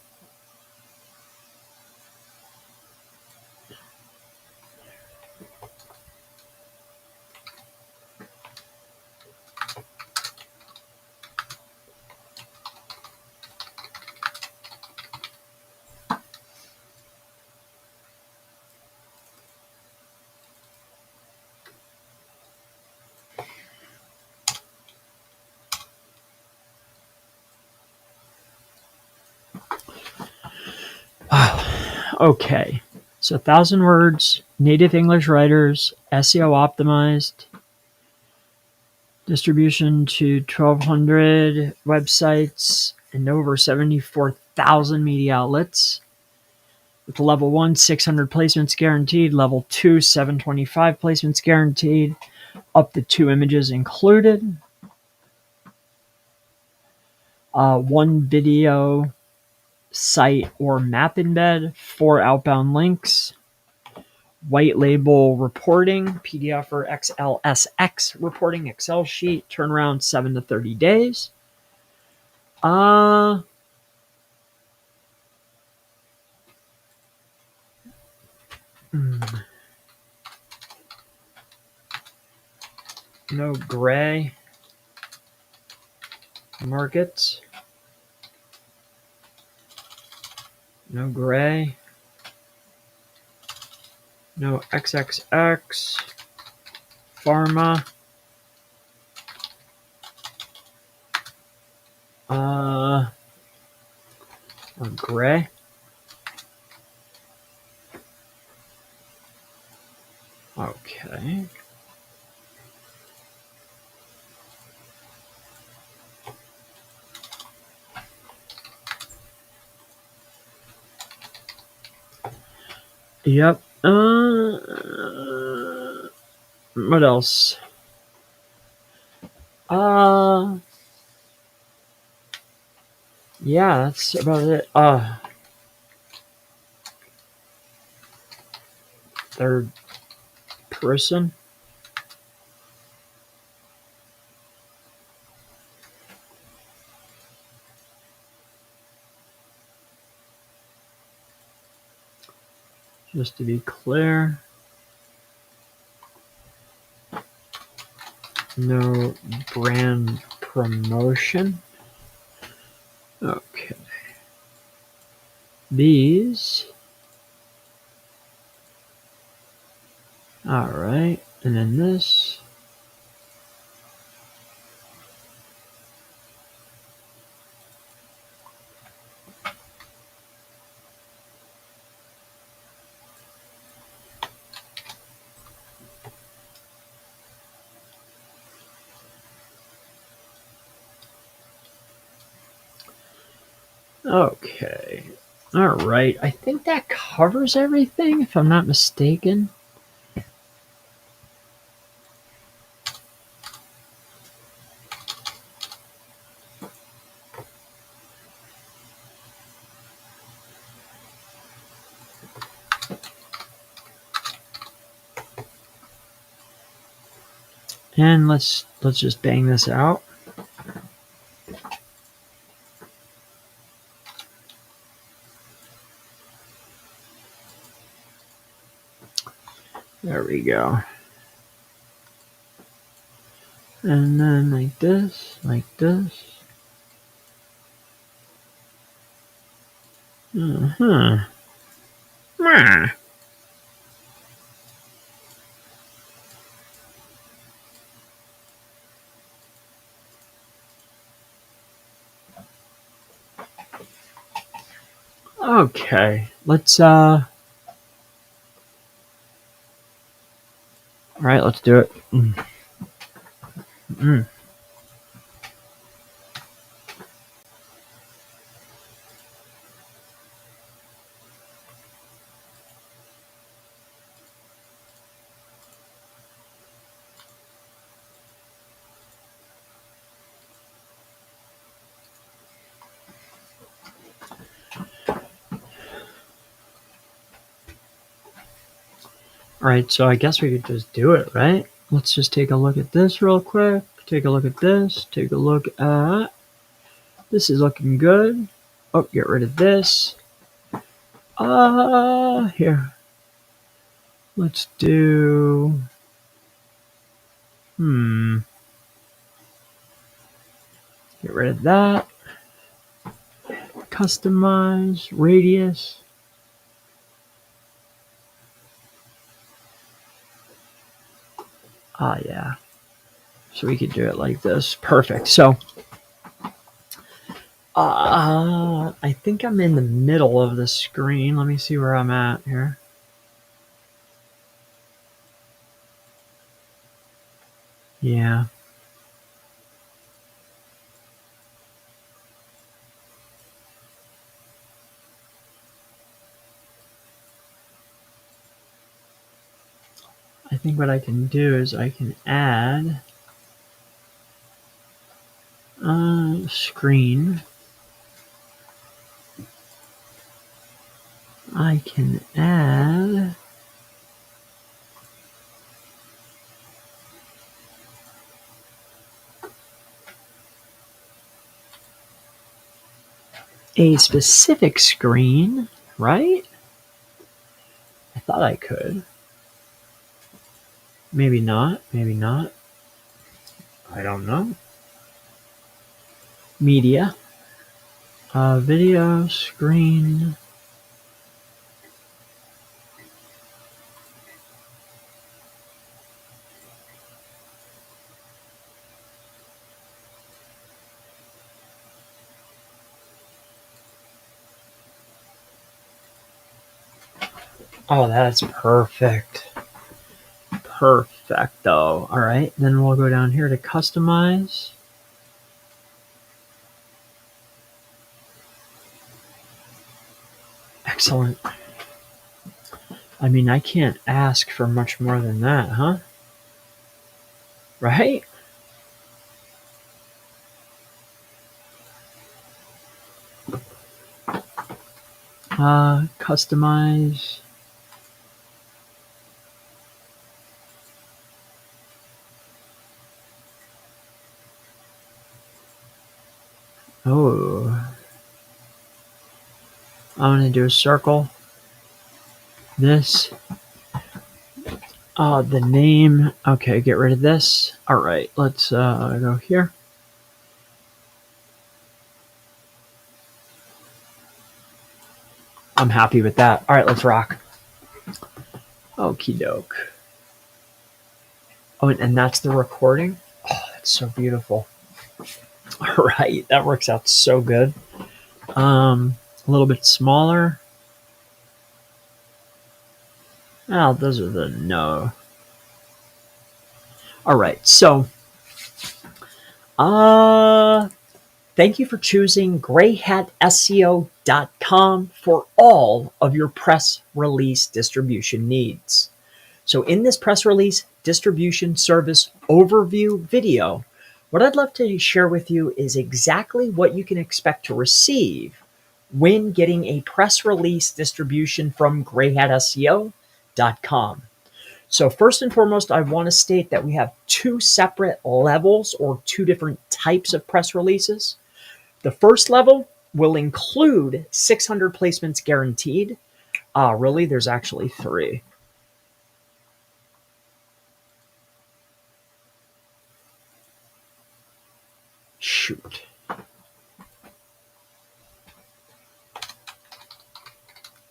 Okay, so 1,000 words, native English writers, SEO optimized, distribution to 1,200 websites and over 74,000 media outlets. With level 1, 600 placements guaranteed. Level 2, 725 placements guaranteed. Up to 2 images included. 1 video site or map embed. 4 outbound links. White label reporting, PDF or XLSX reporting, Excel sheet, turnaround 7 to 30 days. No gray markets. No gray. No XXX. Pharma. Or gray. Okay. Yep. What else? Yeah, that's about it. Third person. Just to be clear. No brand promotion. Okay. These. All right. And then this. Okay. All right. I think that covers everything, if I'm not mistaken. And let's just bang this out. There we go. And then like this, like this. Okay, let's all right, let's do it. All right, so I guess we could just do it, right? Let's just take a look at this real quick. Take a look at this. Take a look at this. Is looking good. Oh, get rid of this. Here. Let's do. Get rid of that. Customize radius. Yeah. So we could do it like this. Perfect. So I think I'm in the middle of the screen. Let me see where I'm at here. Yeah. I think what I can do is I can add screen. I can add a specific screen, right? I thought I could. Maybe not. Maybe not. I don't know. Media. Video screen. Oh, that's perfect. Perfecto. All right, then we'll go down here to customize. Excellent. I mean, I can't ask for much more than that, huh? Right? Customize. Oh. I'm going to do a circle. This. The name. Okay, get rid of this. All right, let's go here. I'm happy with that. All right, let's rock. Okie doke. Oh, and that's the recording? Oh, that's so beautiful. All right, that works out so good. A little bit smaller. Oh, those are the no. All right, so thank you for choosing grayhatseo.com for all of your press release distribution needs. So in this press release distribution service overview video, what I'd love to share with you is exactly what you can expect to receive when getting a press release distribution from grayhatseo.com. So first and foremost, I want to state that we have two separate levels or two different types of press releases. The first level will include 600 placements guaranteed. Really, there's actually 3. Shoot.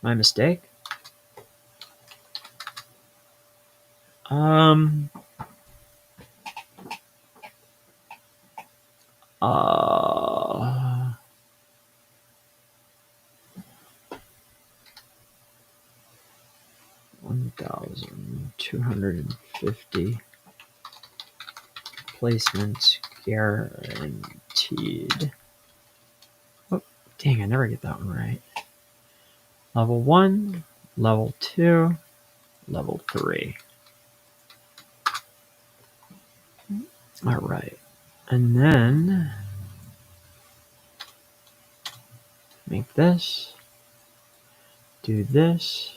My mistake. Um, 1,250 placements guaranteed. Oh, dang, I never get that one right. Level 1, level 2, level 3. All right. And then make this, do this.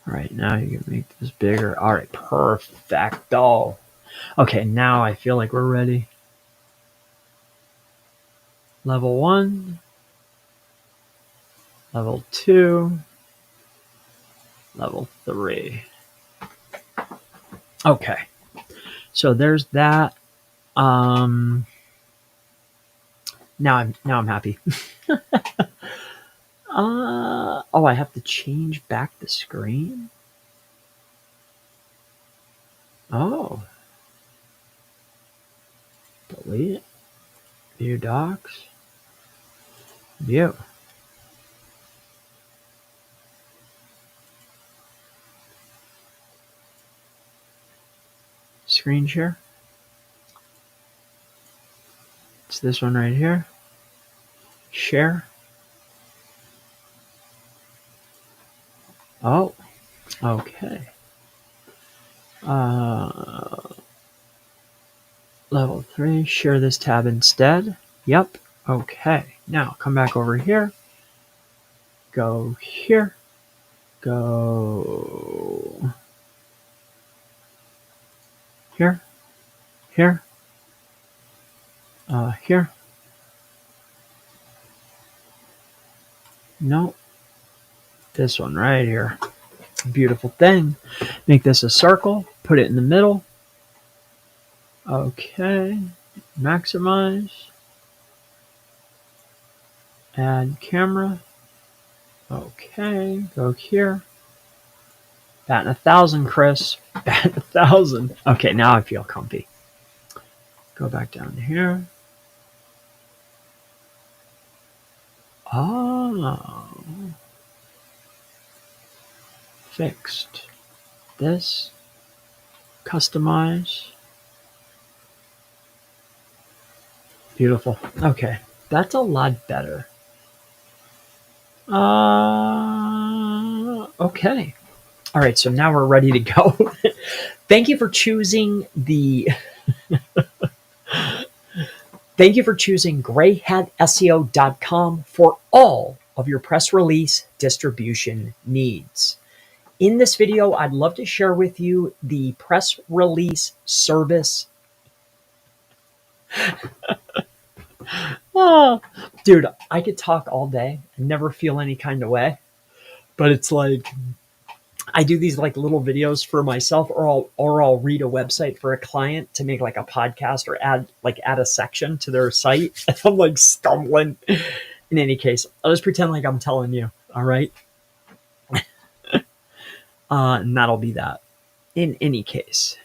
All right, now you can make this bigger. All right, perfecto. Okay, now I feel like we're ready. Level 1, level 2, level 3. Okay, so there's that. Now I'm happy. Oh, I have to change back the screen. Oh, delete it. View docs. View. Screen share. It's this one right here. Share. Oh, okay. Level 3, share this tab instead. Yep. Okay. Now come back over here. Go here. Go here. Here. Here. No. This one right here. Beautiful thing. Make this a circle. Put it in the middle. Okay. Maximize. Add camera. Okay. Go here. Batting 1,000, Chris. Batting 1,000. Okay, now I feel comfy. Go back down to here. Oh. Fixed. This. Customize. Beautiful. Okay, that's a lot better. Okay. All right, so now we're ready to go. Thank you for choosing grayhatseo.com for all of your press release distribution needs. In this video, I'd love to share with you the press release service. Oh, dude, I could talk all day and never feel any kind of way. But it's like, I do these like little videos for myself, or I'll read a website for a client to make like a podcast or add a section to their site. And I'm like stumbling. In any case, I'll just pretend like I'm telling you. All right. And that'll be that. In any case.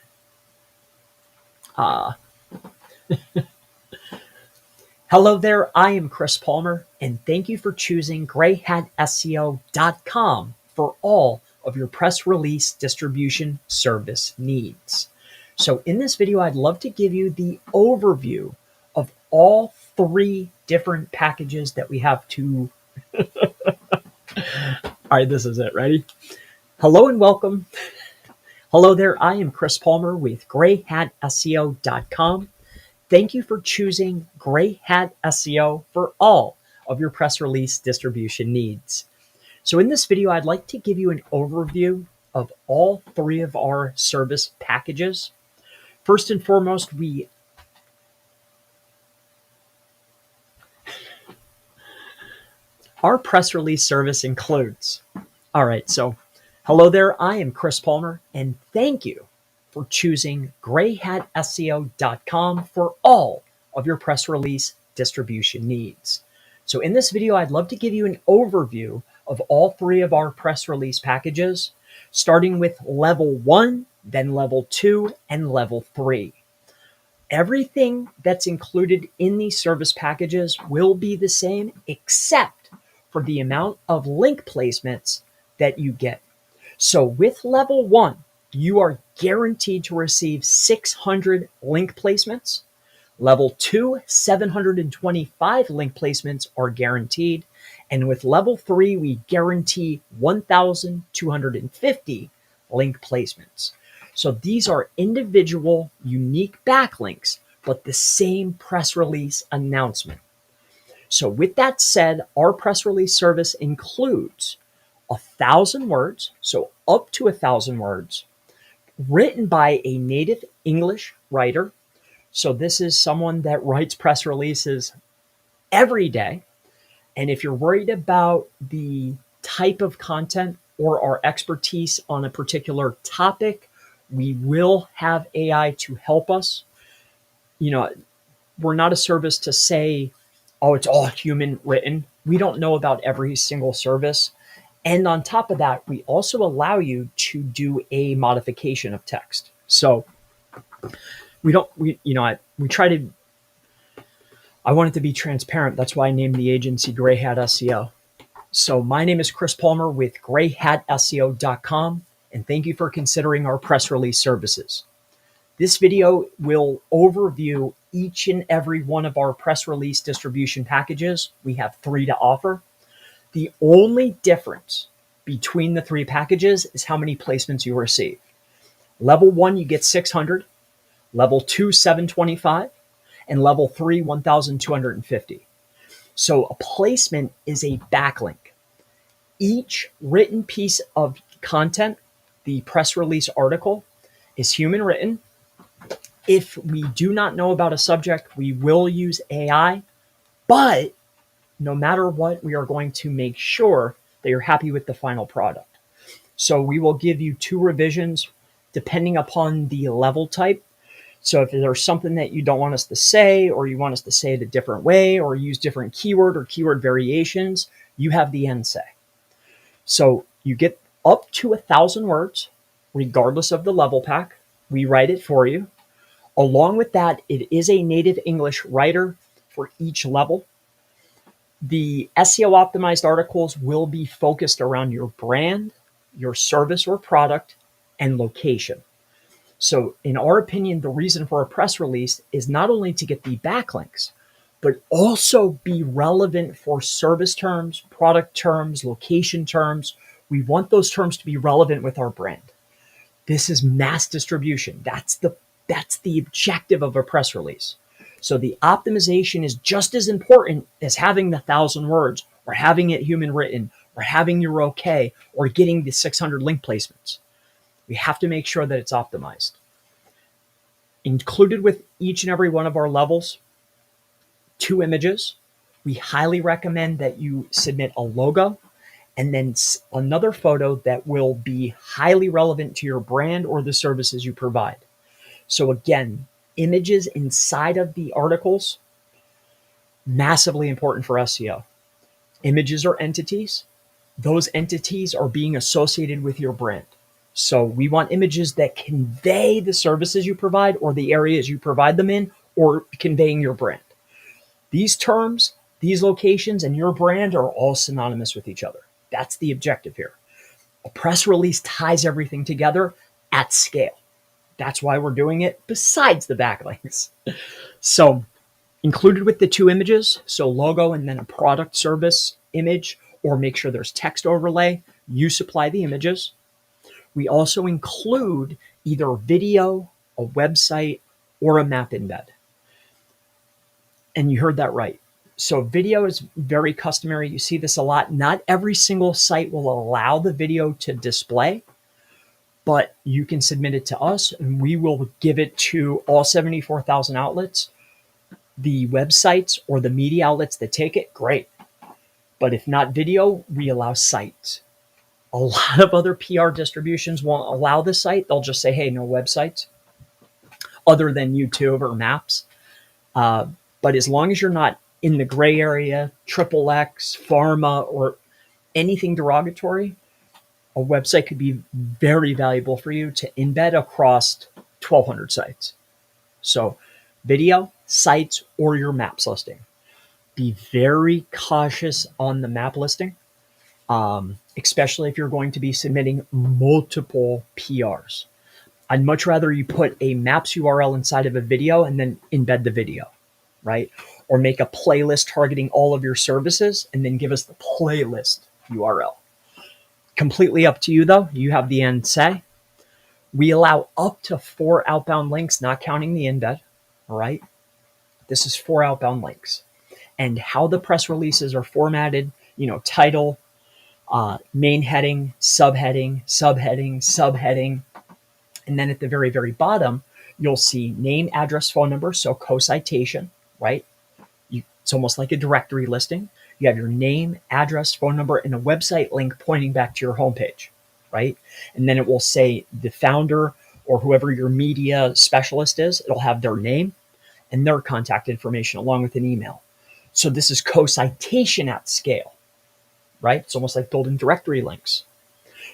Hello there, I am Chris Palmer, and thank you for choosing grayhatseo.com for all of your press release distribution service needs. So in this video, I'd love to give you the overview of all 3 different packages that we have to... All right, this is it. Ready? Hello and welcome. Hello there, I am Chris Palmer with grayhatseo.com. Thank you for choosing Gray Hat SEO for all of your press release distribution needs. So in this video, I'd like to give you an overview of all 3 of our service packages. First and foremost, our press release service includes, all right, so hello there, I am Chris Palmer, and thank you for choosing grayhatseo.com for all of your press release distribution needs. So in this video, I'd love to give you an overview of all 3 of our press release packages, starting with level 1, then level 2, and level 3. Everything that's included in these service packages will be the same, except for the amount of link placements that you get. So with level 1, you are guaranteed to receive 600 link placements. Level 2, 725 link placements are guaranteed. And with level 3, we guarantee 1,250 link placements. So these are individual, unique backlinks, but the same press release announcement. So with that said, our press release service includes 1,000 words, so up to 1,000 words, written by a native English writer. So this is someone that writes press releases every day. And if you're worried about the type of content or our expertise on a particular topic, we will have AI to help us. We're not a service to say, oh, it's all human written. We don't know about every single service. And on top of that, we also allow you to do a modification of text. So I want it to be transparent. That's why I named the agency Gray Hat SEO. So my name is Chris Palmer with grayhatseo.com, and thank you for considering our press release services. This video will overview each and every one of our press release distribution packages. We have 3 to offer. The only difference between the 3 packages is how many placements you receive. Level 1, you get 600, level 2, 725, and level 3, 1,250. So a placement is a backlink. Each written piece of content, the press release article, is human written. If we do not know about a subject, we will use AI, but no matter what, we are going to make sure that you're happy with the final product. So we will give you 2 revisions depending upon the level type. So if there's something that you don't want us to say, or you want us to say it a different way, or use different keyword or keyword variations, you have the end say. So you get up to 1,000 words, regardless of the level pack. We write it for you. Along with that, it is a native English writer for each level. The SEO optimized articles will be focused around your brand, your service or product, and location. So in our opinion, the reason for a press release is not only to get the backlinks, but also be relevant for service terms, product terms, location terms. We want those terms to be relevant with our brand. This is mass distribution. That's the objective of a press release. So the optimization is just as important as having the 1,000 words, or having it human written, or having your okay, or getting the 600 link placements. We have to make sure that it's optimized. Included with each and every one of our levels, 2 images. We highly recommend that you submit a logo and then another photo that will be highly relevant to your brand or the services you provide. So again, images inside of the articles, massively important for SEO. Images are entities. Those entities are being associated with your brand. So we want images that convey the services you provide or the areas you provide them in, or conveying your brand. These terms, these locations, and your brand are all synonymous with each other. That's the objective here. A press release ties everything together at scale. That's why we're doing it, besides the backlinks. So included with the 2 images, so logo and then a product service image, or make sure there's text overlay, you supply the images. We also include either video, a website, or a map embed. And you heard that right. So video is very customary. You see this a lot. Not every single site will allow the video to display, but you can submit it to us and we will give it to all 74,000 outlets. The websites or the media outlets that take it, great. But if not video, we allow sites. A lot of other PR distributions won't allow the site. They'll just say, hey, no websites other than YouTube or Maps. But as long as you're not in the gray area, XXX, pharma, or anything derogatory, a website could be very valuable for you to embed across 1,200 sites. So video, sites, or your Maps listing. Be very cautious on the map listing, especially if you're going to be submitting multiple PRs. I'd much rather you put a Maps URL inside of a video and then embed the video, right? Or make a playlist targeting all of your services and then give us the playlist URL. Completely up to you though. You have the end say. We allow up to 4 outbound links, not counting the embed, all right? This is 4 outbound links. And how the press releases are formatted, title, main heading, subheading, subheading, subheading. And then at the very, very bottom, you'll see name, address, phone number. So co-citation, right? It's almost like a directory listing. You have your name, address, phone number, and a website link pointing back to your homepage. right? And then it will say the founder or whoever your media specialist is. It'll have their name and their contact information along with an email. So this is co-citation at scale, right? It's almost like building directory links.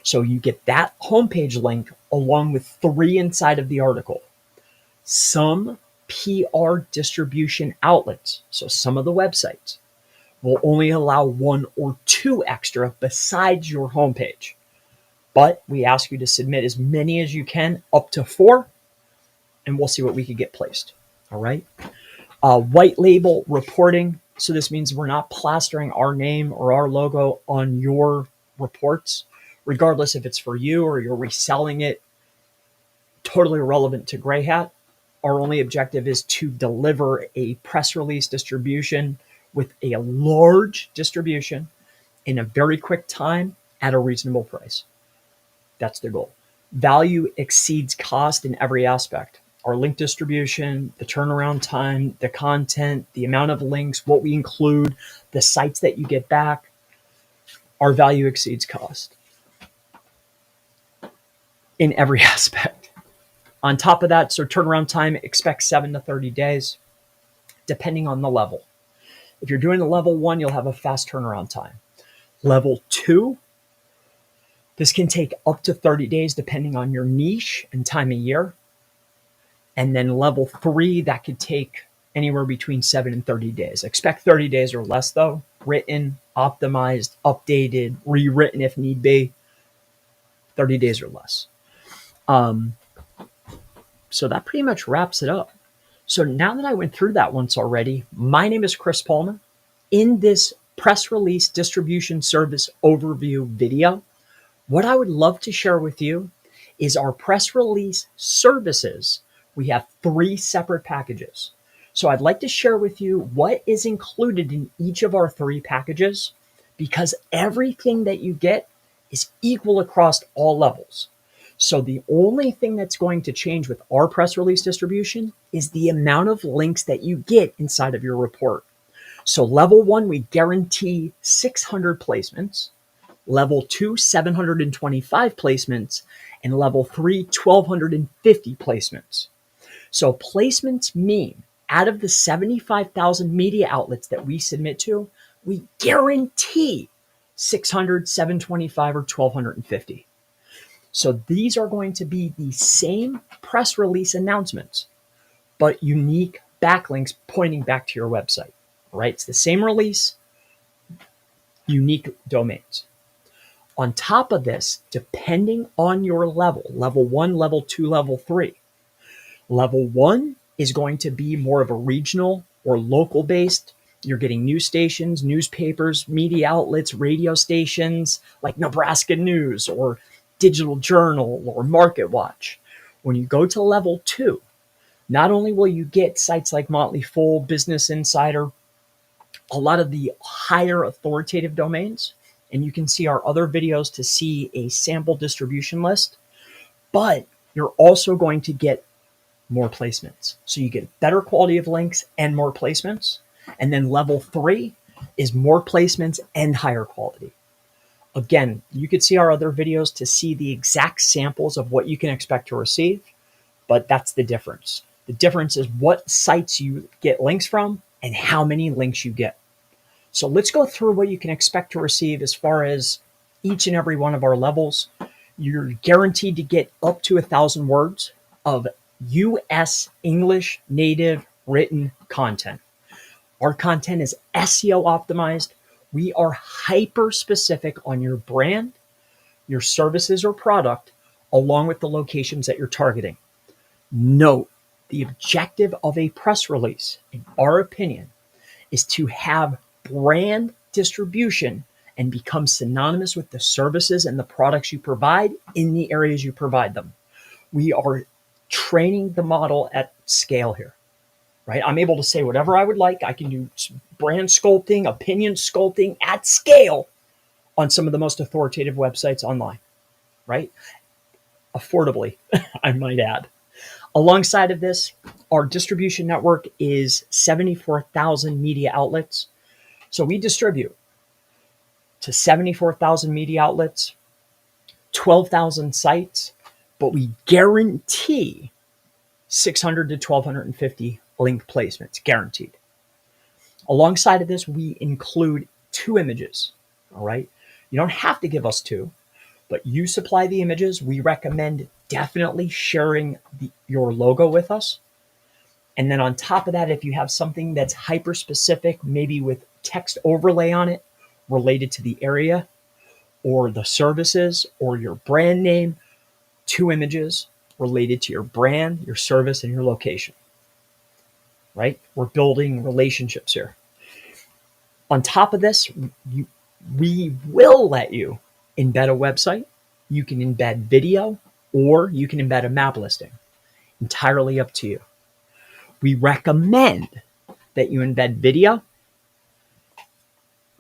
So you get that homepage link along with 3 inside of the article. Some PR distribution outlets, so some of the websites, will only allow 1 or 2 extra besides your homepage. But we ask you to submit as many as you can, up to 4, and we'll see what we could get placed. All right. White label reporting. So this means we're not plastering our name or our logo on your reports, regardless if it's for you or you're reselling it. Totally irrelevant to Gray Hat. Our only objective is to deliver a press release distribution with a large distribution in a very quick time at a reasonable price. That's the goal. Value exceeds cost in every aspect. Our link distribution, the turnaround time, the content, the amount of links, what we include, the sites that you get back. Our value exceeds cost in every aspect. On top of that, so turnaround time, expect 7 to 30 days, depending on the level. If you're doing a level 1, you'll have a fast turnaround time. Level 2, this can take up to 30 days, depending on your niche and time of year. And then level 3, that could take anywhere between 7 and 30 days. Expect 30 days or less, though. Written, optimized, updated, rewritten if need be. 30 days or less. So that pretty much wraps it up. So now that I went through that once already, my name is Chris Palmer. In this press release distribution service overview video, what I would love to share with you is our press release services. We have 3 separate packages. So I'd like to share with you what is included in each of our 3 packages, because everything that you get is equal across all levels. So the only thing that's going to change with our press release distribution is the amount of links that you get inside of your report. So level 1, we guarantee 600 placements. Level 2, 725 placements. And level 3, 1,250 placements. So placements mean out of the 75,000 media outlets that we submit to, we guarantee 600, 725, or 1,250. So these are going to be the same press release announcements, but unique backlinks pointing back to your website, right? It's the same release, unique domains. On top of this, depending on your level 1, level 2, level 3, level 1 is going to be more of a regional or local based. You're getting news stations, newspapers, media outlets, radio stations like Nebraska News or Digital Journal or Market Watch. When you go to level 2, not only will you get sites like Motley Fool, Business Insider, a lot of the higher authoritative domains, and you can see our other videos to see a sample distribution list, but you're also going to get more placements. So you get better quality of links and more placements. And then level 3 is more placements and higher quality. Again, you could see our other videos to see the exact samples of what you can expect to receive, but that's the difference. The difference is what sites you get links from and how many links you get. So let's go through what you can expect to receive as far as each and every one of our levels. You're guaranteed to get up to 1,000 words of US English native written content. Our content is SEO optimized. We are hyper specific on your brand, your services or product, along with the locations that you're targeting. Note, the objective of a press release, in our opinion, is to have brand distribution and become synonymous with the services and the products you provide in the areas you provide them. We are training the model at scale here, right? I'm able to say whatever I would like. I can do brand sculpting, opinion sculpting at scale on some of the most authoritative websites online, right? Affordably, I might add. Alongside of this, our distribution network is 74,000 media outlets. So we distribute to 74,000 media outlets. 12,000 sites, but we guarantee 600 to 1,250 link placements, guaranteed. Alongside of this, we include 2 images, all right? You don't have to give us 2, but you supply the images. We recommend definitely sharing your logo with us. And then on top of that, if you have something that's hyper specific, maybe with text overlay on it related to the area or the services or your brand name, 2 images related to your brand, your service, and your location, right? We're building relationships here. On top of this, we will let you embed a website. You can embed video, or you can embed a map listing. Entirely up to you. We recommend that you embed video,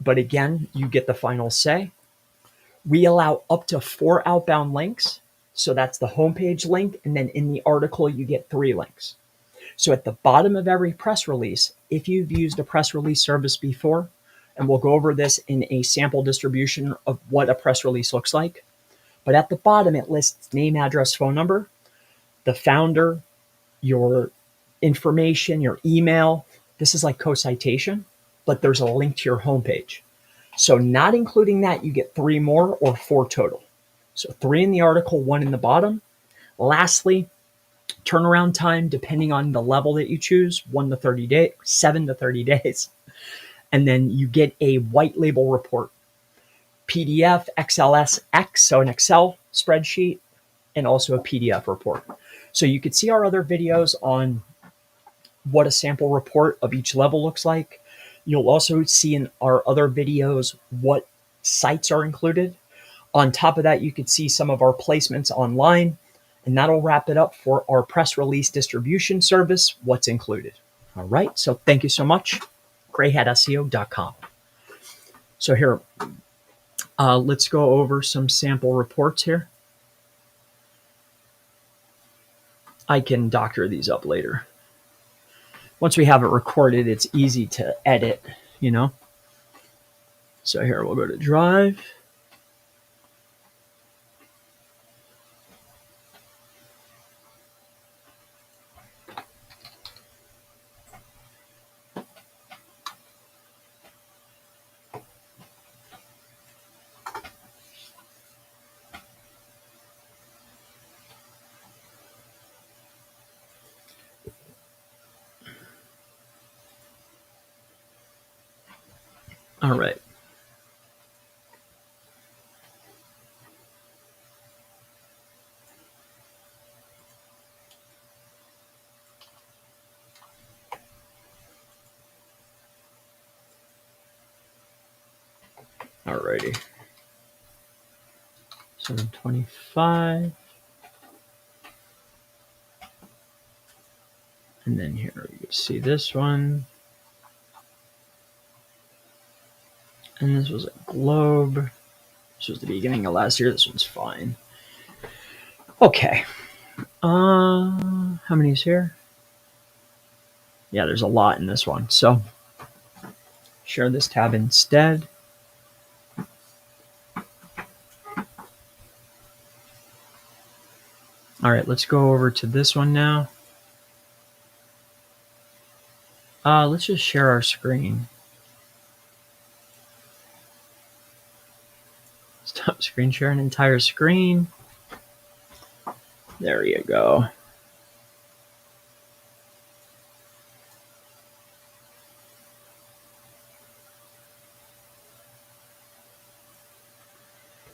but again, you get the final say. We allow up to 4 outbound links. So that's the homepage link, and then in the article, you get 3 links. So at the bottom of every press release, if you've used a press release service before, and we'll go over this in a sample distribution of what a press release looks like, but at the bottom, it lists name, address, phone number, the founder, your information, your email. This is like co-citation, but there's a link to your homepage. So not including that, you get 3 more or 4 total. So 3 in the article, 1 in the bottom. Lastly, turnaround time, depending on the level that you choose, 1 to 30 days, 7 to 30 days. And then you get a white label report, PDF, XLSX, so an Excel spreadsheet, and also a PDF report. So you could see our other videos on what a sample report of each level looks like. You'll also see in our other videos what sites are included. On top of that, you could see some of our placements online, and that'll wrap it up for our press release distribution service, what's included. All right, so thank you so much. grayhatseo.com. So here, let's go over some sample reports here. I can doctor these up later. Once we have it recorded, it's easy to edit, you know. So here, we'll go to Drive. All right. Alrighty. 725. And then here you can see this one. And this was a globe. This was the beginning of last year. This one's fine. Okay. How many is here? Yeah, there's a lot in this one. So share this tab instead. All right, let's go over to this one now. Let's just share our screen. Stop screen share an entire screen. There you go.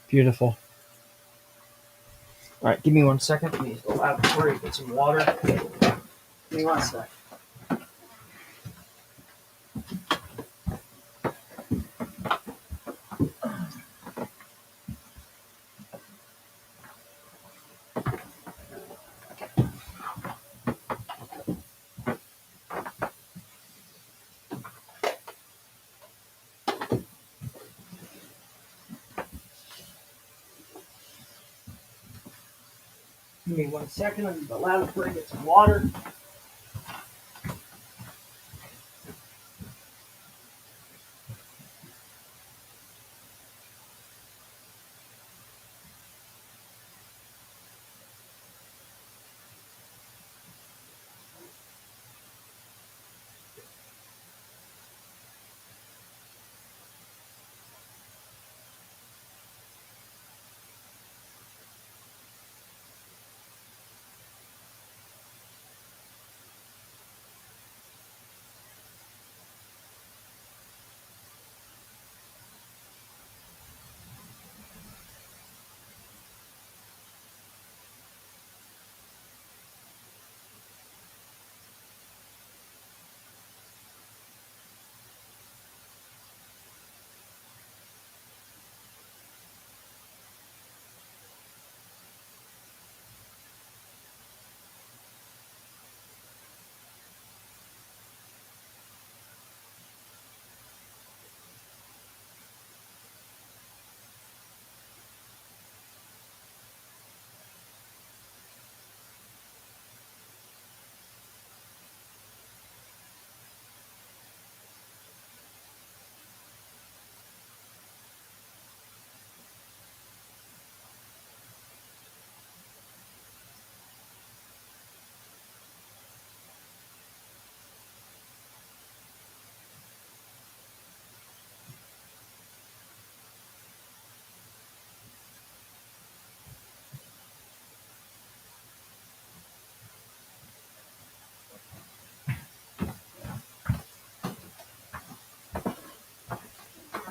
Beautiful. All right, give me 1 second. Let me go out before you get some water. Give me 1 sec. Give me 1 second. I'm go out before I get some water.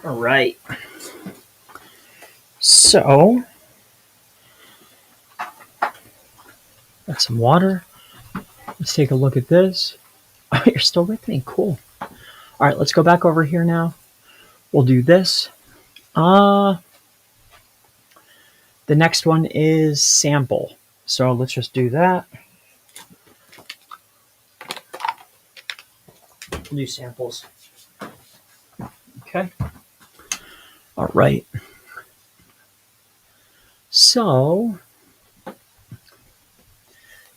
All right. So, got some water. Let's take a look at this. Oh, you're still with me. Cool. All right, let's go back over here now. We'll do this. The next one is sample. So let's just do that. We'll do samples. Okay. All right. So,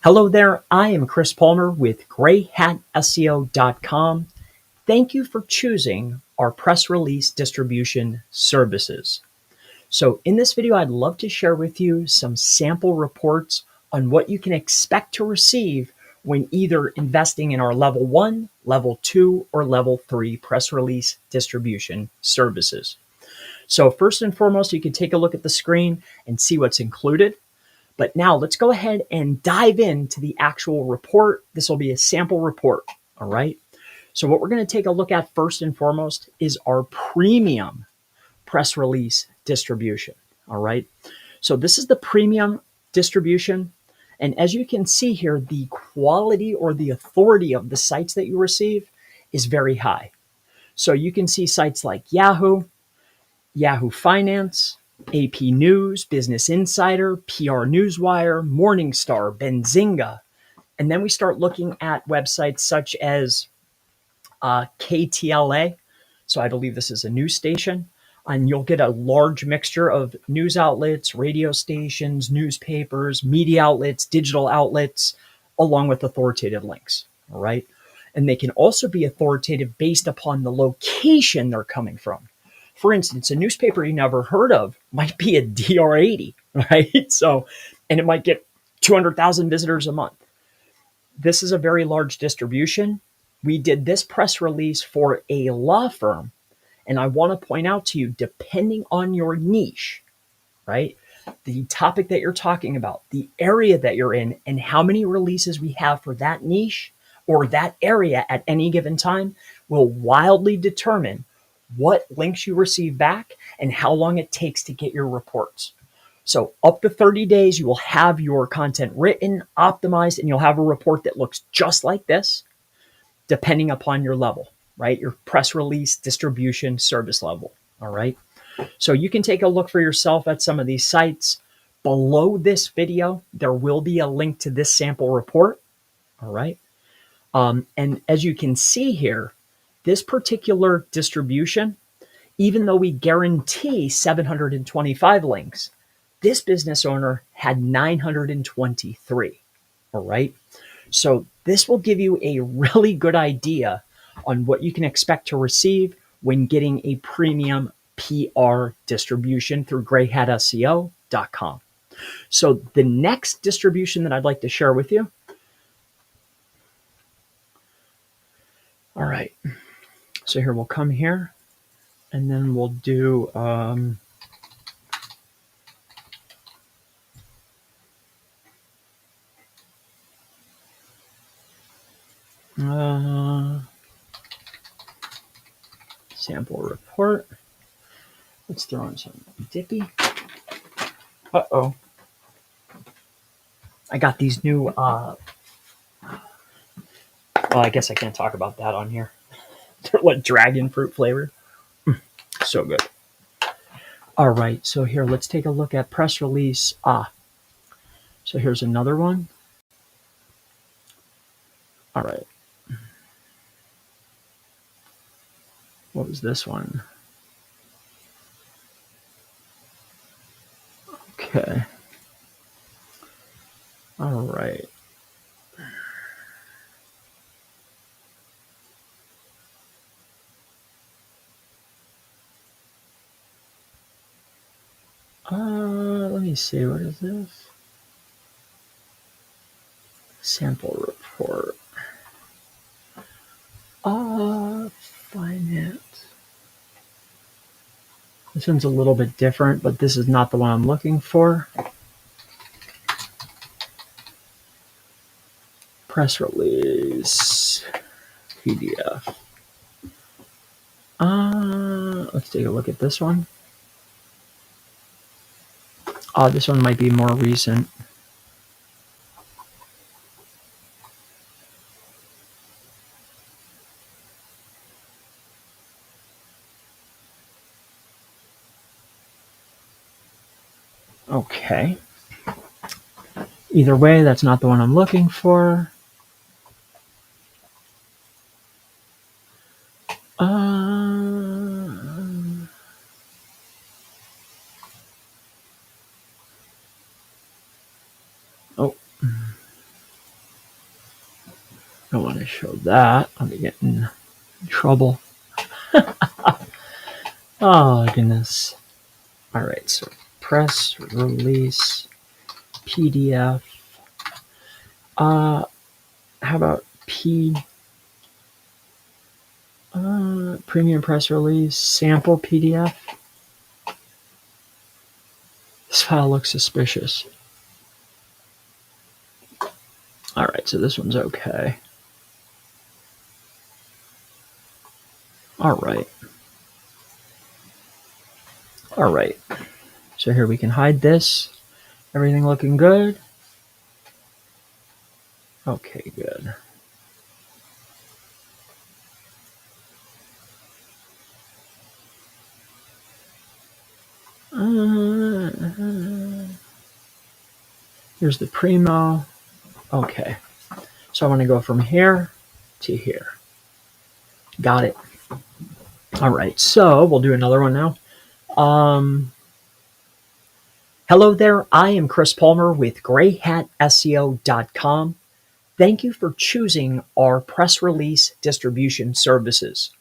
hello there. I am Chris Palmer with GrayHatSEO.com. Thank you for choosing our press release distribution services. So in this video, I'd love to share with you some sample reports on what you can expect to receive when either investing in our level 1, level 2, or level 3 press release distribution services. So first and foremost, you can take a look at the screen and see what's included. But now let's go ahead and dive into the actual report. This will be a sample report, all right? So what we're going to take a look at first and foremost is our premium press release distribution, all right? So this is the premium distribution. And as you can see here, the quality or the authority of the sites that you receive is very high. So you can see sites like Yahoo, Yahoo Finance, AP News, Business Insider, PR Newswire, Morningstar, Benzinga. And then we start looking at websites such as KTLA. So I believe this is a news station. And you'll get a large mixture of news outlets, radio stations, newspapers, media outlets, digital outlets, along with authoritative links. All right. And they can also be authoritative based upon the location they're coming from. For instance, a newspaper you never heard of might be a DR80, right? So, and it might get 200,000 visitors a month. This is a very large distribution. We did this press release for a law firm. And I want to point out to you, depending on your niche, right? The topic that you're talking about, the area that you're in, and how many releases we have for that niche or that area at any given time will wildly determine what links you receive back and how long it takes to get your reports. So up to 30 days, you will have your content written, optimized, and you'll have a report that looks just like this, depending upon your level, right? Your press release distribution service level, all right? So you can take a look for yourself at some of these sites. Below this video, there will be a link to this sample report, all right? And as you can see here, this particular distribution, even though we guarantee 725 links, this business owner had 923, all right? So this will give you a really good idea on what you can expect to receive when getting a premium PR distribution through GrayHatSEO.com. So the next distribution that I'd like to share with you. All right. So here we'll come here and then we'll do sample report. Let's throw in some Dippy. Uh-oh. I got these new, well, I guess I can't talk about that on here. They're like dragon fruit flavored. So good. All right, so here, let's take a look at press release. So here's another one. All right. What was this one? Okay. All right. Let me see. What is this? Sample report. Finance. This one's a little bit different, but this is not the one I'm looking for. Press release. PDF. Let's take a look at this one. This one might be more recent. Okay. Either way, that's not the one I'm looking for. Oh, I want to show that. I'll be getting in trouble. Oh, goodness. All right, so press release PDF. How about premium press release sample PDF? This file looks suspicious. All right, so this one's okay. All right. All right. So here we can hide this. Everything looking good. Okay, good. Here's the Primo. Okay. So I want to go from here to here. Got it. All right. So we'll do another one now. Hello there. I am Chris Palmer with grayhatseo.com. Thank you for choosing our press release distribution services.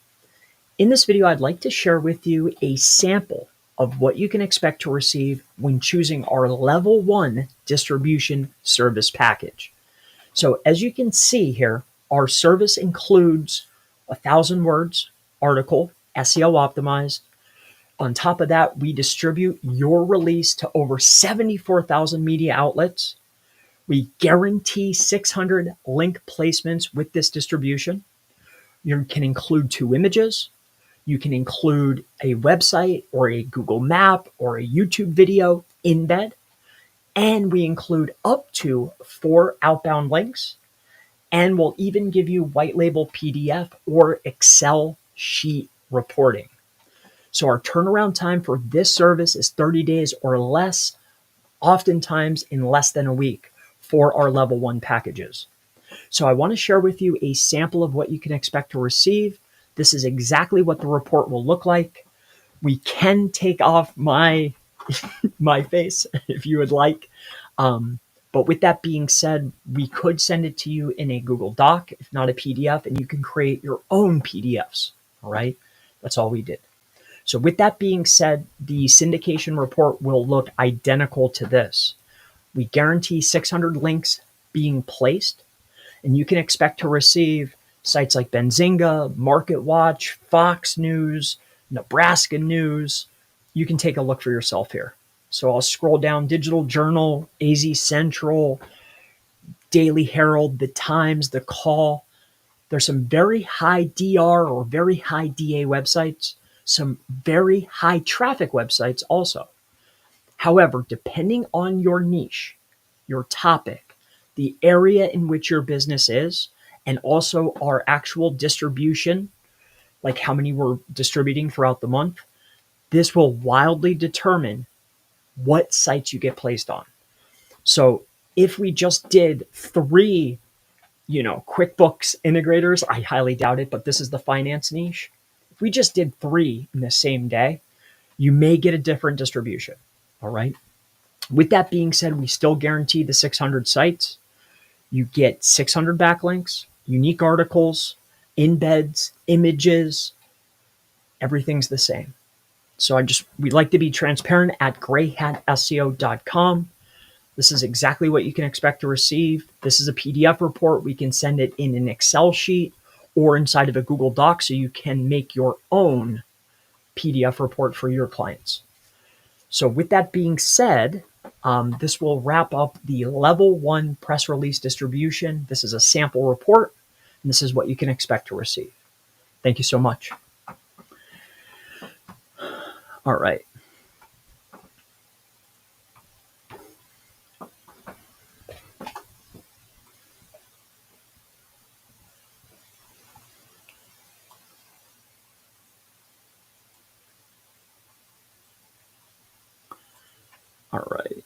In this video, I'd like to share with you a sample of what you can expect to receive when choosing our level 1 distribution service package. So as you can see here, our service includes 1,000 words article, SEO optimized. On top of that, we distribute your release to over 74,000 media outlets. We guarantee 600 link placements with this distribution. You can include 2 images. You can include a website or a Google map or a YouTube video embed. And we include up to 4 outbound links. And we'll even give you white label PDF or Excel sheet reporting. So our turnaround time for this service is 30 days or less, oftentimes in less than a week for our level 1 packages. So I want to share with you a sample of what you can expect to receive. This is exactly what the report will look like. We can take off my face if you would like. But with that being said, we could send it to you in a Google Doc, if not a PDF, and you can create your own PDFs. All right. That's all we did. So with that being said, the syndication report will look identical to this. We guarantee 600 links being placed, and you can expect to receive sites like Benzinga, MarketWatch, Fox News, Nebraska News. You can take a look for yourself here. So I'll scroll down: Digital Journal, AZ Central, Daily Herald, The Times, The Call. There's some very high DR or very high DA websites, some very high traffic websites also. However, depending on your niche, your topic, the area in which your business is, and also our actual distribution, like how many we're distributing throughout the month, this will wildly determine what sites you get placed on. So if we just did 3, QuickBooks integrators, I highly doubt it, but this is the finance niche. If we just did 3 in the same day, you may get a different distribution. All right. With that being said, we still guarantee the 600 sites. You get 600 backlinks, unique articles, embeds, images. Everything's the same. So we'd like to be transparent at grayhatseo.com. This is exactly what you can expect to receive. This is a PDF report. We can send it in an Excel sheet or inside of a Google Doc so you can make your own PDF report for your clients. So with that being said, this will wrap up the level 1 press release distribution. This is a sample report, and this is what you can expect to receive. Thank you so much. All right. All right.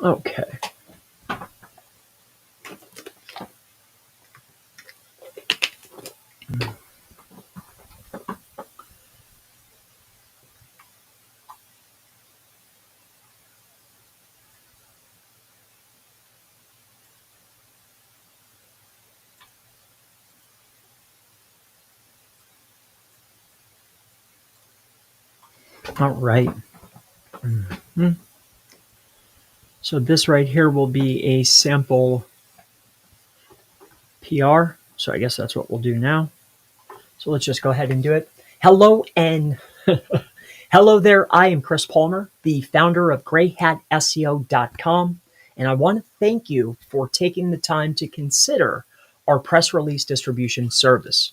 Okay. All right. So this right here will be a sample PR. So I guess that's what we'll do now. So let's just go ahead and do it. Hello and hello there. I am Chris Palmer, the founder of greyhatseo.com. And I want to thank you for taking the time to consider our press release distribution service.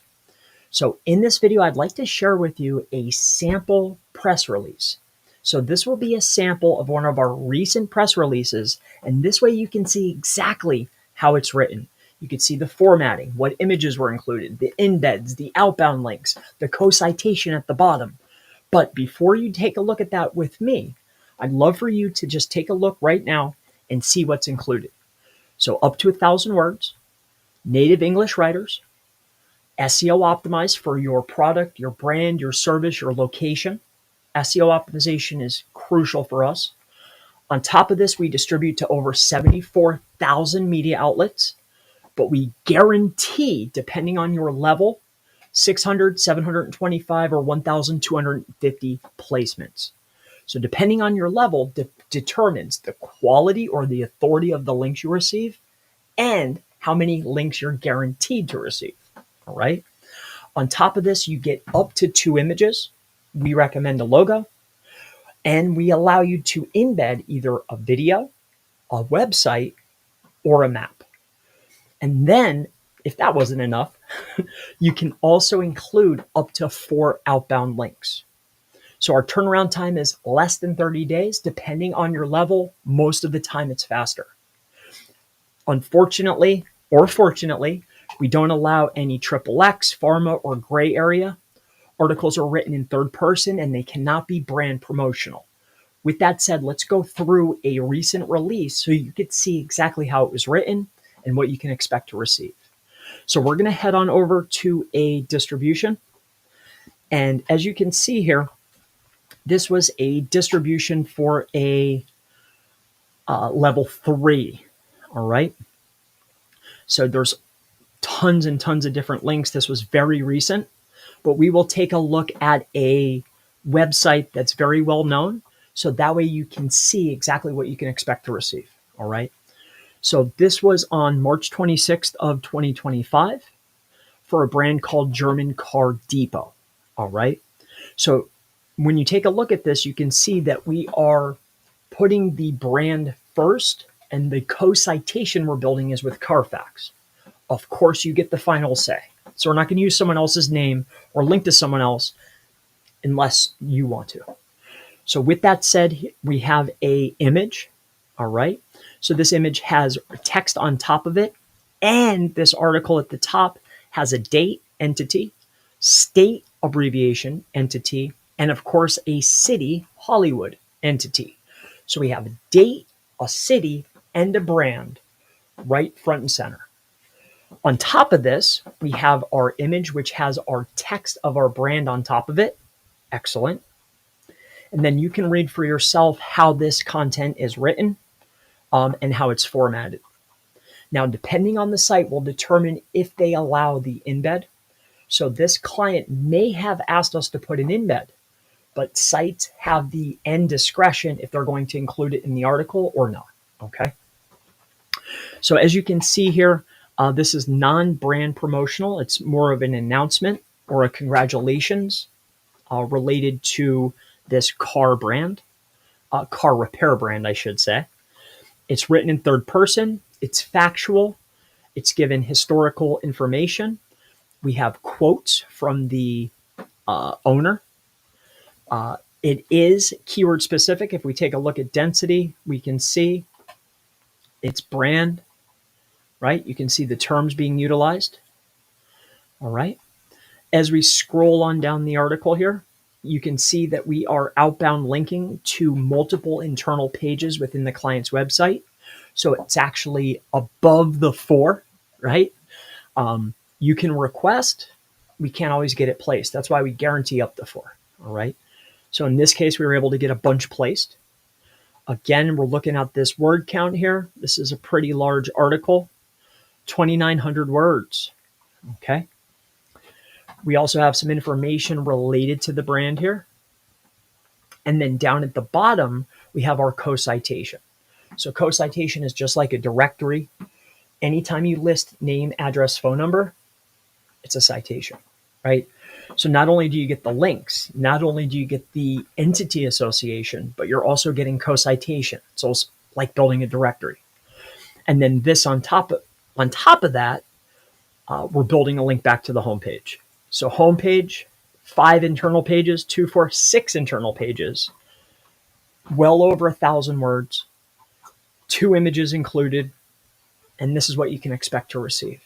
So in this video, I'd like to share with you a sample press release. So this will be a sample of one of our recent press releases, and this way you can see exactly how it's written. You can see the formatting, what images were included, the embeds, the outbound links, the co-citation at the bottom. But before you take a look at that with me, I'd love for you to just take a look right now and see what's included. So up to 1,000 words, native English writers, SEO optimized for your product, your brand, your service, your location. SEO optimization is crucial for us. On top of this, we distribute to over 74,000 media outlets, but we guarantee, depending on your level, 600, 725, or 1,250 placements. So depending on your level determines the quality or the authority of the links you receive and how many links you're guaranteed to receive. All right. On top of this, you get up to 2 images. We recommend a logo, and we allow you to embed either a video, a website, or a map. And then, if that wasn't enough, you can also include up to 4 outbound links. So our turnaround time is less than 30 days, depending on your level. Most of the time, it's faster. Unfortunately, or fortunately, we don't allow any XXX, pharma, or gray area. Articles are written in third person and they cannot be brand promotional. With that said, let's go through a recent release so you could see exactly how it was written and what you can expect to receive. So we're going to head on over to a distribution. And as you can see here, this was a distribution for a level 3. All right. So there's tons and tons of different links. This was very recent, but we will take a look at a website that's very well known. So that way you can see exactly what you can expect to receive. All right. So this was on March 26th of 2025 for a brand called German Car Depot. All right. So when you take a look at this, you can see that we are putting the brand first, and the co-citation we're building is with Carfax. Of course, you get the final say. So we're not going to use someone else's name or link to someone else unless you want to. So with that said, we have a image. All right. So this image has text on top of it, and this article at the top has a date, entity, state abbreviation, entity, and of course a city, Hollywood, entity. So we have a date, a city, and a brand right front and center. On top of this, we have our image, which has our text of our brand on top of it. Excellent. And then you can read for yourself how this content is written and how it's formatted. Now, depending on the site will determine if they allow the embed. So this client may have asked us to put an embed, but sites have the end discretion if they're going to include it in the article or not. Okay. So as you can see here, this is non-brand promotional. It's more of an announcement or a congratulations related to this car brand, car repair brand, I should say. It's written in third person. It's factual. It's given historical information. We have quotes from the owner. It is keyword specific. If we take a look at density, we can see it's brand, right? You can see the terms being utilized. All right. As we scroll on down the article here, you can see that we are outbound linking to multiple internal pages within the client's website. So it's actually above the 4, right? You can request. We can't always get it placed. That's why we guarantee up to 4. All right. So in this case, we were able to get a bunch placed. Again, we're looking at this word count here. This is a pretty large article, 2,900 words. Okay. We also have some information related to the brand here. And then down at the bottom, we have our co-citation. So co-citation is just like a directory. Anytime you list name, address, phone number, it's a citation, right? So not only do you get the links, not only do you get the entity association, but you're also getting co-citation. So it's like building a directory. And then this on top of that, we're building a link back to the homepage. So homepage, 5 internal pages, 2, 4, 6 internal pages, well over 1,000 words, 2 images included, and this is what you can expect to receive.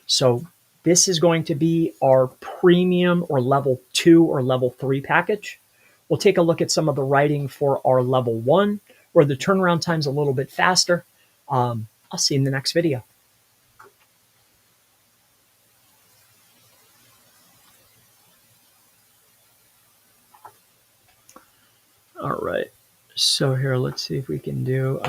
So this is going to be our premium or level 2 or level 3 package. We'll take a look at some of the writing for our level 1, where the turnaround time's a little bit faster. I'll see you in the next video. All right. So here, let's see if we can do...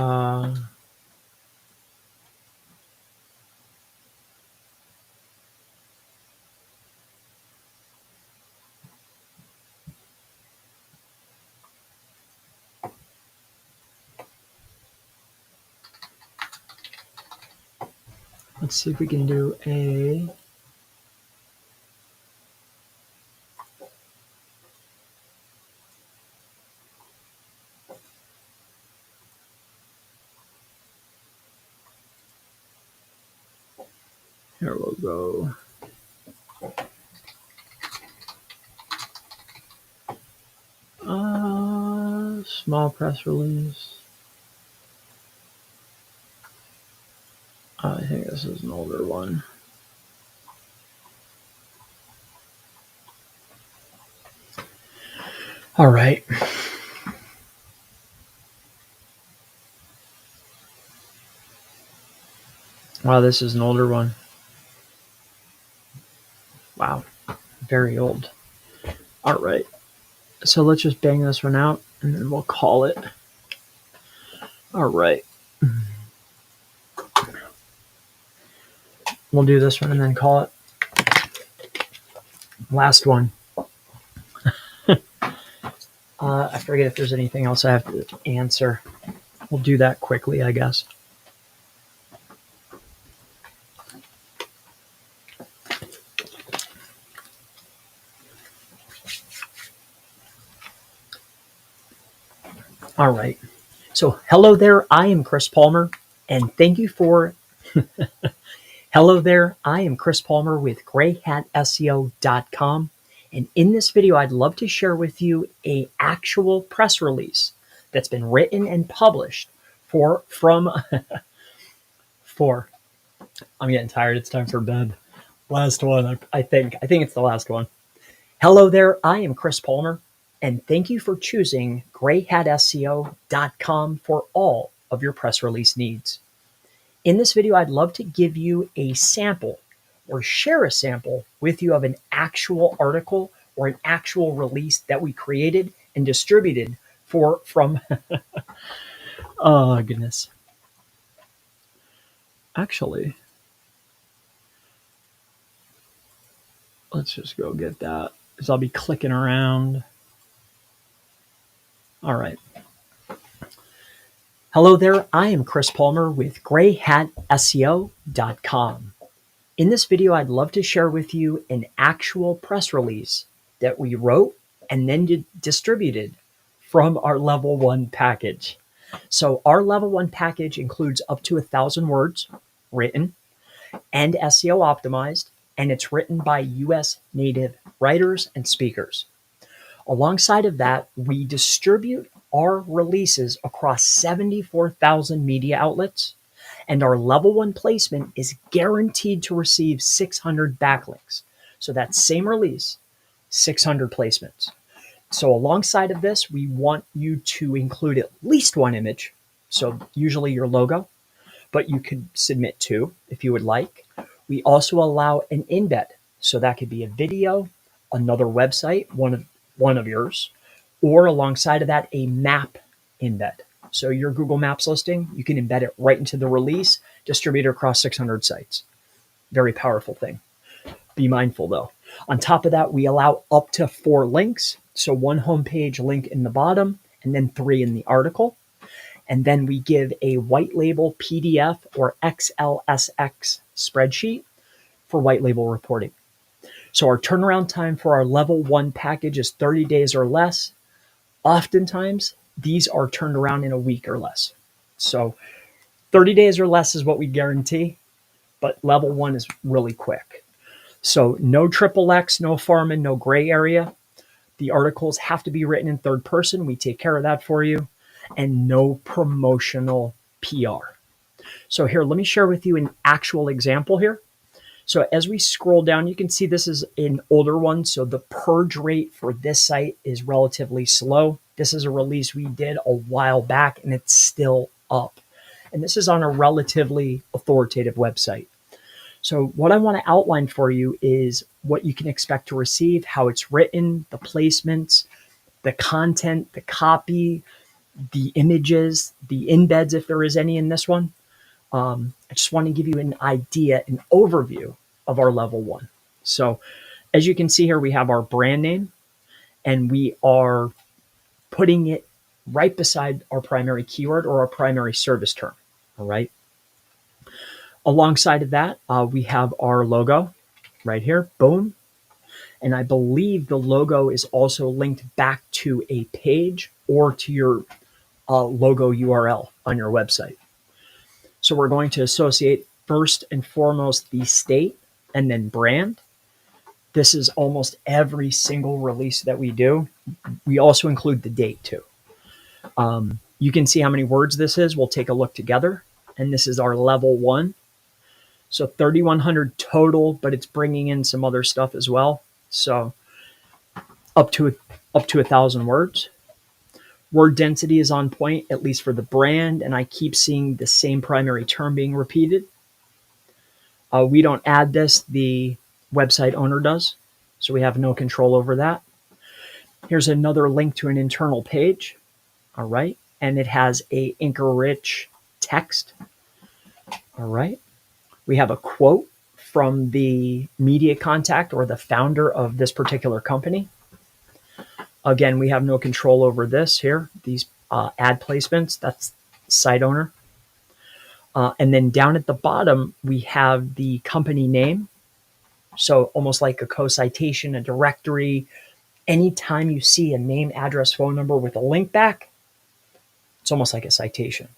let's see if we can do a... Here we'll go. Small press release. I think this is an older one. All right. Wow, this is an older one. Wow, very old. All right. So let's just bang this one out and then we'll call it. All right. We'll do this one and then call it. Last one. I forget if there's anything else I have to answer. We'll do that quickly, I guess. All right. So hello there. I am Chris Palmer, and thank you for... Hello there. I am Chris Palmer with grayhatseo.com. And in this video, I'd love to share with you a actual press release that's been written and published from I'm getting tired. It's time for bed. Last one. I think it's the last one. Hello there. I am Chris Palmer, and thank you for choosing grayhatseo.com for all of your press release needs. In this video, I'd love to give you a sample or share a sample with you of an actual article or an actual release that we created and distributed from oh goodness. Actually, Let's just go get that because I'll be clicking around. All right. Hello there. I am Chris Palmer with grayhatseo.com. In this video, I'd love to share with you an actual press release that we wrote and then distributed from our level 1 package. So our level 1 package includes up to 1,000 words written and SEO optimized, and it's written by US native writers and speakers. Alongside of that, we distribute our releases across 74,000 media outlets, and our level 1 placement is guaranteed to receive 600 backlinks. So that same release, 600 placements. So alongside of this, we want you to include at least one image. So usually your logo, but you could submit 2 if you would like. We also allow an embed. So that could be a video, another website, one of yours, or alongside of that, a map embed. So your Google Maps listing, you can embed it right into the release, distribute it across 600 sites. Very powerful thing. Be mindful though. On top of that, we allow up to 4 links. So 1 homepage link in the bottom and then 3 in the article. And then we give a white label PDF or XLSX spreadsheet for white label reporting. So our turnaround time for our level 1 package is 30 days or less. Oftentimes, these are turned around in a week or less. So 30 days or less is what we guarantee, but level 1 is really quick. So no triple X, no Farman, no gray area. The articles have to be written in third person. We take care of that for you. And no promotional PR. So here, let me share with you an actual example here. So as we scroll down, you can see this is an older one. So the purge rate for this site is relatively slow. This is a release we did a while back and it's still up. And this is on a relatively authoritative website. So what I want to outline for you is what you can expect to receive, how it's written, the placements, the content, the copy, the images, the embeds, if there is any in this one. I just want to give you an idea, an overview of our level 1. So as you can see here, we have our brand name and we are putting it right beside our primary keyword or our primary service term. All right. Alongside of that, we have our logo right here. Boom. And I believe the logo is also linked back to a page or to your logo URL on your website. So we're going to associate first and foremost the state and then brand. This is almost every single release that we do. We also include the date too. You can see how many words this is. We'll take a look together. And this is our level 1. So 3,100 total, but it's bringing in some other stuff as well. So up to 1,000 words. Word density is on point, at least for the brand, and I keep seeing the same primary term being repeated. We don't add this, the website owner does, so we have no control over that. Here's another link to an internal page, all right, and it has a anchor-rich text, all right. We have a quote from the media contact or the founder of this particular company. Again, we have no control over this here, these ad placements, that's site owner. And then down at the bottom, we have the company name. So almost like a co-citation, a directory. Anytime you see a name, address, phone number with a link back, it's almost like a citation.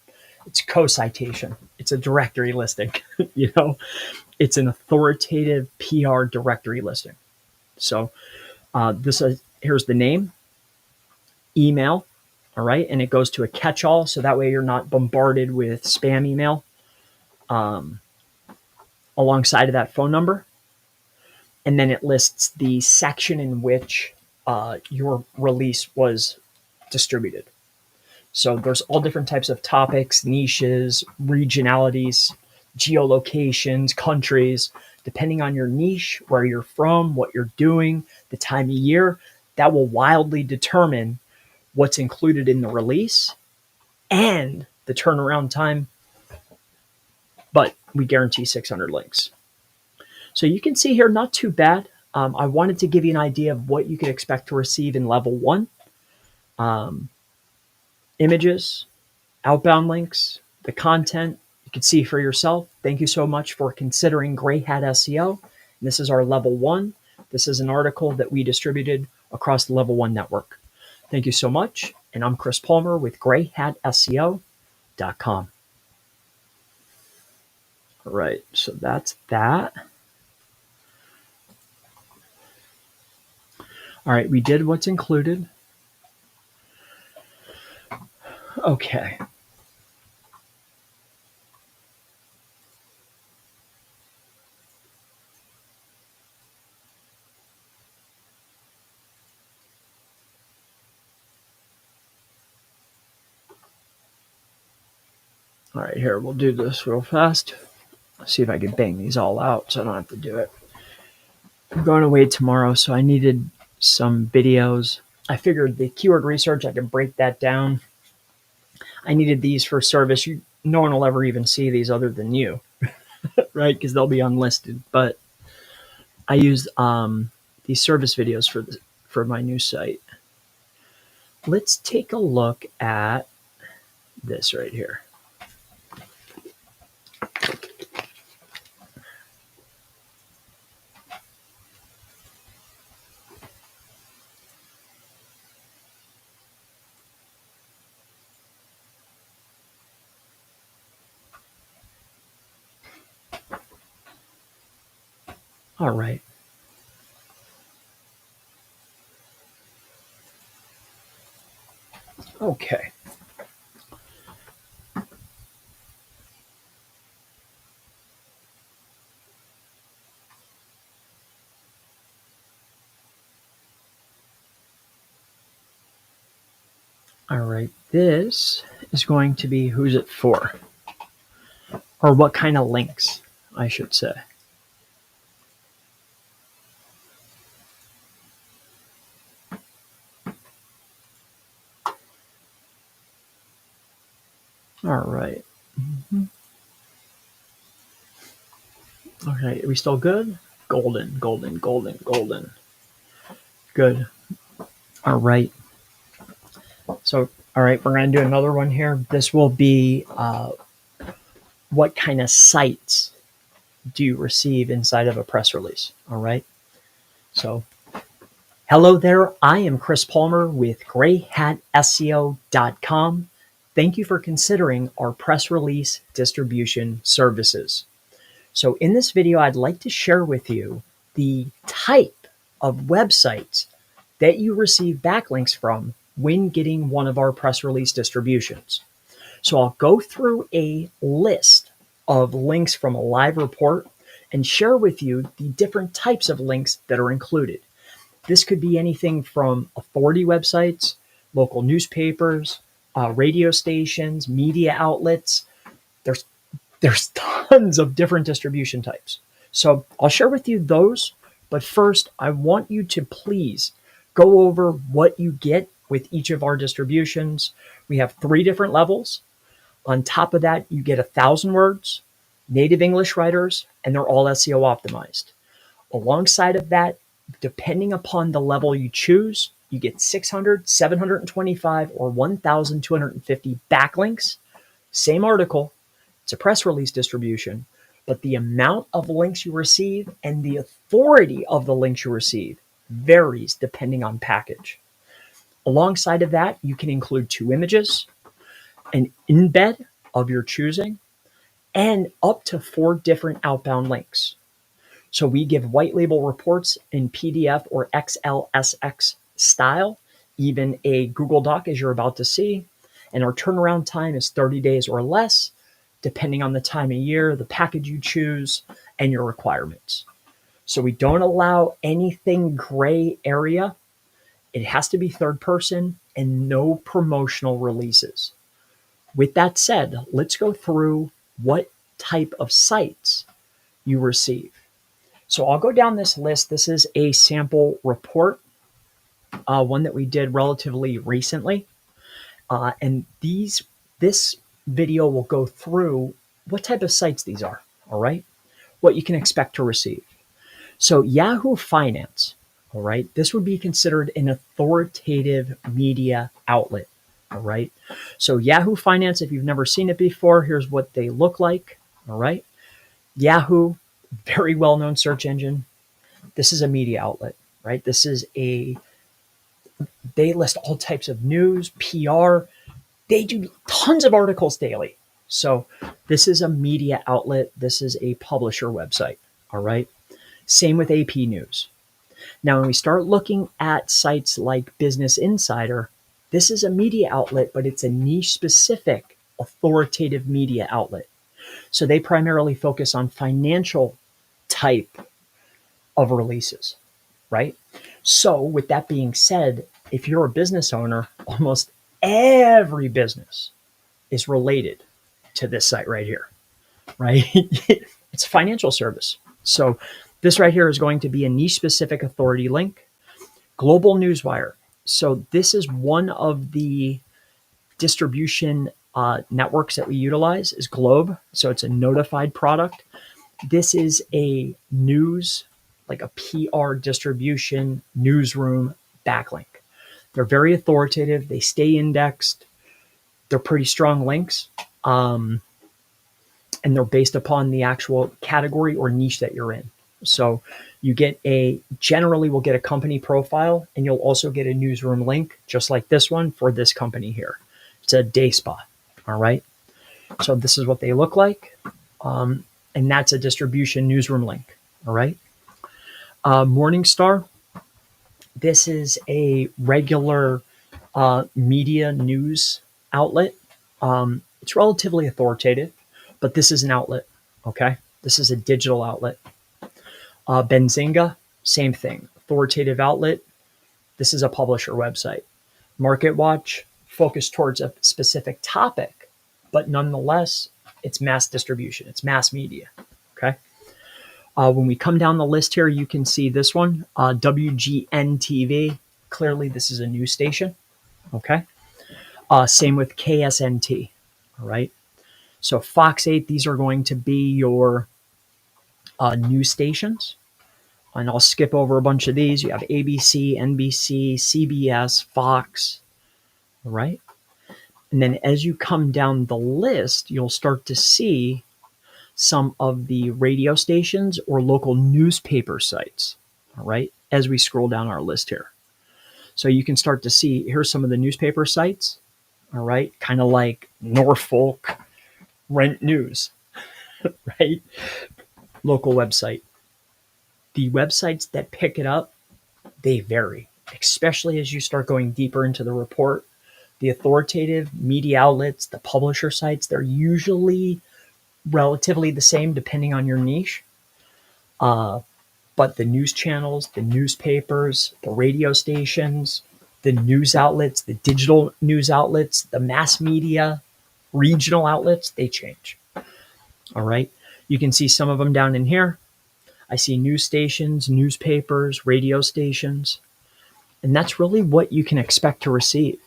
It's co-citation. It's a directory listing, you know, it's an authoritative PR directory listing. So here's the name, email, all right, and it goes to a catch-all, so that way you're not bombarded with spam email. Alongside of that, phone number, and then it lists the section in which your release was distributed. So there's all different types of topics, niches, regionalities, geolocations, countries, depending on your niche, where you're from, what you're doing, the time of year, that will wildly determine what's included in the release and the turnaround time. But we guarantee 600 links. So you can see here, not too bad. I wanted to give you an idea of what you could expect to receive in level 1. Images, outbound links, the content, you can see for yourself. Thank you so much for considering Gray Hat SEO. This is our level 1. This is an article that we distributed across the level 1 network. Thank you so much. And I'm Chris Palmer with grayhatseo.com. All right, so that's that. All right, we did what's included. Okay. All right, here, we'll do this real fast. See if I can bang these all out so I don't have to do it. I'm going away tomorrow, so I needed some videos. I figured the keyword research, I could break that down. I needed these for service. No one will ever even see these other than you, right? Because they'll be unlisted. But I used these service videos for my new site. Let's take a look at this right here. All right. Okay. All right. This is going to be who's it for? Or what kind of links, I should say. All right. Okay, are we still good? Golden, golden, golden, golden. Good. All right. So, all right, we're going to do another one here. This will be what kind of sites do you receive inside of a press release? All right. So, hello there. I am Chris Palmer with grayhatseo.com. Thank you for considering our press release distribution services. So in this video, I'd like to share with you the type of websites that you receive backlinks from when getting one of our press release distributions. So I'll go through a list of links from a live report and share with you the different types of links that are included. This could be anything from authority websites, local newspapers, radio stations, media outlets. There's tons of different distribution types. So I'll share with you those, but first I want you to please go over what you get with each of our distributions. We have 3 different levels. On top of that, you get 1,000 words, native English writers, and they're all SEO optimized. Alongside of that, depending upon the level you choose, you get 600, 725, or 1,250 backlinks. Same article. It's a press release distribution, but the amount of links you receive and the authority of the links you receive varies depending on package. Alongside of that, you can include 2 images, an embed of your choosing, and up to 4 different outbound links. So we give white label reports in PDF or XLSX style, even a Google Doc as you're about to see, and our turnaround time is 30 days or less, depending on the time of year, the package you choose, and your requirements. So we don't allow anything gray area. It has to be third person and no promotional releases. With that said, let's go through what type of sites you receive. So I'll go down this list. This is a sample report, one that we did relatively recently. And this video will go through what type of sites these are, all right? What you can expect to receive. So Yahoo Finance, all right, this would be considered an authoritative media outlet, all right? So Yahoo Finance, if you've never seen it before, here's what they look like, all right? Yahoo, very well-known search engine. This is a media outlet, right? They list all types of news, PR. They do tons of articles daily. So this is a media outlet. This is a publisher website, all right? Same with AP News. Now, when we start looking at sites like Business Insider, this is a media outlet, but it's a niche-specific authoritative media outlet. So they primarily focus on financial type of releases, right? So with that being said, if you're a business owner, almost every business is related to this site right here, right? It's a financial service. So this right here is going to be a niche specific authority link. Global Newswire. So this is one of the distribution networks that we utilize is Globe. So it's a notified product. This is a news, like a PR distribution newsroom backlink. They're very authoritative. They stay indexed. They're pretty strong links. And they're based upon the actual category or niche that you're in. So you generally will get a company profile, and you'll also get a newsroom link, just like this one for this company here. It's a day spa. All right. So this is what they look like. And that's a distribution newsroom link. All right. Morningstar. This is a regular media news outlet. It's relatively authoritative, but this is an outlet. Okay. This is a digital outlet. Benzinga, same thing. Authoritative outlet. This is a publisher website. MarketWatch, focused towards a specific topic, but nonetheless, it's mass distribution. It's mass media. Okay. When we come down the list here, you can see this one, WGN TV. Clearly, this is a news station. Okay. Same with KSNT. All right. So Fox 8, these are going to be your news stations. And I'll skip over a bunch of these. You have ABC, NBC, CBS, Fox. All right. And then as you come down the list, you'll start to see some of the radio stations or local newspaper sites. All right. As we scroll down our list here. So you can start to see, here's some of the newspaper sites. All right. Kind of like Norfolk Rent News, right? Local website. The websites that pick it up, they vary, especially as you start going deeper into the report. The authoritative media outlets, the publisher sites, they're usually relatively the same depending on your niche. But the news channels, the newspapers, the radio stations, the news outlets, the digital news outlets, the mass media, regional outlets, they change. All right. You can see some of them down in here. I see news stations, newspapers, radio stations, and that's really what you can expect to receive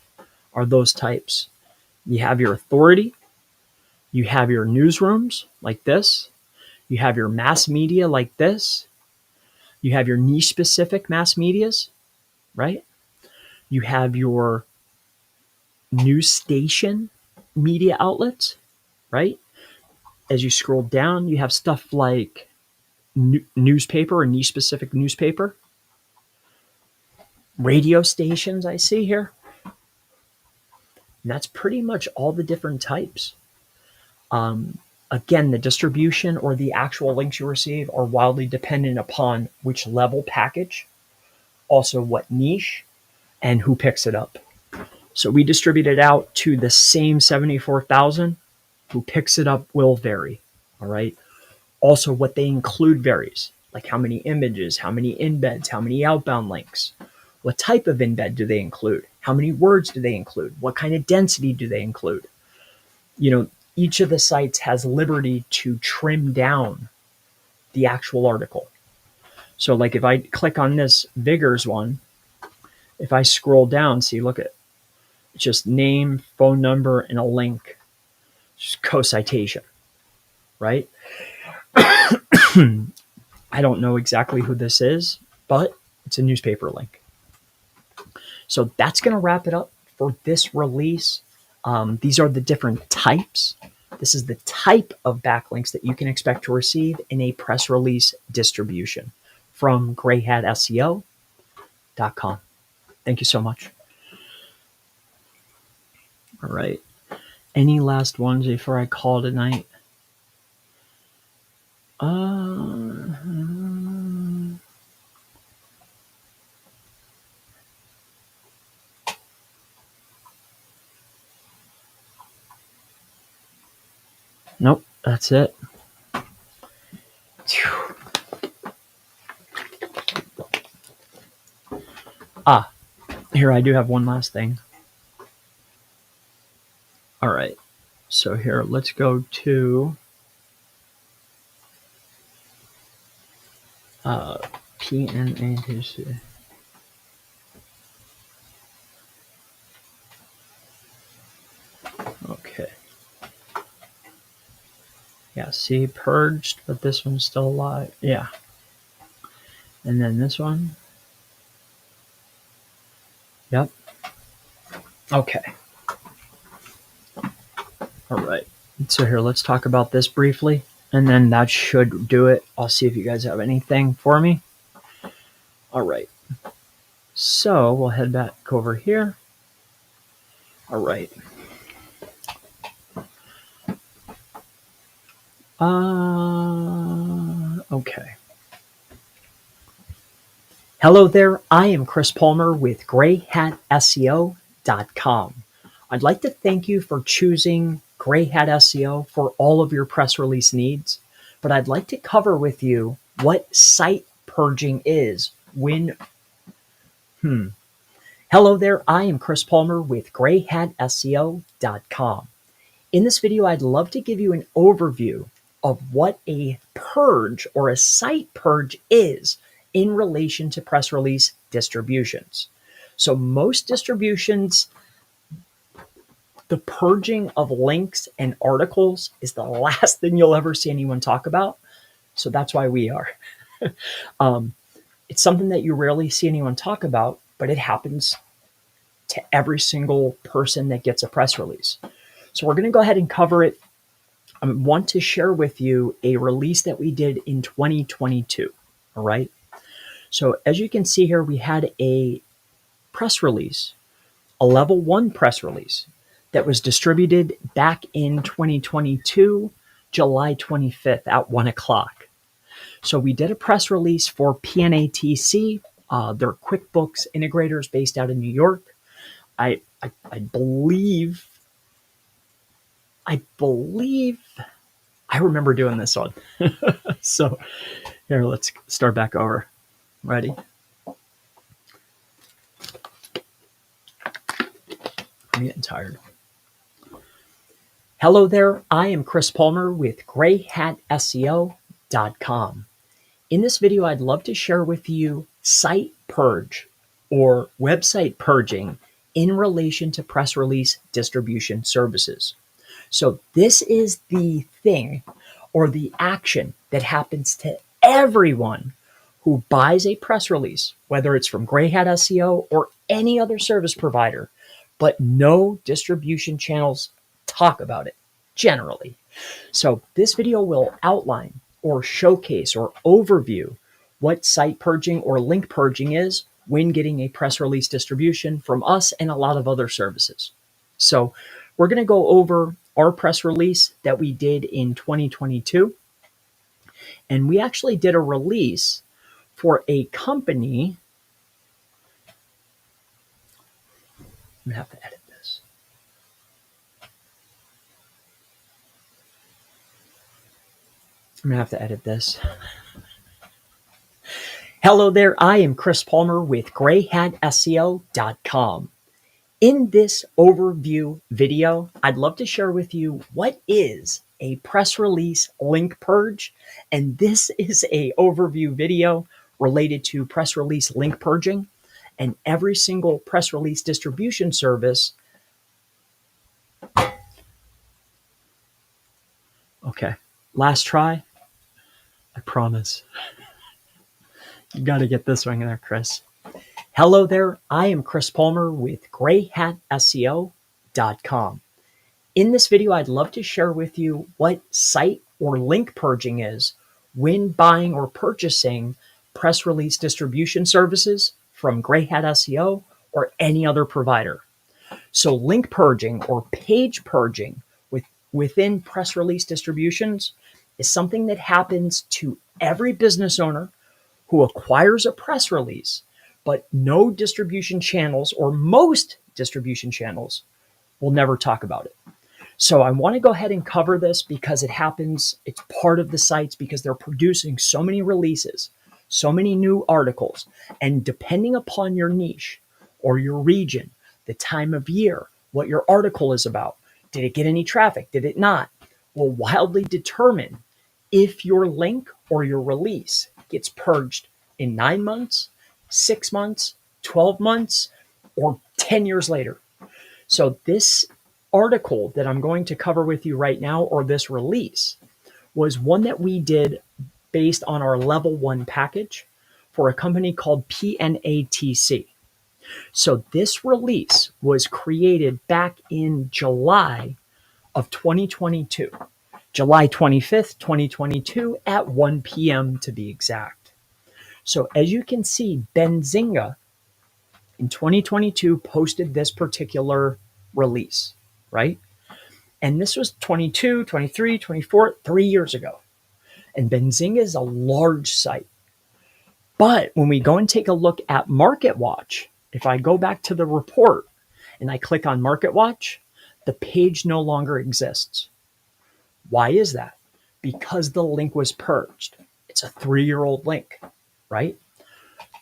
are those types. You have your authority, you have your newsrooms like this, you have your mass media like this, you have your niche specific mass medias, right? You have your news station media outlets, right? As you scroll down, you have stuff like newspaper or niche specific newspaper, radio stations I see here. And that's pretty much all the different types. Again, the distribution or the actual links you receive are wildly dependent upon which level package, also what niche, and who picks it up. So we distribute it out to the same 74,000. Who picks it up will vary. All right. Also, what they include varies, like how many images, how many embeds, how many outbound links. What type of embed do they include? How many words do they include? What kind of density do they include? You know, each of the sites has liberty to trim down the actual article. So like if I click on this Vigors one, if I scroll down, see, look at it. It's just name, phone number, and a link. Just co-citation, right? I don't know exactly who this is, but it's a newspaper link. So that's going to wrap it up for this release. These are the different types. This is the type of backlinks that you can expect to receive in a press release distribution from grayhatseo.com. Thank you so much. All right. Any last ones before I call it a night? Nope, that's it. Here, I do have one last thing. All right. So here, let's go to PNA. Okay. Yeah, see, purged, but this one's still alive. Yeah. And then this one. Yep. Okay. All right. So here, let's talk about this briefly, and then that should do it. I'll see if you guys have anything for me. All right. So we'll head back over here. All right. Okay. Hello there. I am Chris Palmer with grayhatseo.com. I'd like to thank you for choosing Gray Hat SEO for all of your press release needs, but I'd like to cover with you what site purging is when... Hello there. I am Chris Palmer with grayhatseo.com. In this video, I'd love to give you an overview of what a purge or a site purge is in relation to press release distributions. So most distributions, the purging of links and articles is the last thing you'll ever see anyone talk about. So that's why we are. It's something that you rarely see anyone talk about, but it happens to every single person that gets a press release. So we're going to go ahead and cover it. I want to share with you a release that we did in 2022. All right. So as you can see here, we had a press release, a level 1 press release that was distributed back in 2022, July 25th at 1 o'clock. So we did a press release for PNATC. They're QuickBooks integrators based out of New York. I believe I remember doing this one. So here, let's start back over. Ready? I'm getting tired. Hello there. I am Chris Palmer with grayhatseo.com. In this video, I'd love to share with you site purge or website purging in relation to press release distribution services. So this is the thing or the action that happens to everyone who buys a press release, whether it's from Gray Hat SEO or any other service provider, but no distribution channels talk about it generally. So this video will outline or showcase or overview what site purging or link purging is when getting a press release distribution from us and a lot of other services. So we're going to go over our press release that we did in 2022. And we actually did a release for a company. I'm going to have to edit this. Hello there. I am Chris Palmer with grayhatseo.com. In this overview video, I'd love to share with you what is a press release link purge. And this is a overview video related to press release link purging and every single press release distribution service. Okay, last try. I promise. You got to get this one in there, Chris. Hello there. I am Chris Palmer with GrayHatSEO.com. In this video, I'd love to share with you what site or link purging is when buying or purchasing press release distribution services from Gray Hat SEO or any other provider. So link purging or page purging within press release distributions is something that happens to every business owner who acquires a press release, but no distribution channels or most distribution channels will never talk about it. So I want to go ahead and cover this because it happens, it's part of the sites because they're producing so many releases, so many new articles, and depending upon your niche or your region, the time of year, what your article is about, did it get any traffic, did it not, will wildly determine if your link or your release gets purged in 9 months, 6 months, 12 months, or 10 years later. So this article that I'm going to cover with you right now, or this release, was one that we did based on our level 1 package for a company called PNATC. So this release was created back in July of 2022, July 25th, 2022 at 1 p.m. to be exact. So as you can see, Benzinga in 2022 posted this particular release, right? And this was 22, 23, 24, 3 years ago. And Benzinga is a large site. But when we go and take a look at MarketWatch, if I go back to the report and I click on MarketWatch, the page no longer exists. Why is that? Because the link was purged. It's a 3-year-old link, right?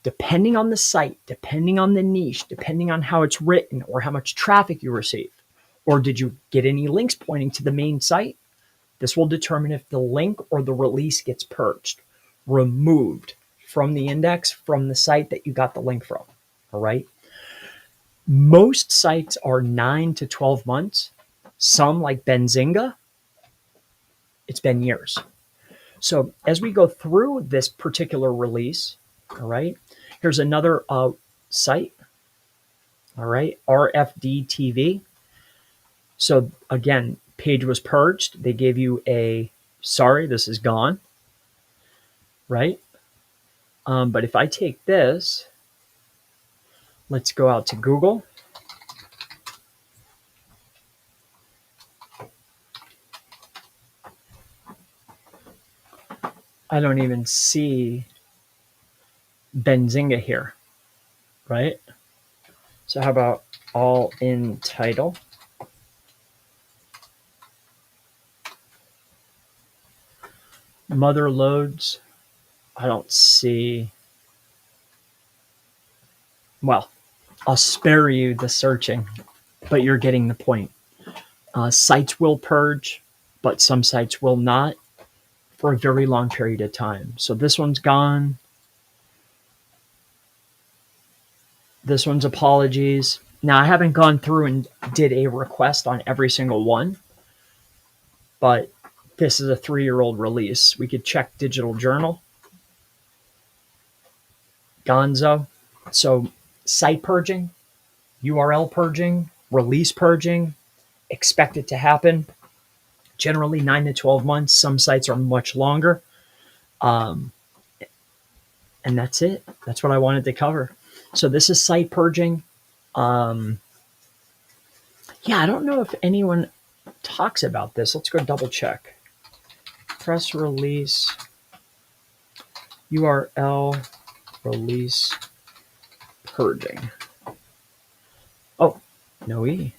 Depending on the site, depending on the niche, depending on how it's written or how much traffic you receive, or did you get any links pointing to the main site? This will determine if the link or the release gets purged, removed from the index, from the site that you got the link from, all right? Most sites are 9 to 12 months. Some, like Benzinga, it's been years. So as we go through this particular release, all right, here's another site, all right, RFD TV. So again, page was purged. They gave you a, sorry, this is gone, right? But if I take this, let's go out to Google. I don't even see Benzinga here, right? So how about all in title? Mother loads, I don't see. Well, I'll spare you the searching, but you're getting the point. Sites will purge, but some sites will not for a very long period of time. So this one's gone. This one's apologies. Now, I haven't gone through and did a request on every single one, but this is a 3-year-old release. We could check Digital Journal, Gonzo. So site purging, URL purging, release purging, expect it to happen. Generally 9 to 12 months. Some sites are much longer. And that's it. That's what I wanted to cover. So this is site purging. Yeah, I don't know if anyone talks about this. Let's go double check. Press release, URL release purging. Oh, no E.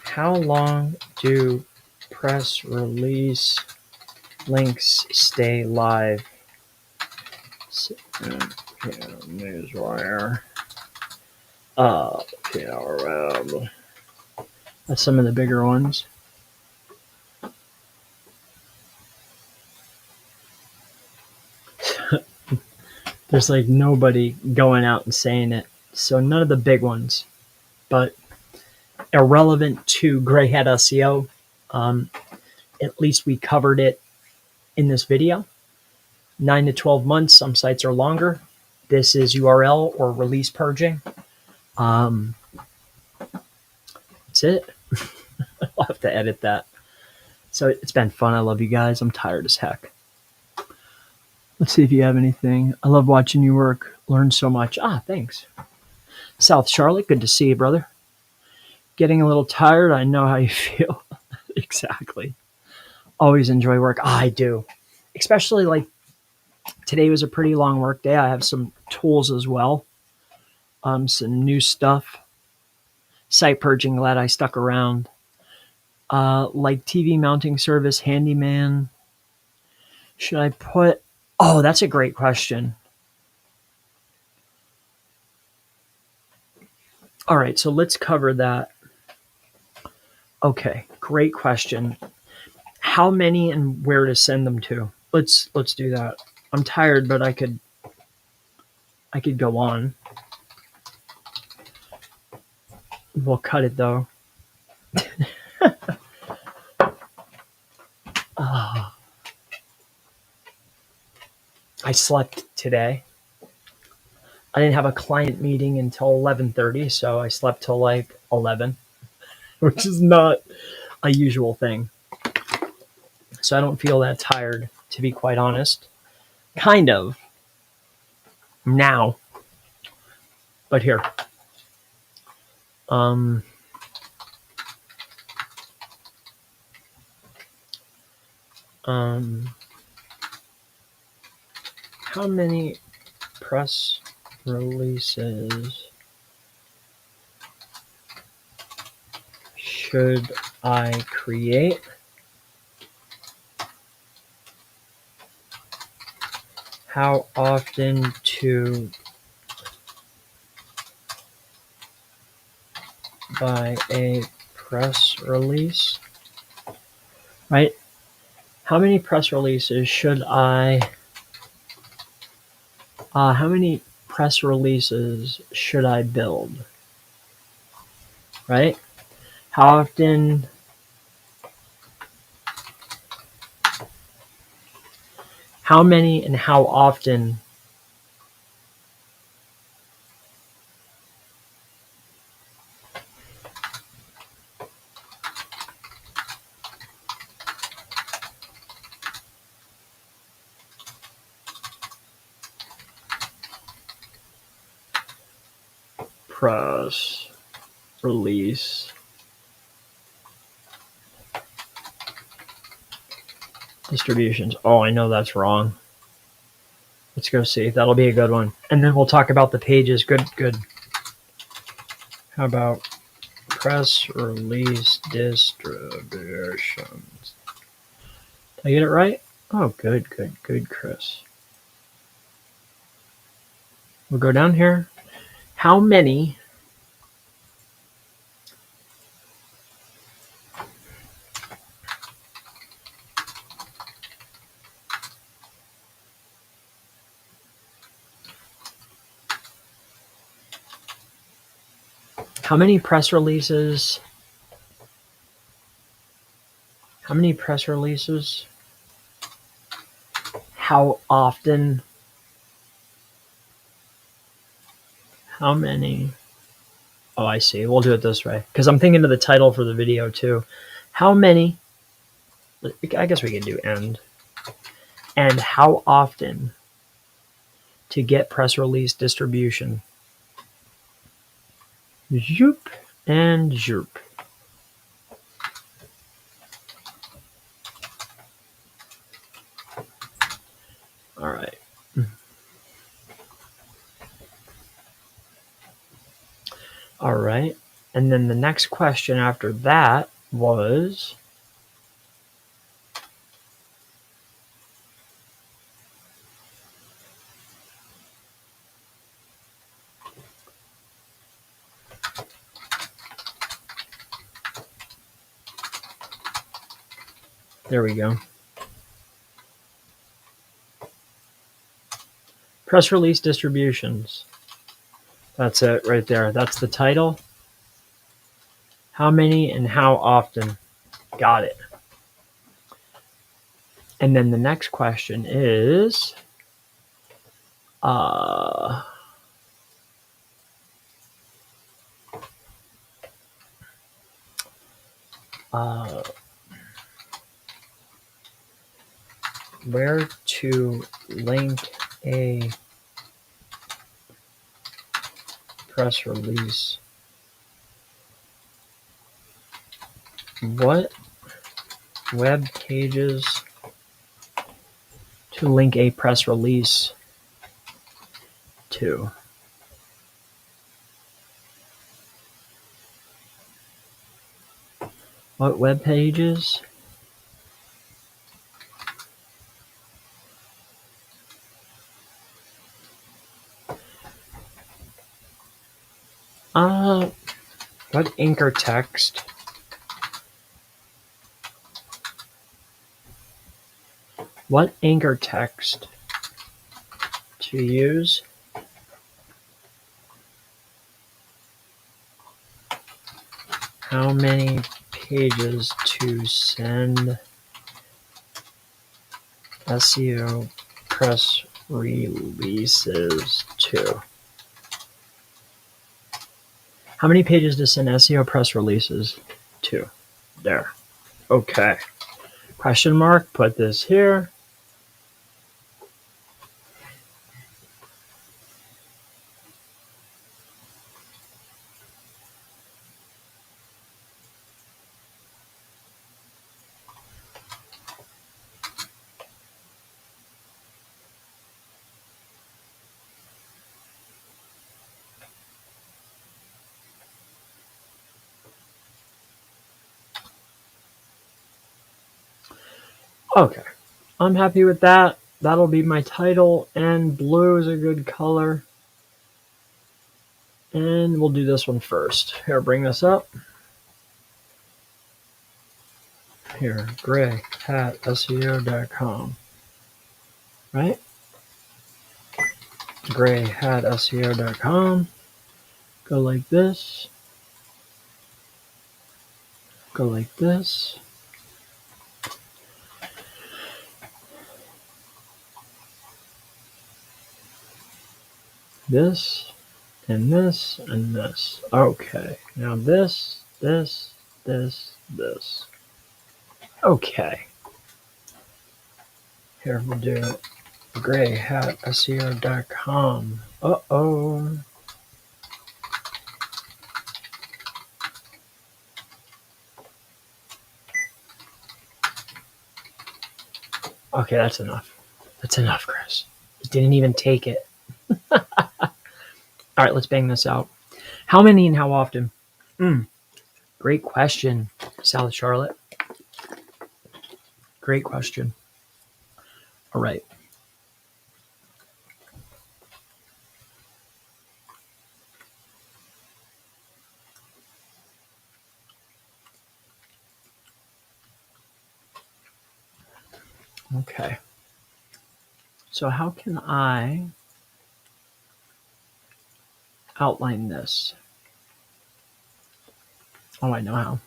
How long do press release links stay live? Newswire. PRM. That's some of the bigger ones. There's like nobody going out and saying it. So none of the big ones, but irrelevant to Gray Hat SEO. At least we covered it in this video. 9 to 12 months. Some sites are longer. This is URL or release purging. That's it. I'll have to edit that. So it's been fun. I love you guys. I'm tired as heck. Let's see if you have anything. I love watching you work. Learn so much. Thanks. South Charlotte, good to see you, brother. Getting a little tired. I know how you feel. Exactly. Always enjoy work. I do. Especially like today was a pretty long work day. I have some tools as well. Some new stuff. Site purging, glad I stuck around. Like TV mounting service, handyman. Should I put... Oh, that's a great question. All right, so let's cover that. Okay, great question. How many and where to send them to? Let's do that. I'm tired, but I could go on. We'll cut it though. I slept today. I didn't have a client meeting until 11:30, so I slept till like 11, which is not a usual thing. So I don't feel that tired, to be quite honest. Kind of. Now. But here. How many press releases should I create? How often to buy a press release? Right? How many press releases should I... how many press releases should I build? Right? How often... How many and how often press release distributions? Oh, I know that's wrong. Let's go see. That'll be a good one. And then we'll talk about the pages. Good. How about press release distributions? Did I get it right? Oh, good, Chris. We'll go down here. How many press releases? How many press releases? How often? How many? Oh, I see. We'll do it this way because I'm thinking of the title for the video too. How many? I guess we can do end. And how often to get press release distribution? Zoop and zoop. All right. All right. And then the next question after that was... There we go. Press release distributions. That's it right there. That's the title. How many and how often? Got it. And then the next question is, where to link a press release. What web pages to link a press release to? What web pages? What anchor text? What anchor text to use? How many pages to send SEO press releases to? How many pages to send SEO press releases to? There. Okay. Question mark. Put this here. Okay. I'm happy with that. That'll be my title, and blue is a good color. And we'll do this one first. Here, bring this up. Here, gray hat SEO.com. Right? Gray hat SEO.com. Go like this. Go like this. This, and this, and this. Okay. Now this, this, this. Okay. Here we'll do grayhatseo.com. Uh-oh. Okay, that's enough. That's enough, Chris. You didn't even take it. All right, let's bang this out. How many and how often? Great question, South Charlotte. Great question. All right. Okay. So how can I outline this? Oh, I know how.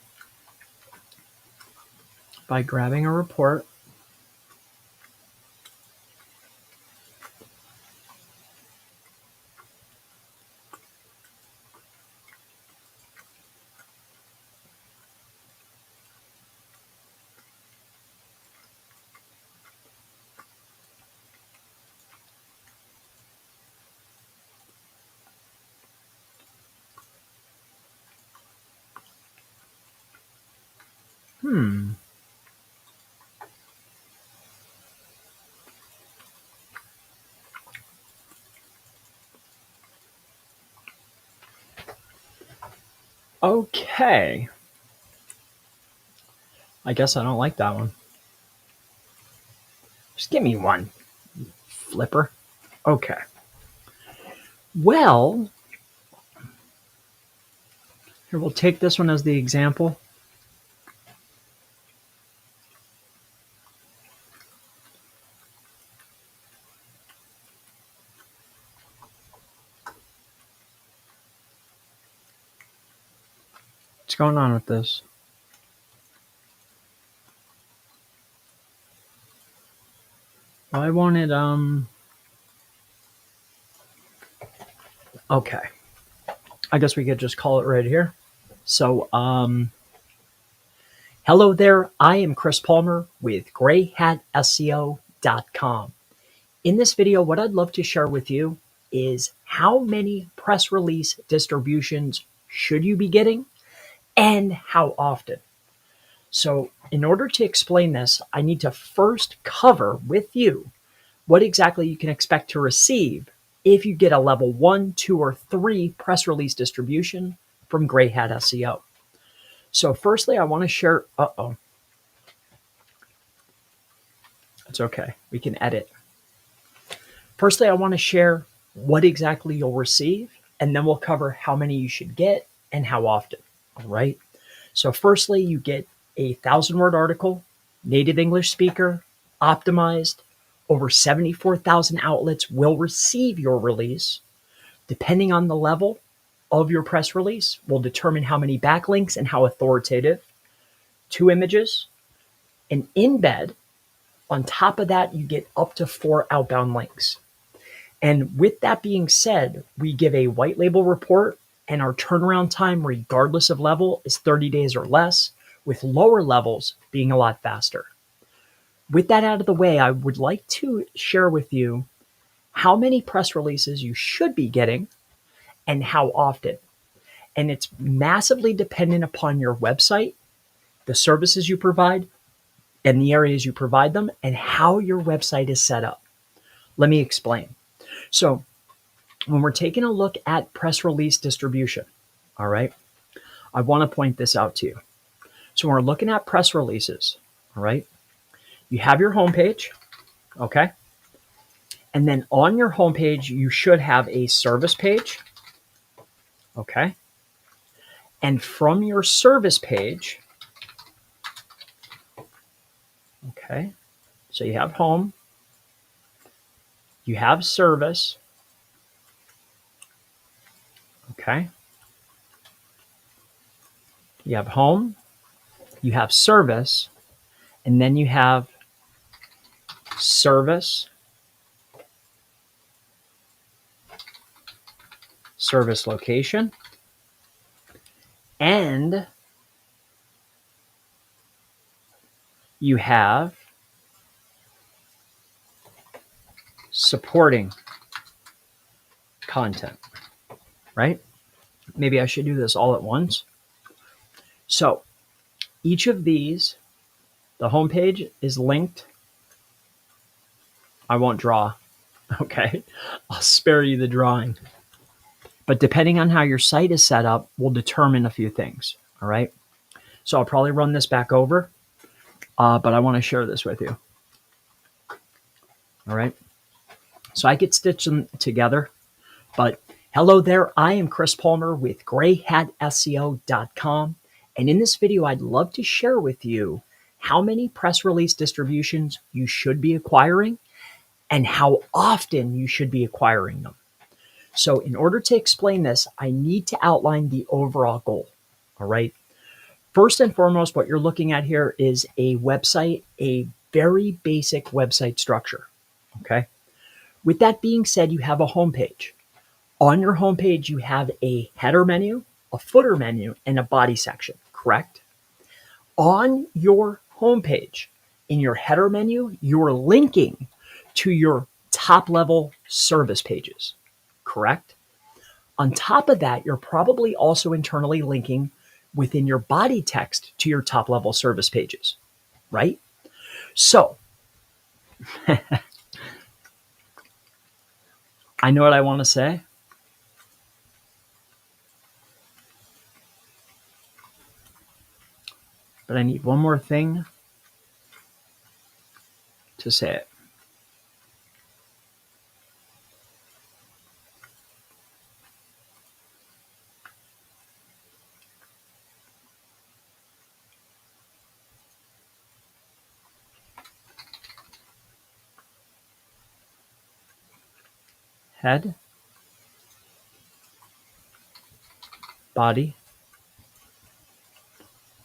By grabbing a report. Okay. I guess I don't like that one. Just give me one, flipper. Okay. Well, here we'll take this one as the example. What's going on with this? I wanted, okay. I guess we could just call it right here. So, hello there. I am Chris Palmer with grayhatseo.com. In this video, what I'd love to share with you is how many press release distributions should you be getting and how often. So in order to explain this, I need to first cover with you what exactly you can expect to receive if you get a level 1, 2, or 3 press release distribution from Gray Hat SEO. So firstly, I want to share, it's okay, we can edit. Firstly, I want to share what exactly you'll receive, and then we'll cover how many you should get and how often, all right? So firstly, you get a 1,000-word article, native English speaker, optimized. Over 74,000 outlets will receive your release. Depending on the level of your press release, will determine how many backlinks and how authoritative. 2 images, an embed. On top of that, you get up to 4 outbound links. And with that being said, we give a white label report, and our turnaround time, regardless of level, is 30 days or less, with lower levels being a lot faster. With that out of the way, I would like to share with you how many press releases you should be getting and how often. And it's massively dependent upon your website, the services you provide, and the areas you provide them, and how your website is set up. Let me explain. So when we're taking a look at press release distribution, all right, I want to point this out to you. So when we're looking at press releases, all right, you have your homepage, okay? And then on your homepage, you should have a service page, okay? And from your service page, okay, so you have home, you have service, okay? You have home, you have service, and then you have service, service location, and you have supporting content, right? Maybe I should do this all at once. So each of these, the homepage is linked. I won't draw, okay? I'll spare you the drawing. But depending on how your site is set up will determine a few things, all right? So I'll probably run this back over, but I want to share this with you, all right? So I could stitch them together, but hello there. I am Chris Palmer with grayhatseo.com. And in this video, I'd love to share with you how many press release distributions you should be acquiring and how often you should be acquiring them. So in order to explain this, I need to outline the overall goal, all right? First and foremost, what you're looking at here is a website, a very basic website structure, okay? With that being said, you have a homepage. On your homepage, you have a header menu, a footer menu, and a body section, correct? On your homepage, in your header menu, you're linking to your top level service pages, correct? On top of that, you're probably also internally linking within your body text to your top level service pages, right? So I know what I want to say, but I need one more thing to say it. Head, body,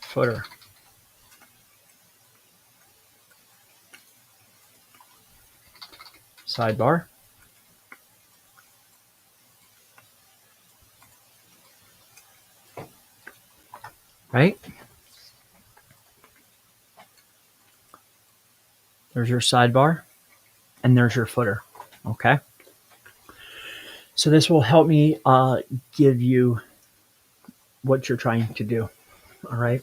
footer. sidebar, right? There's your sidebar, and there's your footer, okay? So this will help me give you what you're trying to do, all right?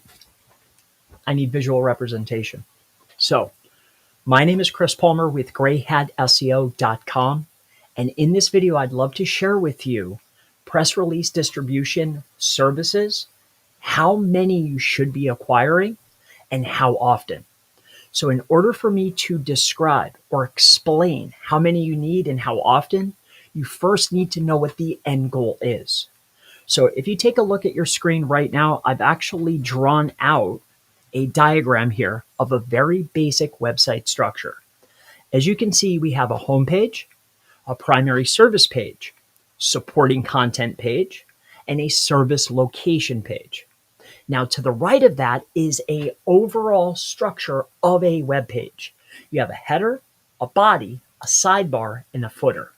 I need visual representation. So my name is Chris Palmer with grayhatseo.com, and in this video, I'd love to share with you press release distribution services, how many you should be acquiring, and how often. So in order for me to describe or explain how many you need and how often, you first need to know what the end goal is. So if you take a look at your screen right now, I've actually drawn out a diagram here of a very basic website structure. As you can see, we have a home page, a primary service page, supporting content page, and a service location page. Now, to the right of that is a overall structure of a web page. You have a header, a body, a sidebar, and a footer.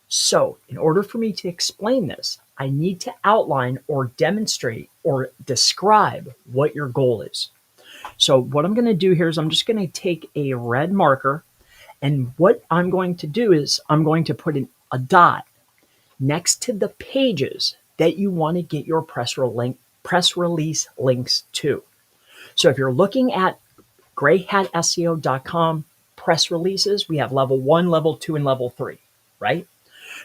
So in order for me to explain this, I need to outline or demonstrate or describe what your goal is. So what I'm going to do here is I'm just going to take a red marker, and what I'm going to do is I'm going to put a dot next to the pages that you want to get your press release links to. So if you're looking at grayhatseo.com press releases, we have level 1, level 2, and level 3, right?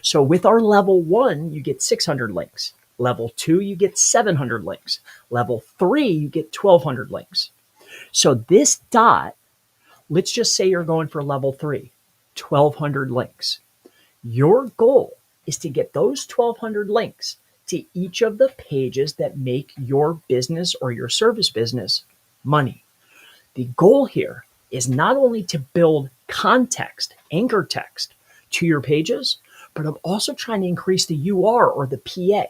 So with our level 1, you get 600 links. Level 2, you get 700 links. Level 3, you get 1,200 links. So this dot, let's just say you're going for level 3, 1,200 links. Your goal is to get those 1,200 links to each of the pages that make your business or your service business money. The goal here is not only to build context, anchor text to your pages, but I'm also trying to increase the UR or the PA.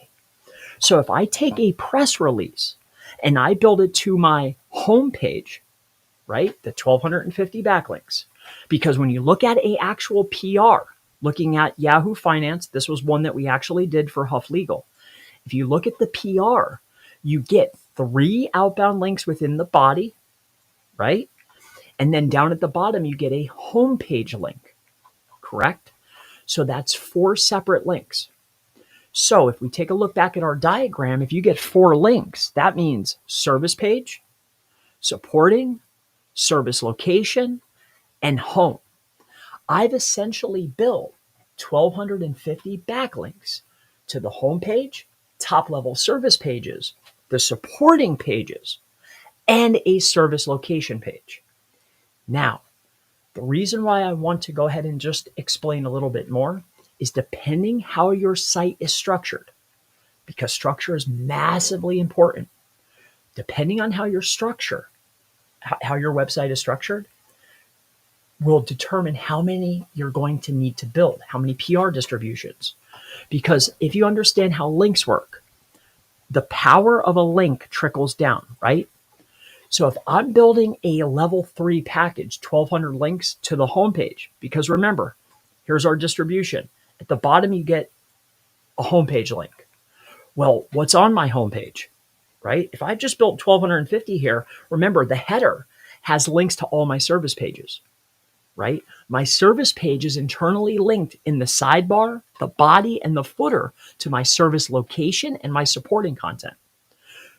So if I take a press release and I build it to my home page, right, the 1,250 backlinks, because when you look at a actual PR, looking at Yahoo Finance, this was one that we actually did for Huff Legal. If you look at the PR, you get 3 outbound links within the body, right? And then down at the bottom, you get a homepage link, correct? So that's 4 separate links. So if we take a look back at our diagram, if you get 4 links, that means service page, supporting, service location, and home. I've essentially built 1,250 backlinks to the homepage, top level service pages, the supporting pages, and a service location page. Now, the reason why I want to go ahead and just explain a little bit more is depending how your site is structured, because structure is massively important. Depending on how your website is structured, will determine how many you're going to need to build, how many PR distributions. Because if you understand how links work, the power of a link trickles down, right? So if I'm building a level 3 package, 1,200 links to the homepage, because remember, here's our distribution. At the bottom, you get a homepage link. Well, what's on my homepage, right? If I just built 1,250 here, remember the header has links to all my service pages, right? My service page is internally linked in the sidebar, the body, and the footer to my service location and my supporting content.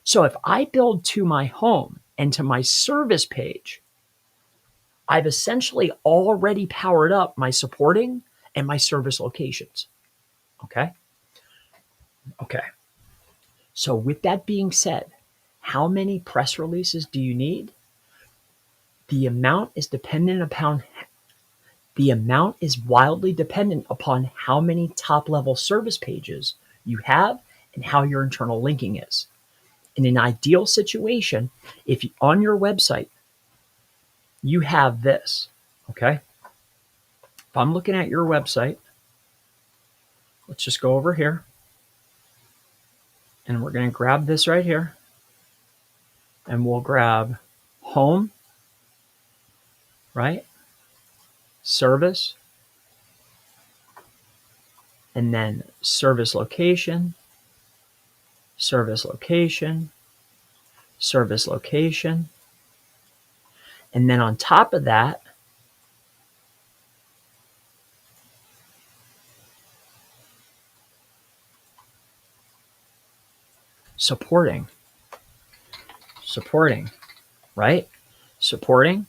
So if I build to my home and to my service page, I've essentially already powered up my supporting and my service locations. Okay. So with that being said, how many press releases do you need? The amount is wildly dependent upon how many top level service pages you have and how your internal linking is. In an ideal situation, if on your website you have this, okay? If I'm looking at your website, let's just go over here and we're going to grab this right here and we'll grab home, right? Service, and then service location, service location, service location. And then on top of that, supporting, right? Supporting,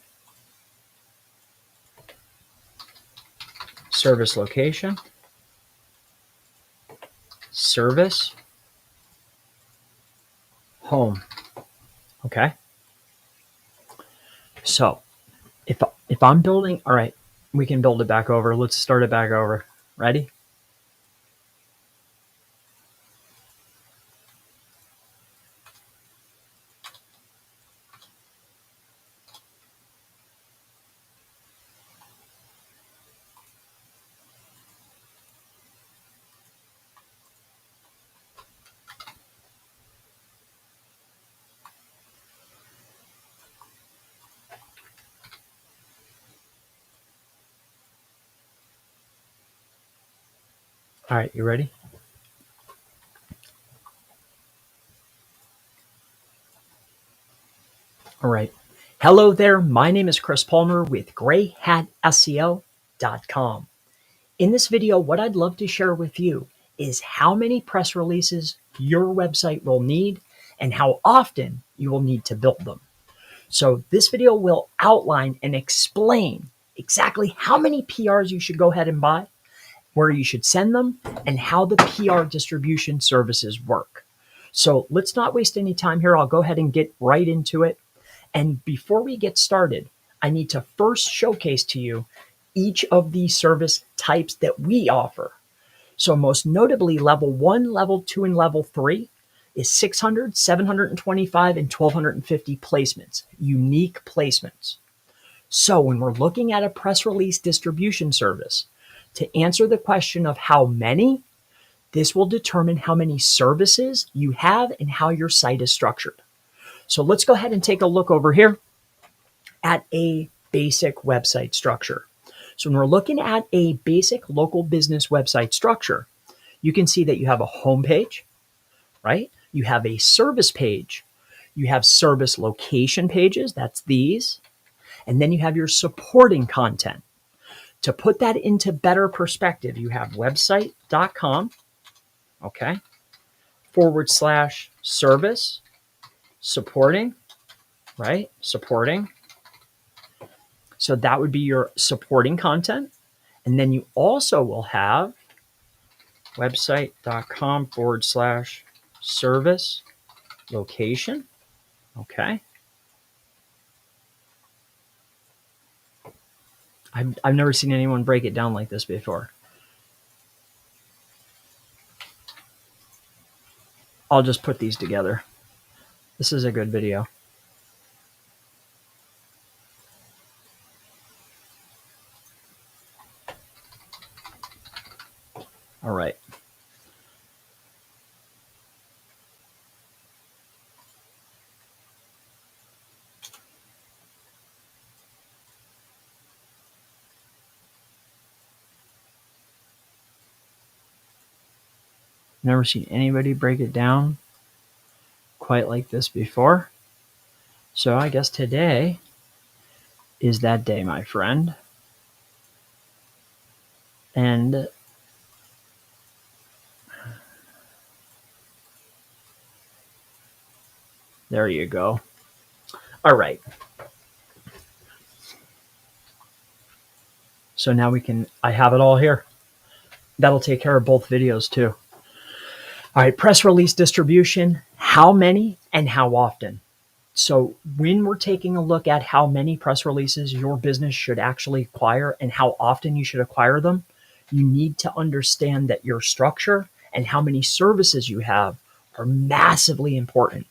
service location, service, home. Okay. So if I'm building, all right, we can build it back over. Let's start it back over. Ready? All right, you ready? All right. Hello there. My name is Chris Palmer with grayhatseo.com. In this video, what I'd love to share with you is how many press releases your website will need and how often you will need to build them. So this video will outline and explain exactly how many PRs you should go ahead and buy, where you should send them, and how the PR distribution services work. So let's not waste any time here. I'll go ahead and get right into it. And before we get started, I need to first showcase to you each of the service types that we offer. So most notably, level 1, level 2, and level 3 is 600, 725, and 1250 placements, unique placements. So when we're looking at a press release distribution service, to answer the question of how many, this will determine how many services you have and how your site is structured. So let's go ahead and take a look over here at a basic website structure. So when we're looking at a basic local business website structure, you can see that you have a home page, right? You have a service page. You have service location pages, that's these. And then you have your supporting content. To put that into better perspective, you have website.com, okay, /service, supporting, right? Supporting. So that would be your supporting content. And then you also will have website.com /service location. Okay. I've never seen anyone break it down like this before. I'll just put these together. This is a good video. All right. Never seen anybody break it down quite like this before. So I guess today is that day, my friend. And there you go. All right. So now I have it all here. That'll take care of both videos too. All right, press release distribution, how many and how often. So when we're taking a look at how many press releases your business should actually acquire and how often you should acquire them, you need to understand that your structure and how many services you have are massively important.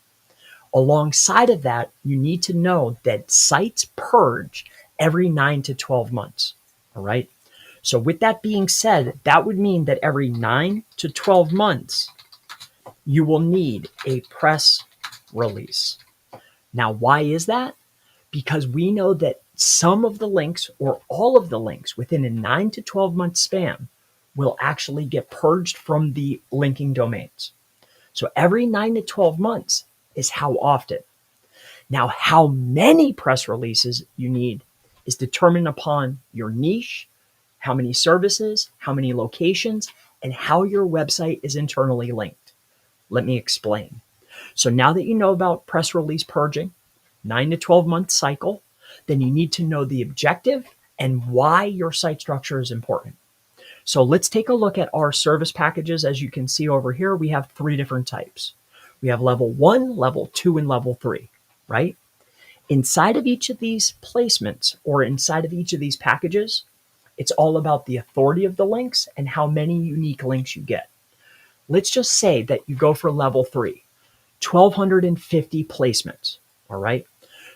Alongside of that, you need to know that sites purge every 9 to 12 months. All right. So with that being said, that would mean that every 9 to 12 months, you will need a press release. Now, why is that? Because we know that some of the links or all of the links within a 9 to 12 month span will actually get purged from the linking domains. So every 9 to 12 months is how often. Now, how many press releases you need is determined upon your niche, how many services, how many locations, and how your website is internally linked. Let me explain. So now that you know about press release purging, 9 to 12 month cycle, then you need to know the objective and why your site structure is important. So let's take a look at our service packages. As you can see over here, we have 3 different types. We have level 1, level 2, and level 3, right? Inside of each of these placements or inside of each of these packages, it's all about the authority of the links and how many unique links you get. Let's just say that you go for level 3, 1,250 placements, all right?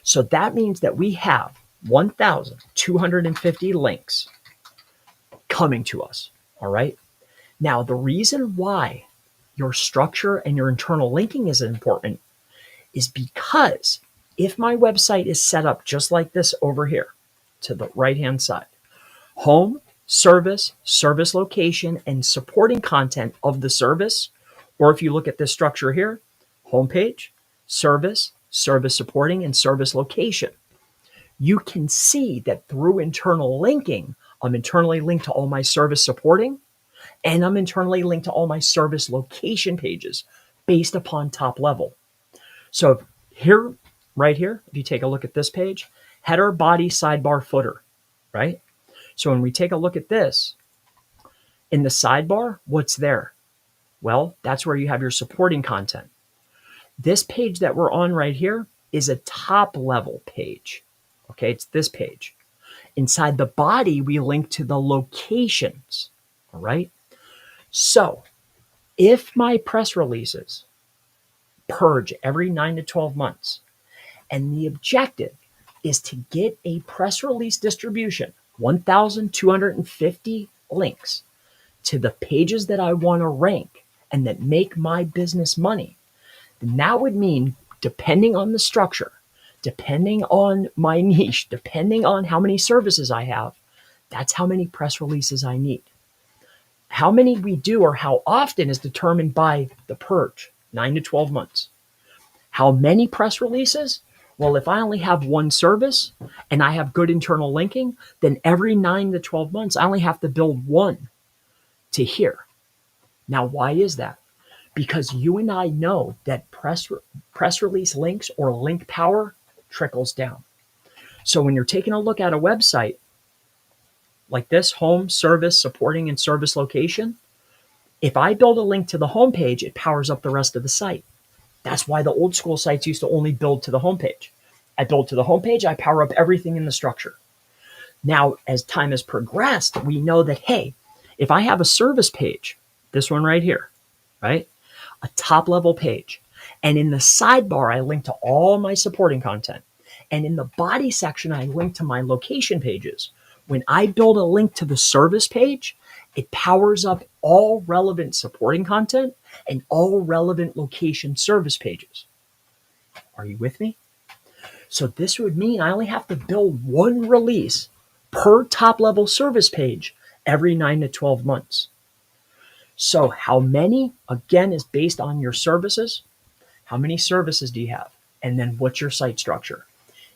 So that means that we have 1,250 links coming to us, all right? Now, the reason why your structure and your internal linking is important is because if my website is set up just like this over here to the right-hand side, home, service, service location, and supporting content of the service, or if you look at this structure here, homepage, service, service supporting, and service location, you can see that through internal linking, I'm internally linked to all my service supporting, and I'm internally linked to all my service location pages based upon top level. So here, right here, if you take a look at this page, header, body, sidebar, footer, right? So when we take a look at this, in the sidebar, what's there? Well, that's where you have your supporting content. This page that we're on right here is a top level page. Okay, it's this page. Inside the body, we link to the locations, all right? So if my press releases purge every 9 to 12 months, and the objective is to get a press release distribution, 1,250 links to the pages that I want to rank and that make my business money, then that would mean, depending on the structure, depending on my niche, depending on how many services I have, that's how many press releases I need. How many we do or how often is determined by the purge, 9 to 12 months. How many press releases? Well, if I only have one service and I have good internal linking, then every 9 to 12 months, I only have to build one to here. Now, why is that? Because you and I know that press release links or link power trickles down. So when you're taking a look at a website like this, home, service, supporting, and service location, if I build a link to the homepage, it powers up the rest of the site. That's why the old school sites used to only build to the homepage. I build to the homepage, I power up everything in the structure. Now, as time has progressed, we know that, hey, if I have a service page, this one right here, right? A top level page. And in the sidebar, I link to all my supporting content. And in the body section, I link to my location pages. When I build a link to the service page, it powers up all relevant supporting content and all relevant location service pages. Are you with me? So this would mean I only have to build one release per top level service page every 9 to 12 months. So how many, again, is based on your services. How many services do you have? And then what's your site structure?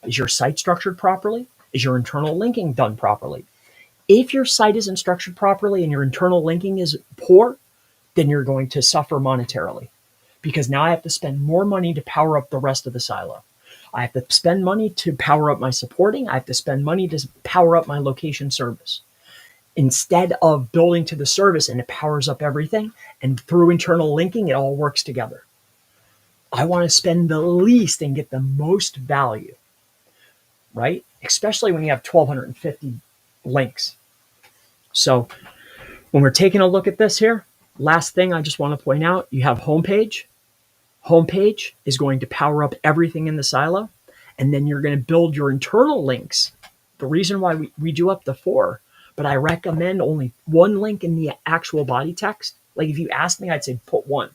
Is your site structured properly? Is your internal linking done properly? If your site isn't structured properly and your internal linking is poor, then you're going to suffer monetarily, because now I have to spend more money to power up the rest of the silo. I have to spend money to power up my supporting. I have to spend money to power up my location service. Instead of building to the service and it powers up everything, and through internal linking, it all works together. I want to spend the least and get the most value, right? Especially when you have 1,250 links. So when we're taking a look at this here, last thing I just want to point out, you have homepage. Homepage is going to power up everything in the silo, and then you're going to build your internal links. The reason why we do up to 4, but I recommend only one link in the actual body text. Like if you asked me, I'd say put 1.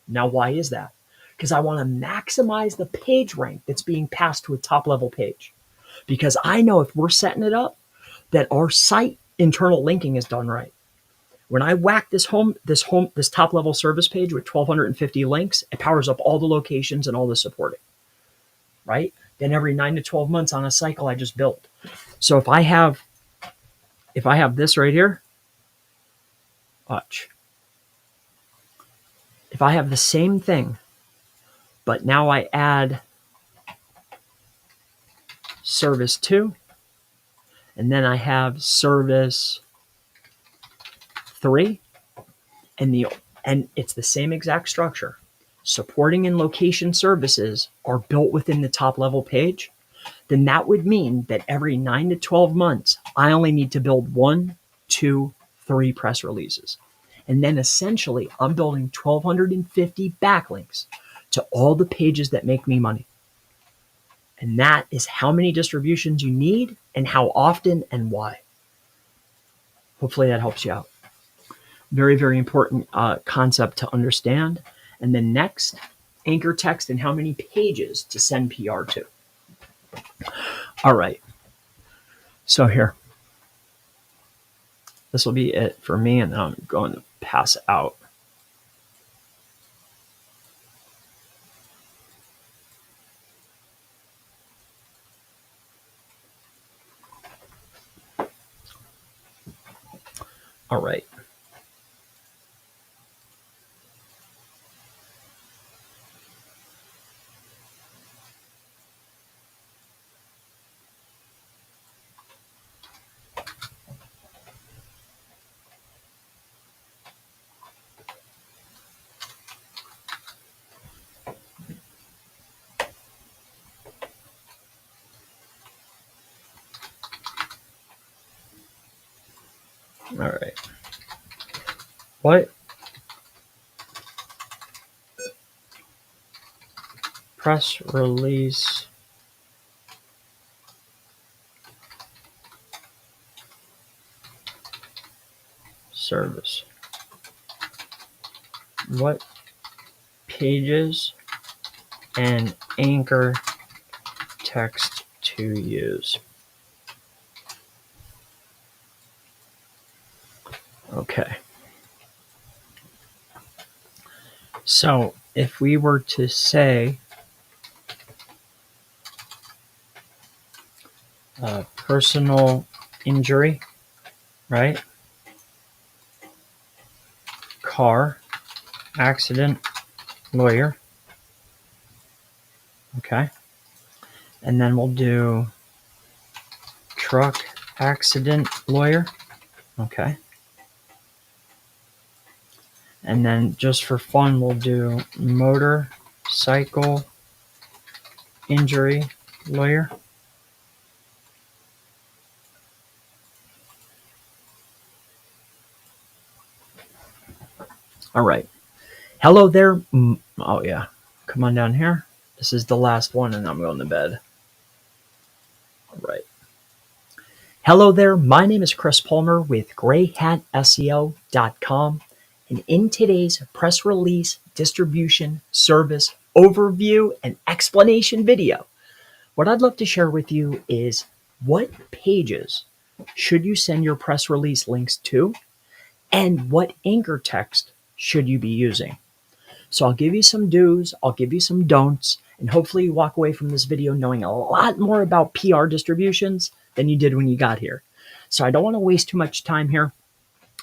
Now, why is that? Because I want to maximize the page rank that's being passed to a top level page. Because I know if we're setting it up, that our site internal linking is done right. When I whack this top level service page with 1,250 links, it powers up all the locations and all the supporting, right? Then every 9 to 12 months on a cycle, I just build. So if I have this right here, watch. If I have the same thing, but now I add service 2, and then I have service 3, and it's the same exact structure. Supporting and location services are built within the top level page, then that would mean that every 9 to 12 months, I only need to build 1, 2, 3 press releases. And then essentially, I'm building 1,250 backlinks to all the pages that make me money. And that is how many distributions you need and how often and why. Hopefully that helps you out. Very, very important concept to understand. And then next, anchor text and how many pages to send PR to. All right. So here, this will be it for me, and then I'm going to pass out. All right. All right. What press release service? What pages and anchor text to use? Okay. So if we were to say personal injury, right? Car accident lawyer. Okay. And then we'll do truck accident lawyer. Okay. And then just for fun, we'll do motorcycle injury lawyer. All right. Hello there. Oh, yeah. Come on down here. This is the last one, and I'm going to bed. All right. Hello there. My name is Chris Palmer with grayhatseo.com. And in today's press release distribution service overview and explanation video, what I'd love to share with you is what pages should you send your press release links to, and what anchor text should you be using. So I'll give you some do's, I'll give you some don'ts, and hopefully you walk away from this video knowing a lot more about PR distributions than you did when you got here. So I don't want to waste too much time here.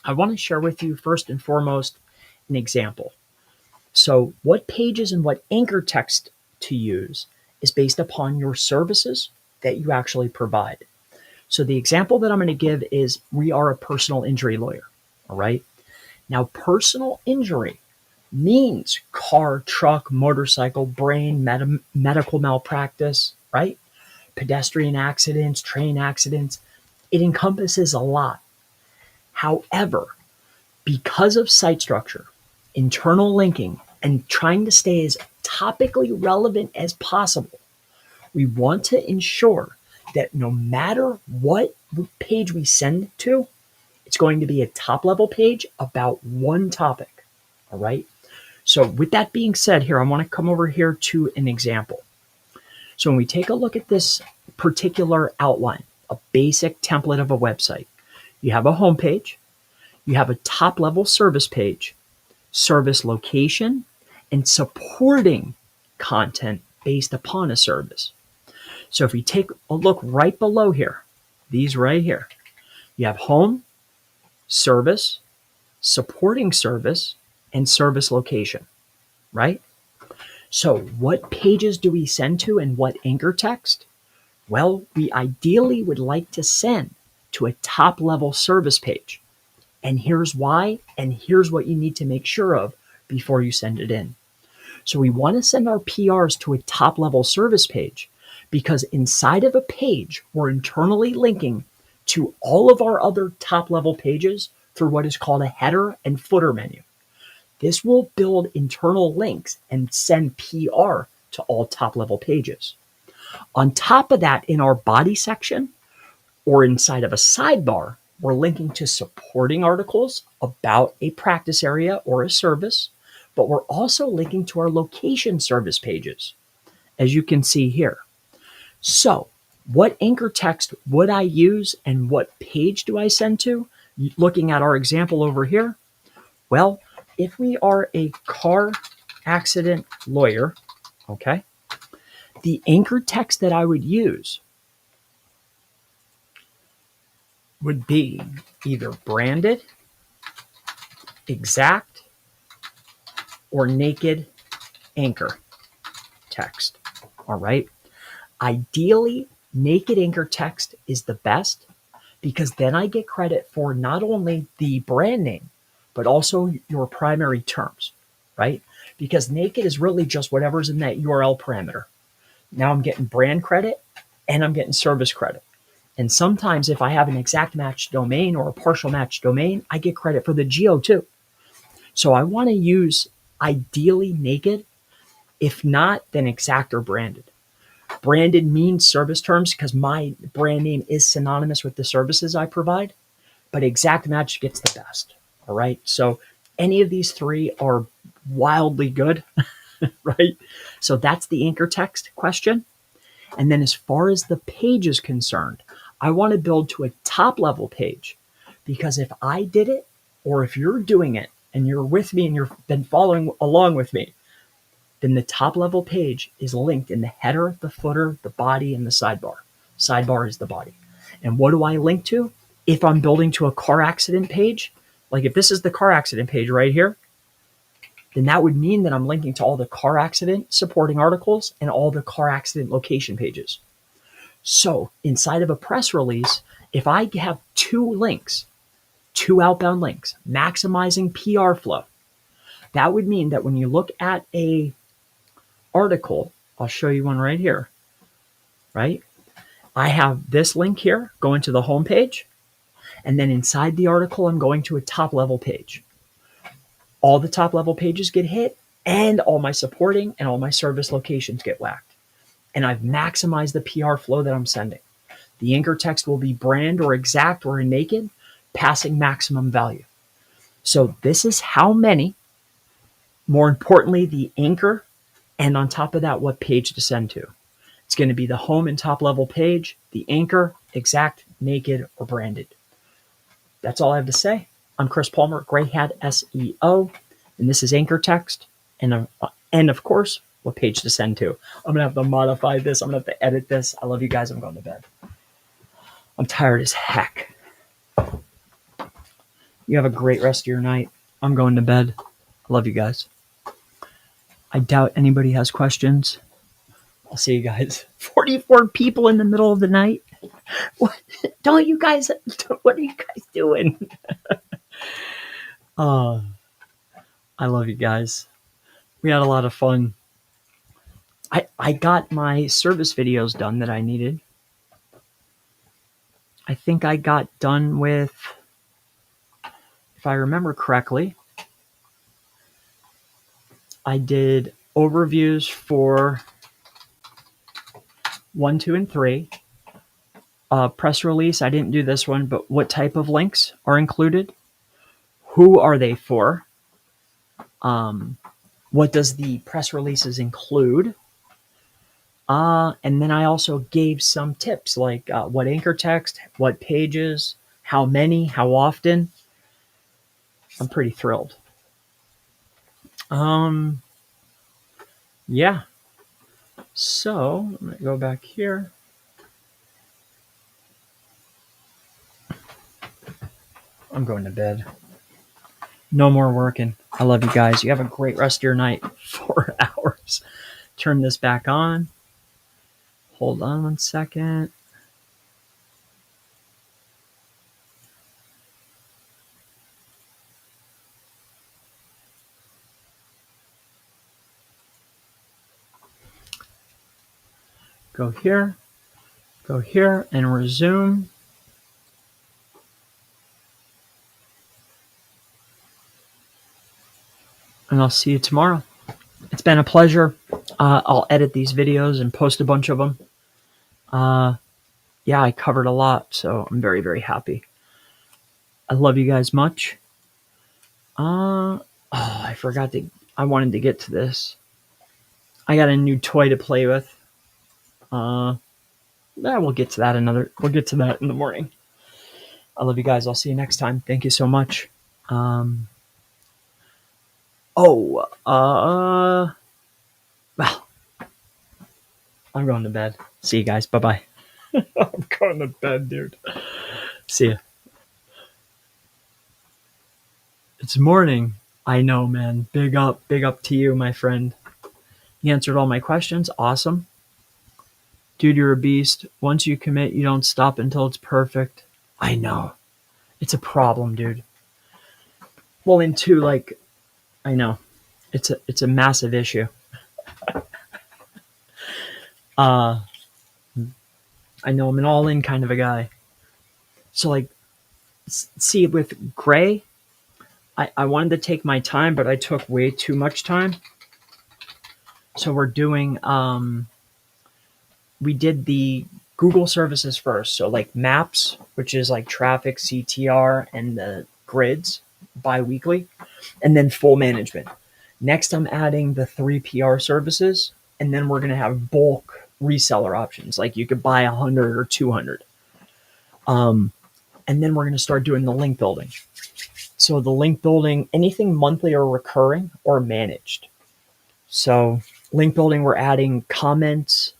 I want to share with you first and foremost an example. So what pages and what anchor text to use is based upon your services that you actually provide. So the example that I'm going to give is we are a personal injury lawyer. All right. Now, personal injury means car, truck, motorcycle, brain, medical malpractice, right? Pedestrian accidents, train accidents. It encompasses a lot. However, because of site structure, internal linking, and trying to stay as topically relevant as possible, we want to ensure that no matter what page we send to, it's going to be a top level page about one topic. All right. So with that being said here, I want to come over here to an example. So when we take a look at this particular outline, a basic template of a website, you have a home page, You have a top-level service page, service location, and supporting content based upon a service. So if we take a look right below here, these right here, you have home, service, supporting service, and service location, right? So what pages do we send to and what anchor text? Well, we ideally would like to send to a top-level service page. And here's why, and here's what you need to make sure of before you send it in. So we want to send our PRs to a top-level service page because inside of a page, we're internally linking to all of our other top-level pages through what is called a header and footer menu. This will build internal links and send PR to all top-level pages. On top of that, in our body section or inside of a sidebar, we're linking to supporting articles about a practice area or a service, but we're also linking to our location service pages, as you can see here. So what anchor text would I use and what page do I send to? Looking at our example over here, well, if we are a car accident lawyer, okay, the anchor text that I would use would be either branded, exact, or naked anchor text. All right. Ideally, naked anchor text is the best because then I get credit for not only the brand name, but also your primary terms, right? Because naked is really just whatever's in that URL parameter. Now I'm getting brand credit and I'm getting service credit. And sometimes if I have an exact match domain or a partial match domain, I get credit for the geo too. So I want to use ideally naked. If not, then exact or branded. Branded means service terms because my brand name is synonymous with the services I provide, but exact match gets the best. All right. So any of these three are wildly good, right? So that's the anchor text question. And then as far as the page is concerned, I want to build to a top level page because if I did it, or if you're doing it and you're with me and you've been following along with me, then the top level page is linked in the header, the footer, the body, and the sidebar. Sidebar is the body. And what do I link to? If I'm building to a car accident page, like if this is the car accident page right here, then that would mean that I'm linking to all the car accident supporting articles and all the car accident location pages. So inside of a press release, if I have two links, two outbound links, maximizing PR flow, that would mean that when you look at a article, I'll show you one right here, right? I have this link here going to the home page, and then inside the article, I'm going to a top level page. All the top level pages get hit, and all my supporting and all my service locations get whacked. And I've maximized the PR flow that I'm sending. The anchor text will be brand or exact or naked, passing maximum value. So this is how many, more importantly, the anchor, and on top of that, what page to send to. It's going to be the home and top level page, the anchor, exact, naked, or branded. That's all I have to say. I'm Chris Palmer, Gray Hat SEO, and this is anchor text, and of course, what page to send to. I'm going to have to modify this. I'm going to have to edit this. I love you guys. I'm going to bed. I'm tired as heck. You have a great rest of your night. I'm going to bed. I love you guys. I doubt anybody has questions. I'll see you guys. 44 people in the middle of the night. What? What are you guys doing? I love you guys. We had a lot of fun. I got my service videos done that I needed. I think I got done with, if I remember correctly, I did overviews for 1, 2, and 3. Press release, I didn't do this one, but what type of links are included? Who are they for? What does the press releases include? And then I also gave some tips like what anchor text, what pages, how many, how often. I'm pretty thrilled. Yeah. So I'm going to go back here. I'm going to bed. No more working. I love you guys. You have a great rest of your night. 4 hours. Turn this back on. Hold on 1 second. Go here, and resume. And I'll see you tomorrow. It's been a pleasure. I'll edit these videos and post a bunch of them. Yeah, I covered a lot, so I'm very, very happy. I love you guys much. Oh, I forgot I wanted to get to this. I got a new toy to play with. We'll get to that in the morning. I love you guys. I'll see you next time. Thank you so much. Well, I'm going to bed. See you guys. Bye-bye. I'm going to bed, dude. See ya. It's morning. I know, man. Big up to you, my friend. You answered all my questions. Awesome. Dude, you're a beast. Once you commit, you don't stop until it's perfect. I know. It's a problem, dude. Well, and two, like, I know. It's a massive issue. I know I'm an all-in kind of a guy. So, like, see, with Gray, I wanted to take my time, but I took way too much time. So we're doing, we did the Google services first. So like maps, which is like traffic, CTR, and the grids bi-weekly, and then full management. Next, I'm adding the 3 PR services, and then we're going to have bulk reseller options. Like you could buy 100 or 200. And then we're going to start doing the link building. So the link building, anything monthly or recurring or managed. So link building, we're adding comments,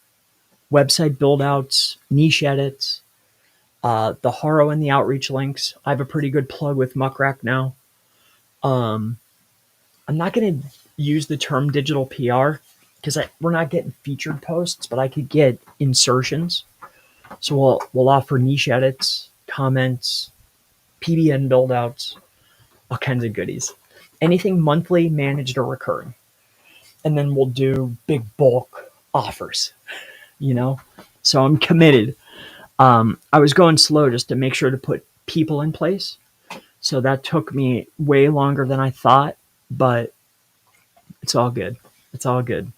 website build outs, niche edits, the Haro and the outreach links. I have a pretty good plug with Muckrack now. I'm not going to use the term digital PR because we're not getting featured posts, but I could get insertions. So we'll offer niche edits, comments, PBN build outs, all kinds of goodies. Anything monthly, managed, or recurring. And then we'll do big bulk offers, So I'm committed. I was going slow just to make sure to put people in place. So that took me way longer than I thought, but it's all good. It's all good.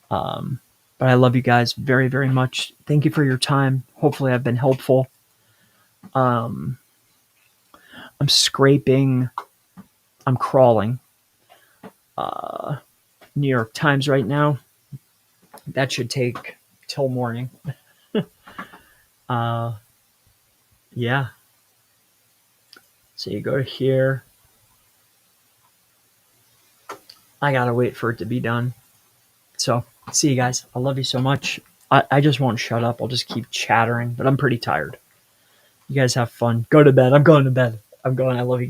But I love you guys very, very much. Thank you for your time. Hopefully I've been helpful. I'm scraping. I'm crawling. New York Times right now. That should take till morning. Yeah. So you go to here. I gotta wait for it to be done. So see you guys. I love you so much. I just won't shut up. I'll just keep chattering, but I'm pretty tired. You guys have fun. Go to bed. I'm going to bed. I love you.